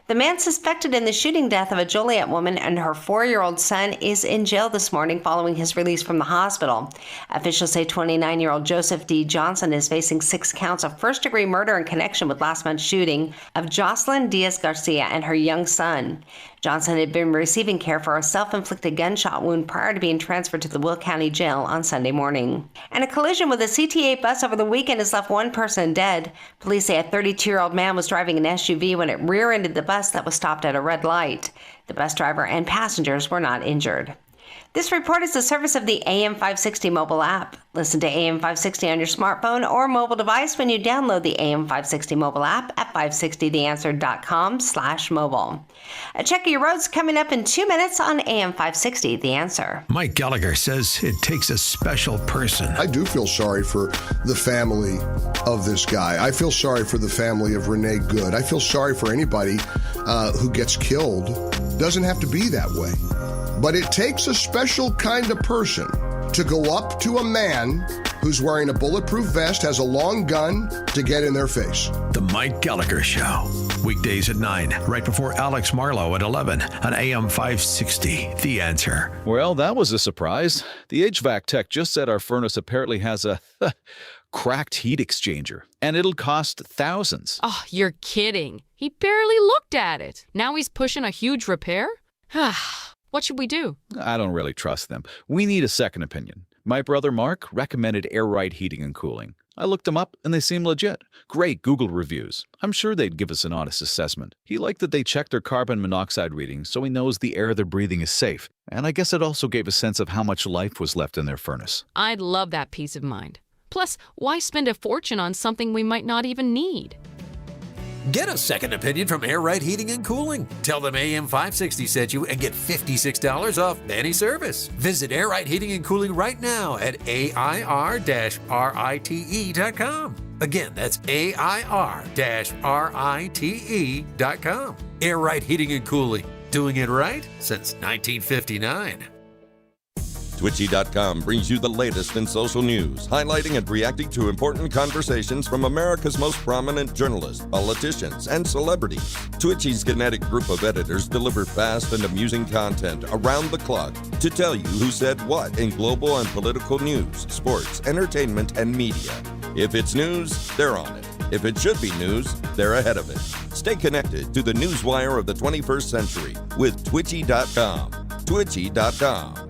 The man suspected in the shooting death of a Joliet woman and her 4-year-old son is in jail this morning following his release from the hospital. Officials say 29-year-old Joseph D. Johnson is facing 6 counts of first-degree murder in connection with last month's shooting of Jocelyn Diaz-Garcia and her young son. Johnson had been receiving care for a self-inflicted gunshot wound prior to being transferred to the Will County Jail on Sunday morning. And a collision with a CTA bus over the weekend has left one person dead. Police say a 32-year-old man was driving an SUV when it rear-ended the bus that was stopped at a red light. The bus driver and passengers were not injured. This report is a service of the AM 560 mobile app. Listen to AM 560 on your smartphone or mobile device when you download the AM 560 mobile app at 560theanswer.com/mobile. A check of your roads coming up in 2 minutes on AM 560 The Answer. Mike Gallagher says it takes a special person. I do feel sorry for the family of this guy. I feel sorry for the family of Renee Good. I feel sorry for anybody who gets killed. Doesn't have to be that way. But it takes a special kind of person to go up to a man who's wearing a bulletproof vest, has a long gun, to get in their face. The Mike Gallagher Show. Weekdays at 9, right before Alex Marlowe at 11 on AM 560. The Answer. Well, that was a surprise. The HVAC tech just said our furnace apparently has a cracked heat exchanger, and it'll cost thousands. Oh, you're kidding. He barely looked at it. Now he's pushing a huge repair? What should we do? I don't really trust them. We need a second opinion. My brother Mark recommended Air Right Heating and Cooling. I looked them up and they seem legit. Great Google reviews. I'm sure they'd give us an honest assessment. He liked that they checked their carbon monoxide readings so he knows the air they're breathing is safe. And I guess it also gave a sense of how much life was left in their furnace. I'd love that peace of mind. Plus, why spend a fortune on something we might not even need? Get a second opinion from Air Right Heating and Cooling. Tell them AM 560 sent you and get $56 off any service. Visit Air Right Heating and Cooling right now at AIR-RITE.com. Again, that's AIR-RITE.com. Air Right Heating and Cooling. Doing it right since 1959. Twitchy.com brings you the latest in social news, highlighting and reacting to important conversations from America's most prominent journalists, politicians, and celebrities. Twitchy's kinetic group of editors deliver fast and amusing content around the clock to tell you who said what in global and political news, sports, entertainment, and media. If it's news, they're on it. If it should be news, they're ahead of it. Stay connected to the newswire of the 21st century with Twitchy.com. Twitchy.com.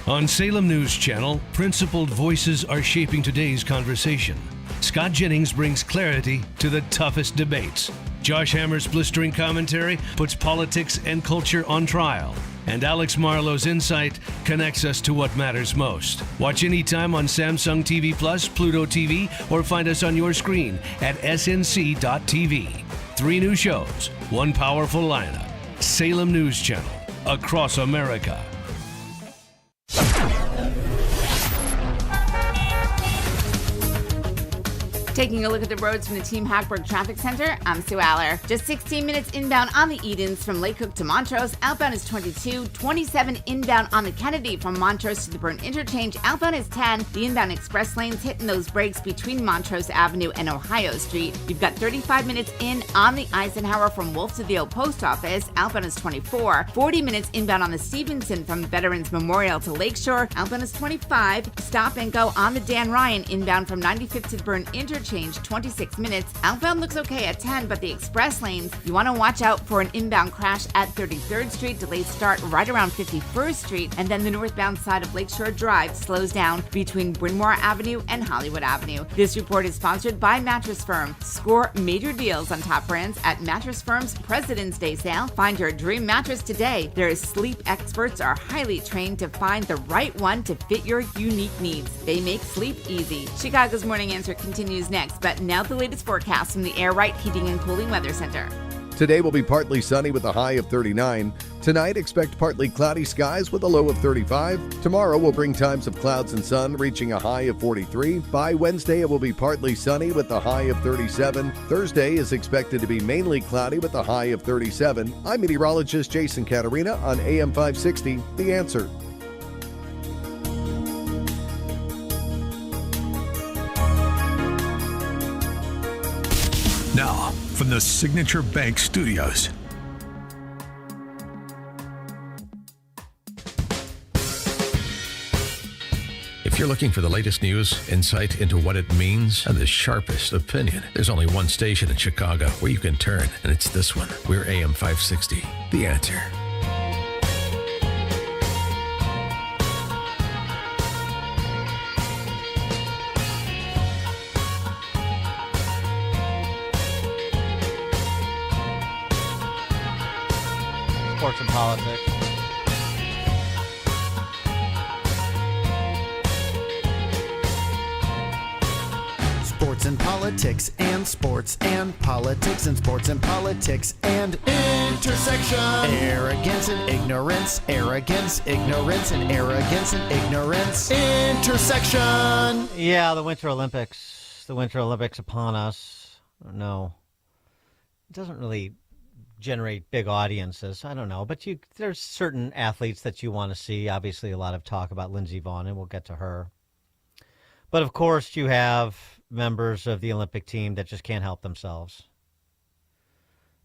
On Salem News Channel, principled voices are shaping today's conversation. Scott Jennings brings clarity to the toughest debates. Josh Hammer's blistering commentary puts politics and culture on trial. And Alex Marlowe's insight connects us to what matters most. Watch anytime on Samsung TV Plus, Pluto TV, or find us on your screen at snc.tv. 3 new shows, 1 powerful lineup. Salem News Channel, across America. Taking a look at the roads from the Team Hackberg Traffic Center, I'm Sue Aller. Just 16 minutes inbound on the Edens from Lake Cook to Montrose. Outbound is 22. 27 inbound on the Kennedy from Montrose to the Burn Interchange. Outbound is 10. The inbound express lanes hitting those brakes between Montrose Avenue and Ohio Street. You've got 35 minutes in on the Eisenhower from Wolf to the old post office. Outbound is 24. 40 minutes inbound on the Stevenson from Veterans Memorial to Lakeshore. Outbound is 25. Stop and go on the Dan Ryan inbound from 95th to the Burn Interchange. 26 minutes. Outbound looks okay at 10, but the express lanes, you want to watch out for an inbound crash at 33rd Street. Delayed start right around 51st Street, and then the northbound side of Lakeshore Drive slows down between Bryn Mawr Avenue and Hollywood Avenue. This report is sponsored by Mattress Firm. Score major deals on top brands at Mattress Firm's President's Day sale. Find your dream mattress today. Their sleep experts are highly trained to find the right one to fit your unique needs. They make sleep easy. Chicago's Morning Answer continues next, but now the latest forecast from the Air Right Heating and Cooling Weather Center. Today will be partly sunny with a high of 39. Tonight, expect partly cloudy skies with a low of 35. Tomorrow will bring times of clouds and sun, reaching a high of 43. By Wednesday, it will be partly sunny with a high of 37. Thursday is expected to be mainly cloudy with a high of 37. I'm meteorologist Jason Caterina on AM 560, The Answer. Now, from the Signature Bank Studios. If you're looking for the latest news, insight into what it means, and the sharpest opinion, there's only one station in Chicago where you can turn, and it's this one. We're AM 560, The Answer. Sports and politics. Sports and politics and sports and politics and sports and politics and intersection. Arrogance and ignorance, arrogance, ignorance, and arrogance and ignorance. Intersection. Yeah, the Winter Olympics. The Winter Olympics upon us. No. It doesn't really generate big audiences. I don't know. But there's certain athletes that you want to see. Obviously, a lot of talk about Lindsey Vonn, and we'll get to her. But, of course, you have members of the Olympic team that just can't help themselves.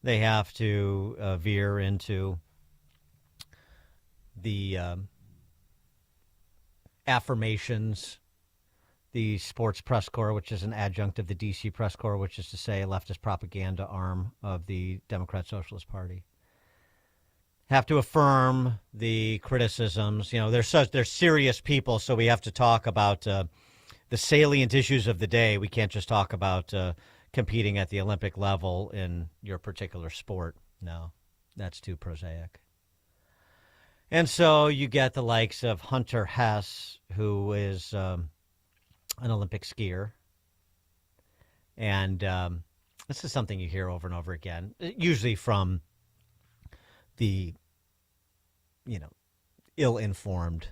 They have to veer into the affirmations, the sports press corps, which is an adjunct of the D.C. press corps, which is to say a leftist propaganda arm of the Democrat Socialist Party. Have to affirm the criticisms. You know, they're serious people, so we have to talk about the salient issues of the day. We can't just talk about competing at the Olympic level in your particular sport. No, that's too prosaic. And so you get the likes of Hunter Hess, who is an Olympic skier. And this is something you hear over and over again, usually from the, ill-informed,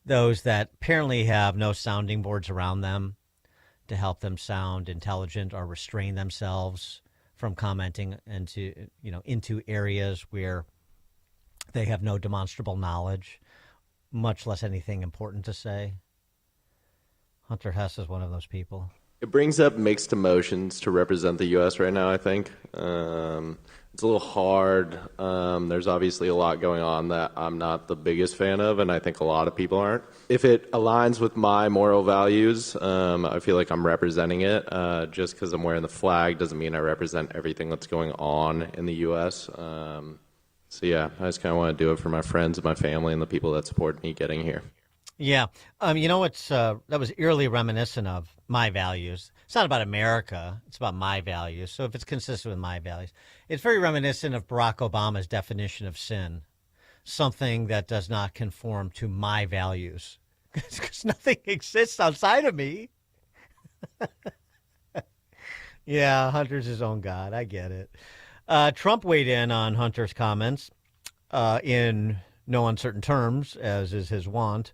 those that apparently have no sounding boards around them to help them sound intelligent or restrain themselves from commenting into areas where they have no demonstrable knowledge, much less anything important to say. Hunter Hess is one of those people. It brings up mixed emotions to represent the U.S. right now, I think. It's a little hard. There's obviously a lot going on that I'm not the biggest fan of, and I think a lot of people aren't. If it aligns with my moral values, I feel like I'm representing it. Just because I'm wearing the flag doesn't mean I represent everything that's going on in the U.S. So, yeah, I just kind of want to do it for my friends and my family and the people that support me getting here. Yeah. That was eerily reminiscent of my values. It's not about America. It's about my values. So if it's consistent with my values, it's very reminiscent of Barack Obama's definition of sin, something that does not conform to my values, because nothing exists outside of me. Yeah, Hunter's his own God. I get it. Trump weighed in on Hunter's comments in no uncertain terms, as is his wont.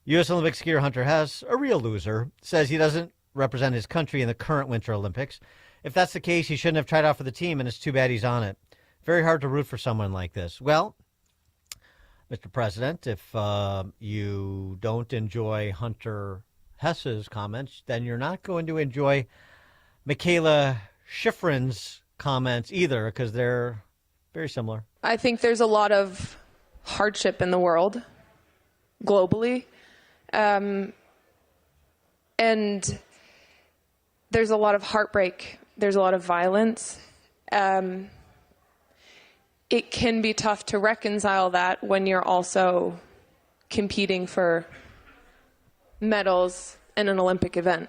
U.S. Olympic skier Hunter Hess, a real loser, says he doesn't represent his country in the current Winter Olympics. If that's the case, he shouldn't have tried out for the team, and it's too bad he's on it. Very hard to root for someone like this. Well, Mr. President, if you don't enjoy Hunter Hess's comments, then you're not going to enjoy Michaela Schifrin's comments either, because they're very similar. I think there's a lot of hardship in the world, globally, and there's a lot of heartbreak. There's a lot of violence. It can be tough to reconcile that when you're also competing for medals in an Olympic event.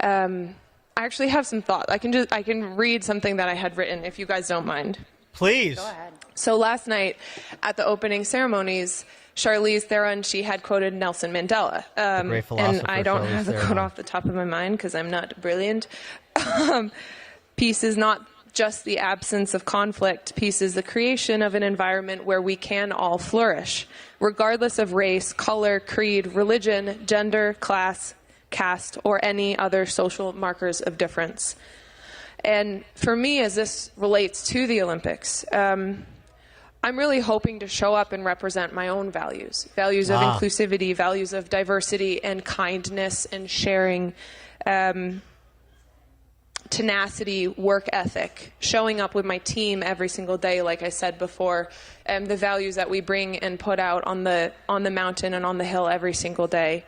I actually have some thoughts. I can read something that I had written, if you guys don't mind. Please. Go ahead. So last night at the opening ceremonies, Charlize Theron, she had quoted Nelson Mandela. The great philosopher, and I don't Charlize have the Theron. quote off the top of my mind because I'm not brilliant. Peace is not just the absence of conflict. Peace is the creation of an environment where we can all flourish, regardless of race, color, creed, religion, gender, class, caste, or any other social markers of difference. And for me, as this relates to the Olympics, I'm really hoping to show up and represent my own values of inclusivity, values of diversity and kindness and sharing, tenacity, work ethic, showing up with my team every single day, like I said before, and the values that we bring and put out on the mountain and on the hill every single day.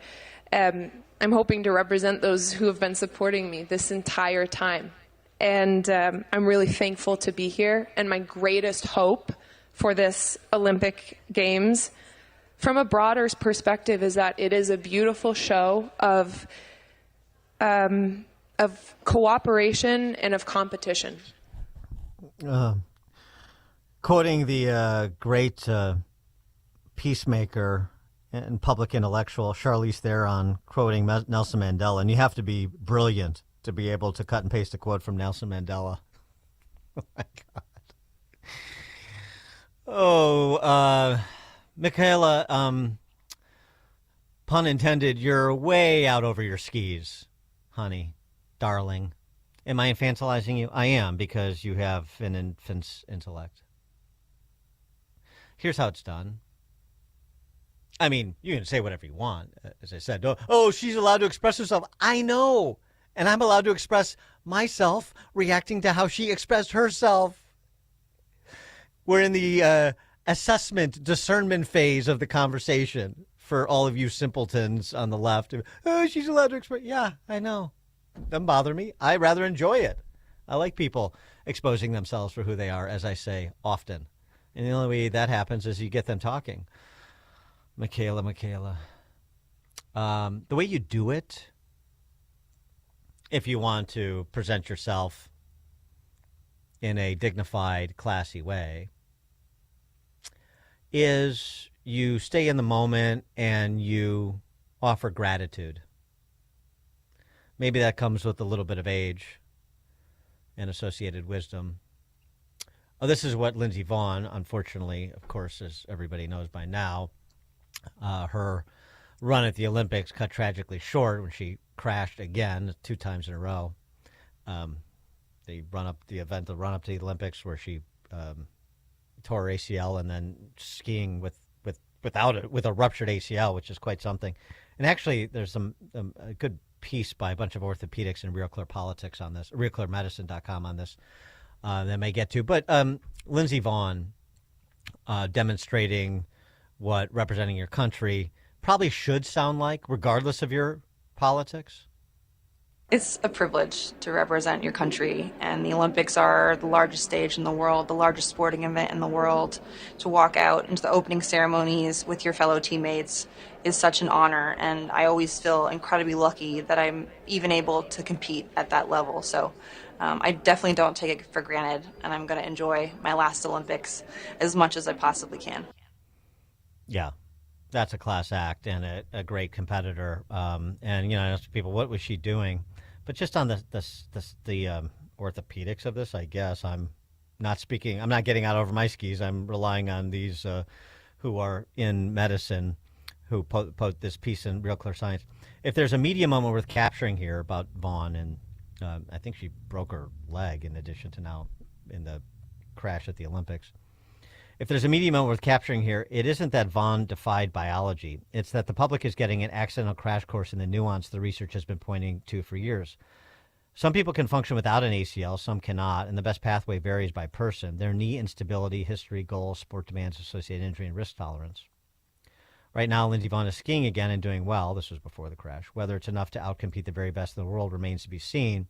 I'm hoping to represent those who have been supporting me this entire time. And I'm really thankful to be here. And my greatest hope for this Olympic Games, from a broader perspective, is that it is a beautiful show of cooperation and of competition. Quoting the great peacemaker and public intellectual Charlize Theron, quoting Nelson Mandela, and you have to be brilliant to be able to cut and paste a quote from Nelson Mandela. Oh, my God. Oh, Michaela, pun intended, you're way out over your skis, honey, darling. Am I infantilizing you? I am, because you have an infant's intellect. Here's how it's done. I mean, you can say whatever you want, as I said. Oh, she's allowed to express herself. I know. And I'm allowed to express myself reacting to how she expressed herself. We're in the assessment, discernment phase of the conversation for all of you simpletons on the left. Oh, she's allowed to express. Yeah, I know. Doesn't bother me. I rather enjoy it. I like people exposing themselves for who they are, as I say often. And the only way that happens is you get them talking. Michaela. The way you do it, if you want to present yourself in a dignified, classy way, is you stay in the moment and you offer gratitude. Maybe that comes with a little bit of age and associated wisdom. Oh, this is what Lindsey Vonn, unfortunately, of course, as everybody knows by now, her run at the Olympics cut tragically short when she crashed again 2 times in a row. The run up to the Olympics where she tore her ACL, and then skiing with a ruptured ACL, which is quite something. And actually, there's a good piece by a bunch of orthopedics in Real Clear Politics on this, realclearmedicine.com on this, that I may get to. But Lindsey Vonn demonstrating what representing your country probably should sound like, regardless of your politics. It's a privilege to represent your country, and the Olympics are the largest stage in the world, the largest sporting event in the world. To walk out into the opening ceremonies with your fellow teammates is such an honor, and I always feel incredibly lucky that I'm even able to compete at that level. So I definitely don't take it for granted, and I'm going to enjoy my last Olympics as much as I possibly can. Yeah. That's a class act and a great competitor. And, you know, I ask people, what was she doing? But just on the orthopedics of this, I guess I'm not getting out over my skis. I'm relying on these who are in medicine, who put this piece in Real Clear Science. If there's a media moment worth capturing here about Vaughn, and I think she broke her leg in addition to now in the crash at the Olympics. If there's a media moment worth capturing here, it isn't that Vaughn defied biology. It's that the public is getting an accidental crash course in the nuance the research has been pointing to for years. Some people can function without an ACL, some cannot, and the best pathway varies by person. Their knee instability, history, goals, sport demands, associated injury, and risk tolerance. Right now, Lindsey Vonn is skiing again and doing well. This was before the crash. Whether it's enough to outcompete the very best in the world remains to be seen.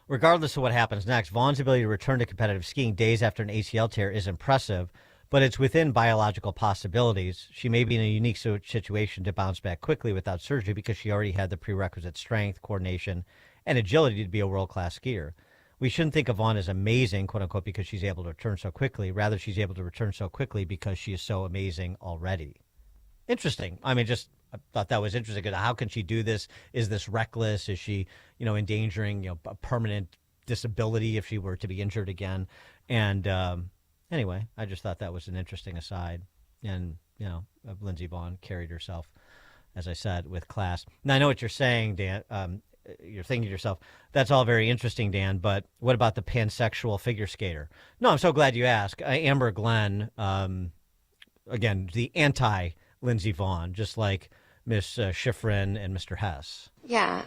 Regardless of what happens next, Vaughn's ability to return to competitive skiing days after an ACL tear is impressive, but it's within biological possibilities. She may be in a unique situation to bounce back quickly without surgery because she already had the prerequisite strength, coordination, and agility to be a world-class skier. We shouldn't think of Vaughn as amazing, quote-unquote, because she's able to return so quickly. Rather, she's able to return so quickly because she is so amazing already. Interesting. I mean, I thought that was interesting. How can she do this? Is this reckless? Is she, endangering, a permanent disability if she were to be injured again? And anyway, I just thought that was an interesting aside. And, Lindsey Vonn carried herself, as I said, with class. Now, I know what you're saying, Dan. You're thinking to yourself, that's all very interesting, Dan, but what about the pansexual figure skater? No, I'm so glad you asked. Amber Glenn, again, the anti-Lindsey Vonn, just like Miss Schifrin and Mr. Hess. Yeah,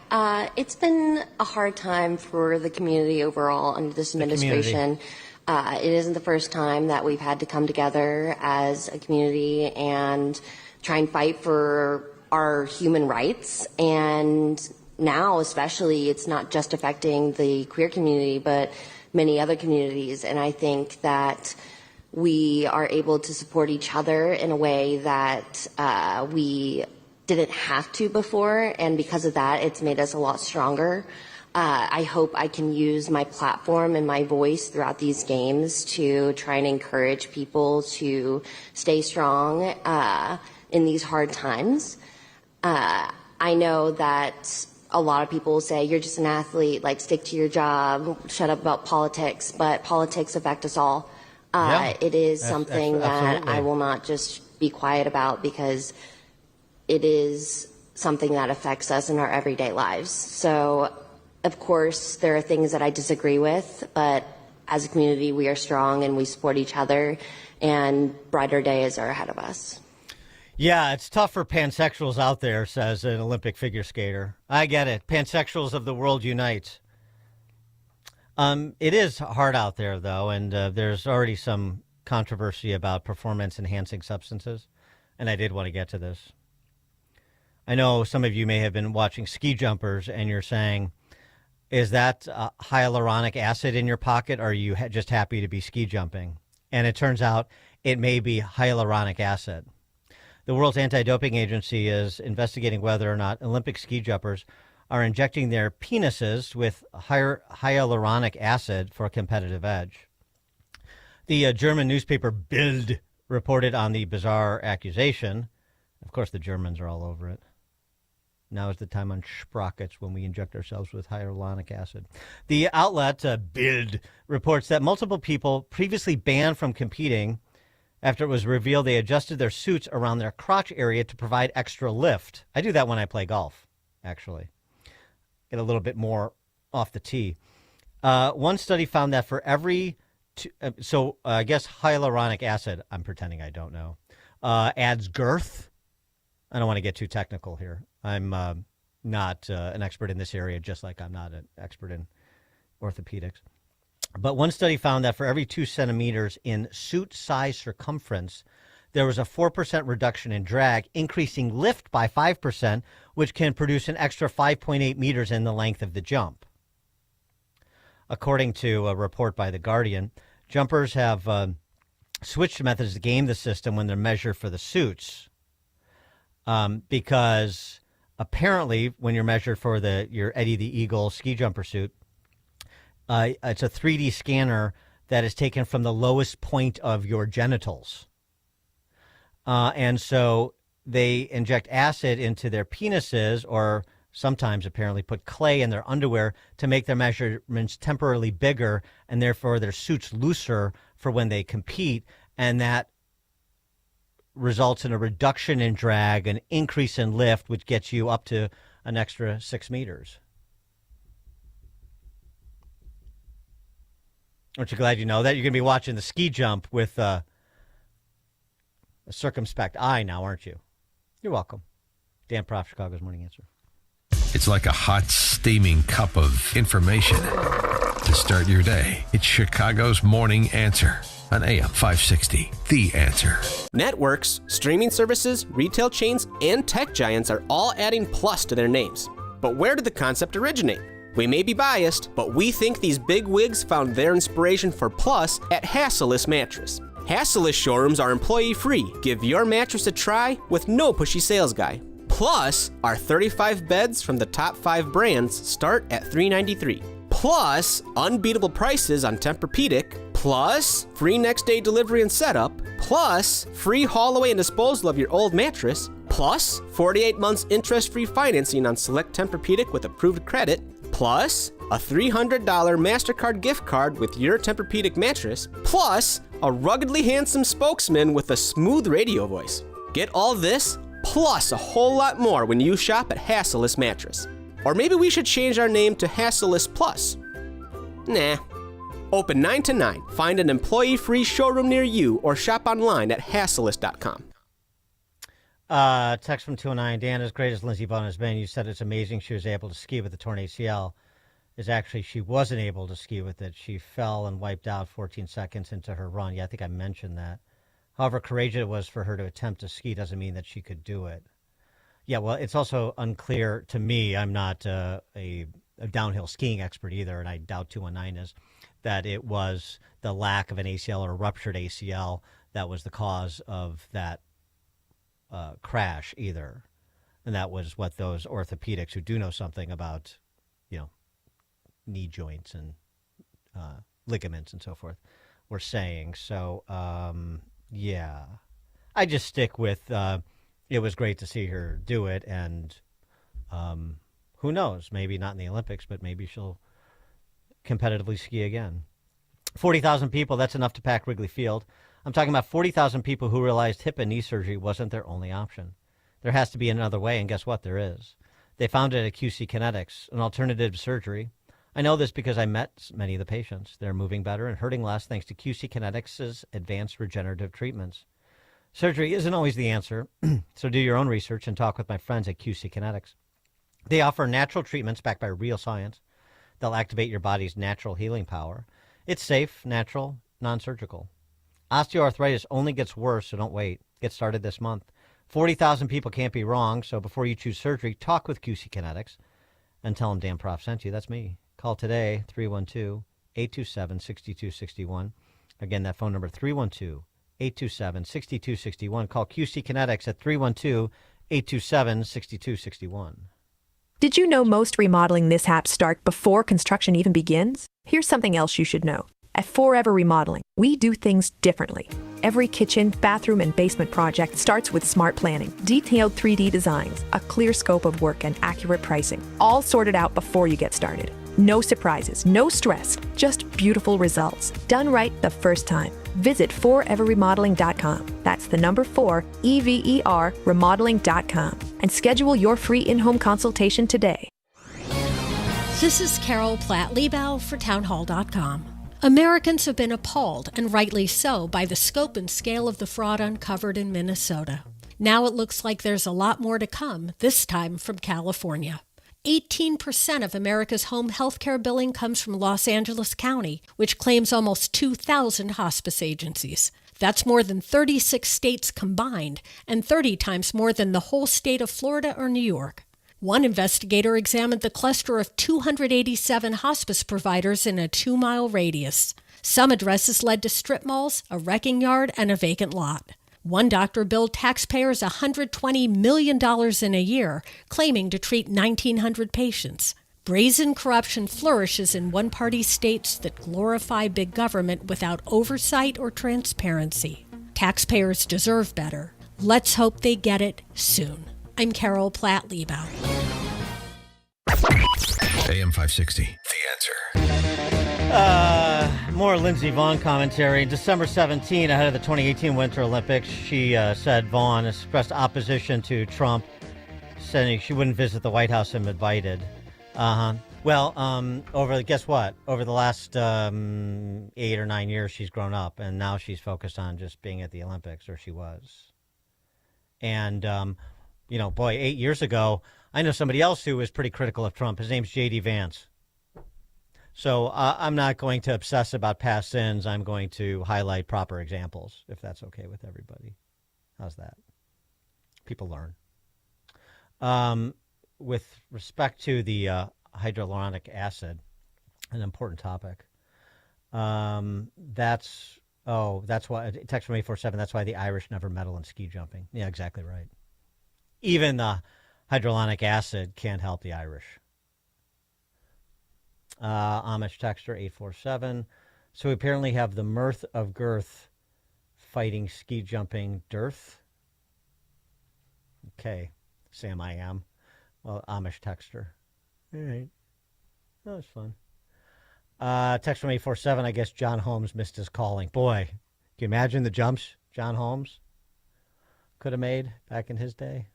it's been a hard time for the community overall under this administration. It isn't the first time that we've had to come together as a community and try and fight for our human rights. And now, especially, it's not just affecting the queer community, but many other communities. And I think that we are able to support each other in a way that we didn't have to before, and because of that, it's made us a lot stronger. I hope I can use my platform and my voice throughout these games to try and encourage people to stay strong in these hard times. I know that a lot of people will say, you're just an athlete, like stick to your job, shut up about politics, but politics affect us all. It is something that I will not just be quiet about because it is something that affects us in our everyday lives. So, of course, there are things that I disagree with, but as a community, we are strong and we support each other, and brighter days are ahead of us. Yeah, it's tough for pansexuals out there, says an Olympic figure skater. I get it. Pansexuals of the world unite. It is hard out there, though, and there's already some controversy about performance-enhancing substances, and I did want to get to this. I know some of you may have been watching ski jumpers, and you're saying, is that hyaluronic acid in your pocket, or are you just happy to be ski jumping? And it turns out it may be hyaluronic acid. The world's anti-doping agency is investigating whether or not Olympic ski jumpers are injecting their penises with hyaluronic acid for a competitive edge. The German newspaper Bild reported on the bizarre accusation. Of course, the Germans are all over it. Now is the time on Sprockets when we inject ourselves with hyaluronic acid. The outlet, Bild, reports that multiple people previously banned from competing after it was revealed they adjusted their suits around their crotch area to provide extra lift. I do that when I play golf, actually. Get a little bit more off the tee. One study found that for every... I guess hyaluronic acid, I'm pretending I don't know, adds girth. I don't want to get too technical here. I'm not an expert in this area, just like I'm not an expert in orthopedics. But one study found that for every 2 centimeters in suit size circumference, there was a 4% reduction in drag, increasing lift by 5%, which can produce an extra 5.8 meters in the length of the jump. According to a report by The Guardian, jumpers have switched methods to game the system when they're measured for the suits. Because apparently when you're measured for your Eddie the Eagle ski jumper suit, it's a 3D scanner that is taken from the lowest point of your genitals. And so they inject acid into their penises, or sometimes apparently put clay in their underwear to make their measurements temporarily bigger, and therefore their suits looser for when they compete. And that results in a reduction in drag, an increase in lift, which gets you up to an extra 6 meters. Aren't you glad you know that? You're going to be watching the ski jump with a circumspect eye now, aren't you? You're welcome. Dan Proft, Chicago's Morning Answer. It's like a hot, steaming cup of information to start your day. It's Chicago's Morning Answer on AM 560. The Answer. Networks, streaming services, retail chains, and tech giants are all adding plus to their names. But where did the concept originate? We may be biased, but we think these big wigs found their inspiration for plus at Hassellus Mattress. Hassellus showrooms are employee-free. Give your mattress a try with no pushy sales guy. Plus, our 35 beds from the top 5 brands start at $393. Plus, unbeatable prices on Tempur-Pedic. Plus, free next-day delivery and setup. Plus, free haul away and disposal of your old mattress. Plus, 48 months interest-free financing on select Tempur-Pedic with approved credit. Plus, a $300 MasterCard gift card with your Tempur-Pedic mattress. Plus, a ruggedly handsome spokesman with a smooth radio voice. Get all this, plus a whole lot more when you shop at Hassellus Mattress. Or maybe we should change our name to Hassellus Plus. Nah. Open 9 to 9. Find an employee-free showroom near you or shop online at Hassellus.com. Text from 209. Dan, as great as Lindsey Vonn has been, you said it's amazing she was able to ski with the torn ACL. Is actually she wasn't able to ski with it. She fell and wiped out 14 seconds into her run. Yeah, I think I mentioned that. However courageous it was for her to attempt to ski doesn't mean that she could do it. Yeah, well, it's also unclear to me. I'm not a downhill skiing expert either, and I doubt 219 is, that it was the lack of an ACL or a ruptured ACL that was the cause of that crash either. And that was what those orthopedics who do know something about, knee joints and ligaments and so forth were saying. So, yeah, I just stick with it was great to see her do it. And who knows, maybe not in the Olympics, but maybe she'll competitively ski again. 40,000 people, that's enough to pack Wrigley Field. I'm talking about 40,000 people who realized hip and knee surgery wasn't their only option. There has to be another way, and guess what? There is. They found it at QC Kinetics, an alternative to surgery. I know this because I met many of the patients. They're moving better and hurting less thanks to QC Kinetics' advanced regenerative treatments. Surgery isn't always the answer, so do your own research and talk with my friends at QC Kinetics. They offer natural treatments backed by real science. They'll activate your body's natural healing power. It's safe, natural, non-surgical. Osteoarthritis only gets worse, so don't wait. Get started this month. 40,000 people can't be wrong, so before you choose surgery, talk with QC Kinetics and tell them Dan Proft sent you. That's me. Call today, 312-827-6261. Again, that phone number, 312-827-6261. Call QC Kinetics at 312-827-6261. Did you know most remodeling mishaps start before construction even begins? Here's something else you should know. At Forever Remodeling, we do things differently. Every kitchen, bathroom, and basement project starts with smart planning, detailed 3D designs, a clear scope of work, and accurate pricing, all sorted out before you get started. No surprises, no stress, just beautiful results. Done right the first time. Visit foreverremodeling.com. That's the number 4, EVER, remodeling.com. And schedule your free in-home consultation today. This is Carol Platt-Liebau for townhall.com. Americans have been appalled, and rightly so, by the scope and scale of the fraud uncovered in Minnesota. Now it looks like there's a lot more to come, this time from California. 18% of America's home health care billing comes from Los Angeles County, which claims almost 2,000 hospice agencies. That's more than 36 states combined, and 30 times more than the whole state of Florida or New York. One investigator examined the cluster of 287 hospice providers in a 2-mile radius. Some addresses led to strip malls, a wrecking yard, and a vacant lot. One doctor billed taxpayers $120 million in a year, claiming to treat 1,900 patients. Brazen corruption flourishes in one-party states that glorify big government without oversight or transparency. Taxpayers deserve better. Let's hope they get it soon. I'm Carol Platt-Liebau. AM 560, The Answer. More Lindsey Vonn commentary. December 17, ahead of the 2018 Winter Olympics, she said Vonn expressed opposition to Trump, saying she wouldn't visit the White House if invited. Well, guess what? Over the last 8 or 9 years, she's grown up, and now she's focused on just being at the Olympics, or she was. And, 8 years ago, I know somebody else who was pretty critical of Trump. His name's J.D. Vance. So I'm not going to obsess about past sins. I'm going to highlight proper examples, if that's okay with everybody. How's that? People learn. With respect to the hyaluronic acid, an important topic. That's why, text from 847, that's why the Irish never medal in ski jumping. Yeah, exactly right. Even the hyaluronic acid can't help the Irish. Amish texter 847. So we apparently have the mirth of girth fighting ski jumping dearth. Okay, Sam, I am. Well, Amish texter. All right. That was fun. Text from 847. I guess John Holmes missed his calling. Boy, can you imagine the jumps John Holmes could have made back in his day?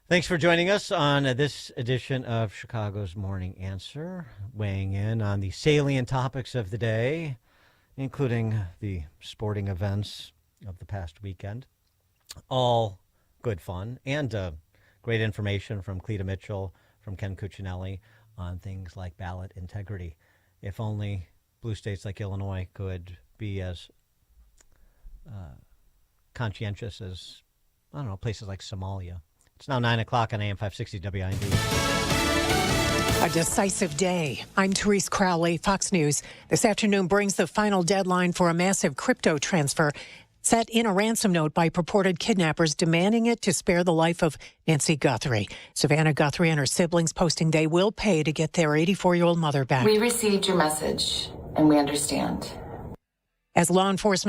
Thanks for joining us on this edition of Chicago's Morning Answer, weighing in on the salient topics of the day, including the sporting events of the past weekend. All good fun and great information from Cleta Mitchell, from Ken Cuccinelli on things like ballot integrity. If only blue states like Illinois could be as conscientious as, places like Somalia. It's now 9 o'clock on AM 560 WIND. A decisive day. I'm Therese Crowley, Fox News. This afternoon brings the final deadline for a massive crypto transfer set in a ransom note by purported kidnappers demanding it to spare the life of Nancy Guthrie. Savannah Guthrie and her siblings posting they will pay to get their 84-year-old mother back. We received your message, and we understand. As law enforcement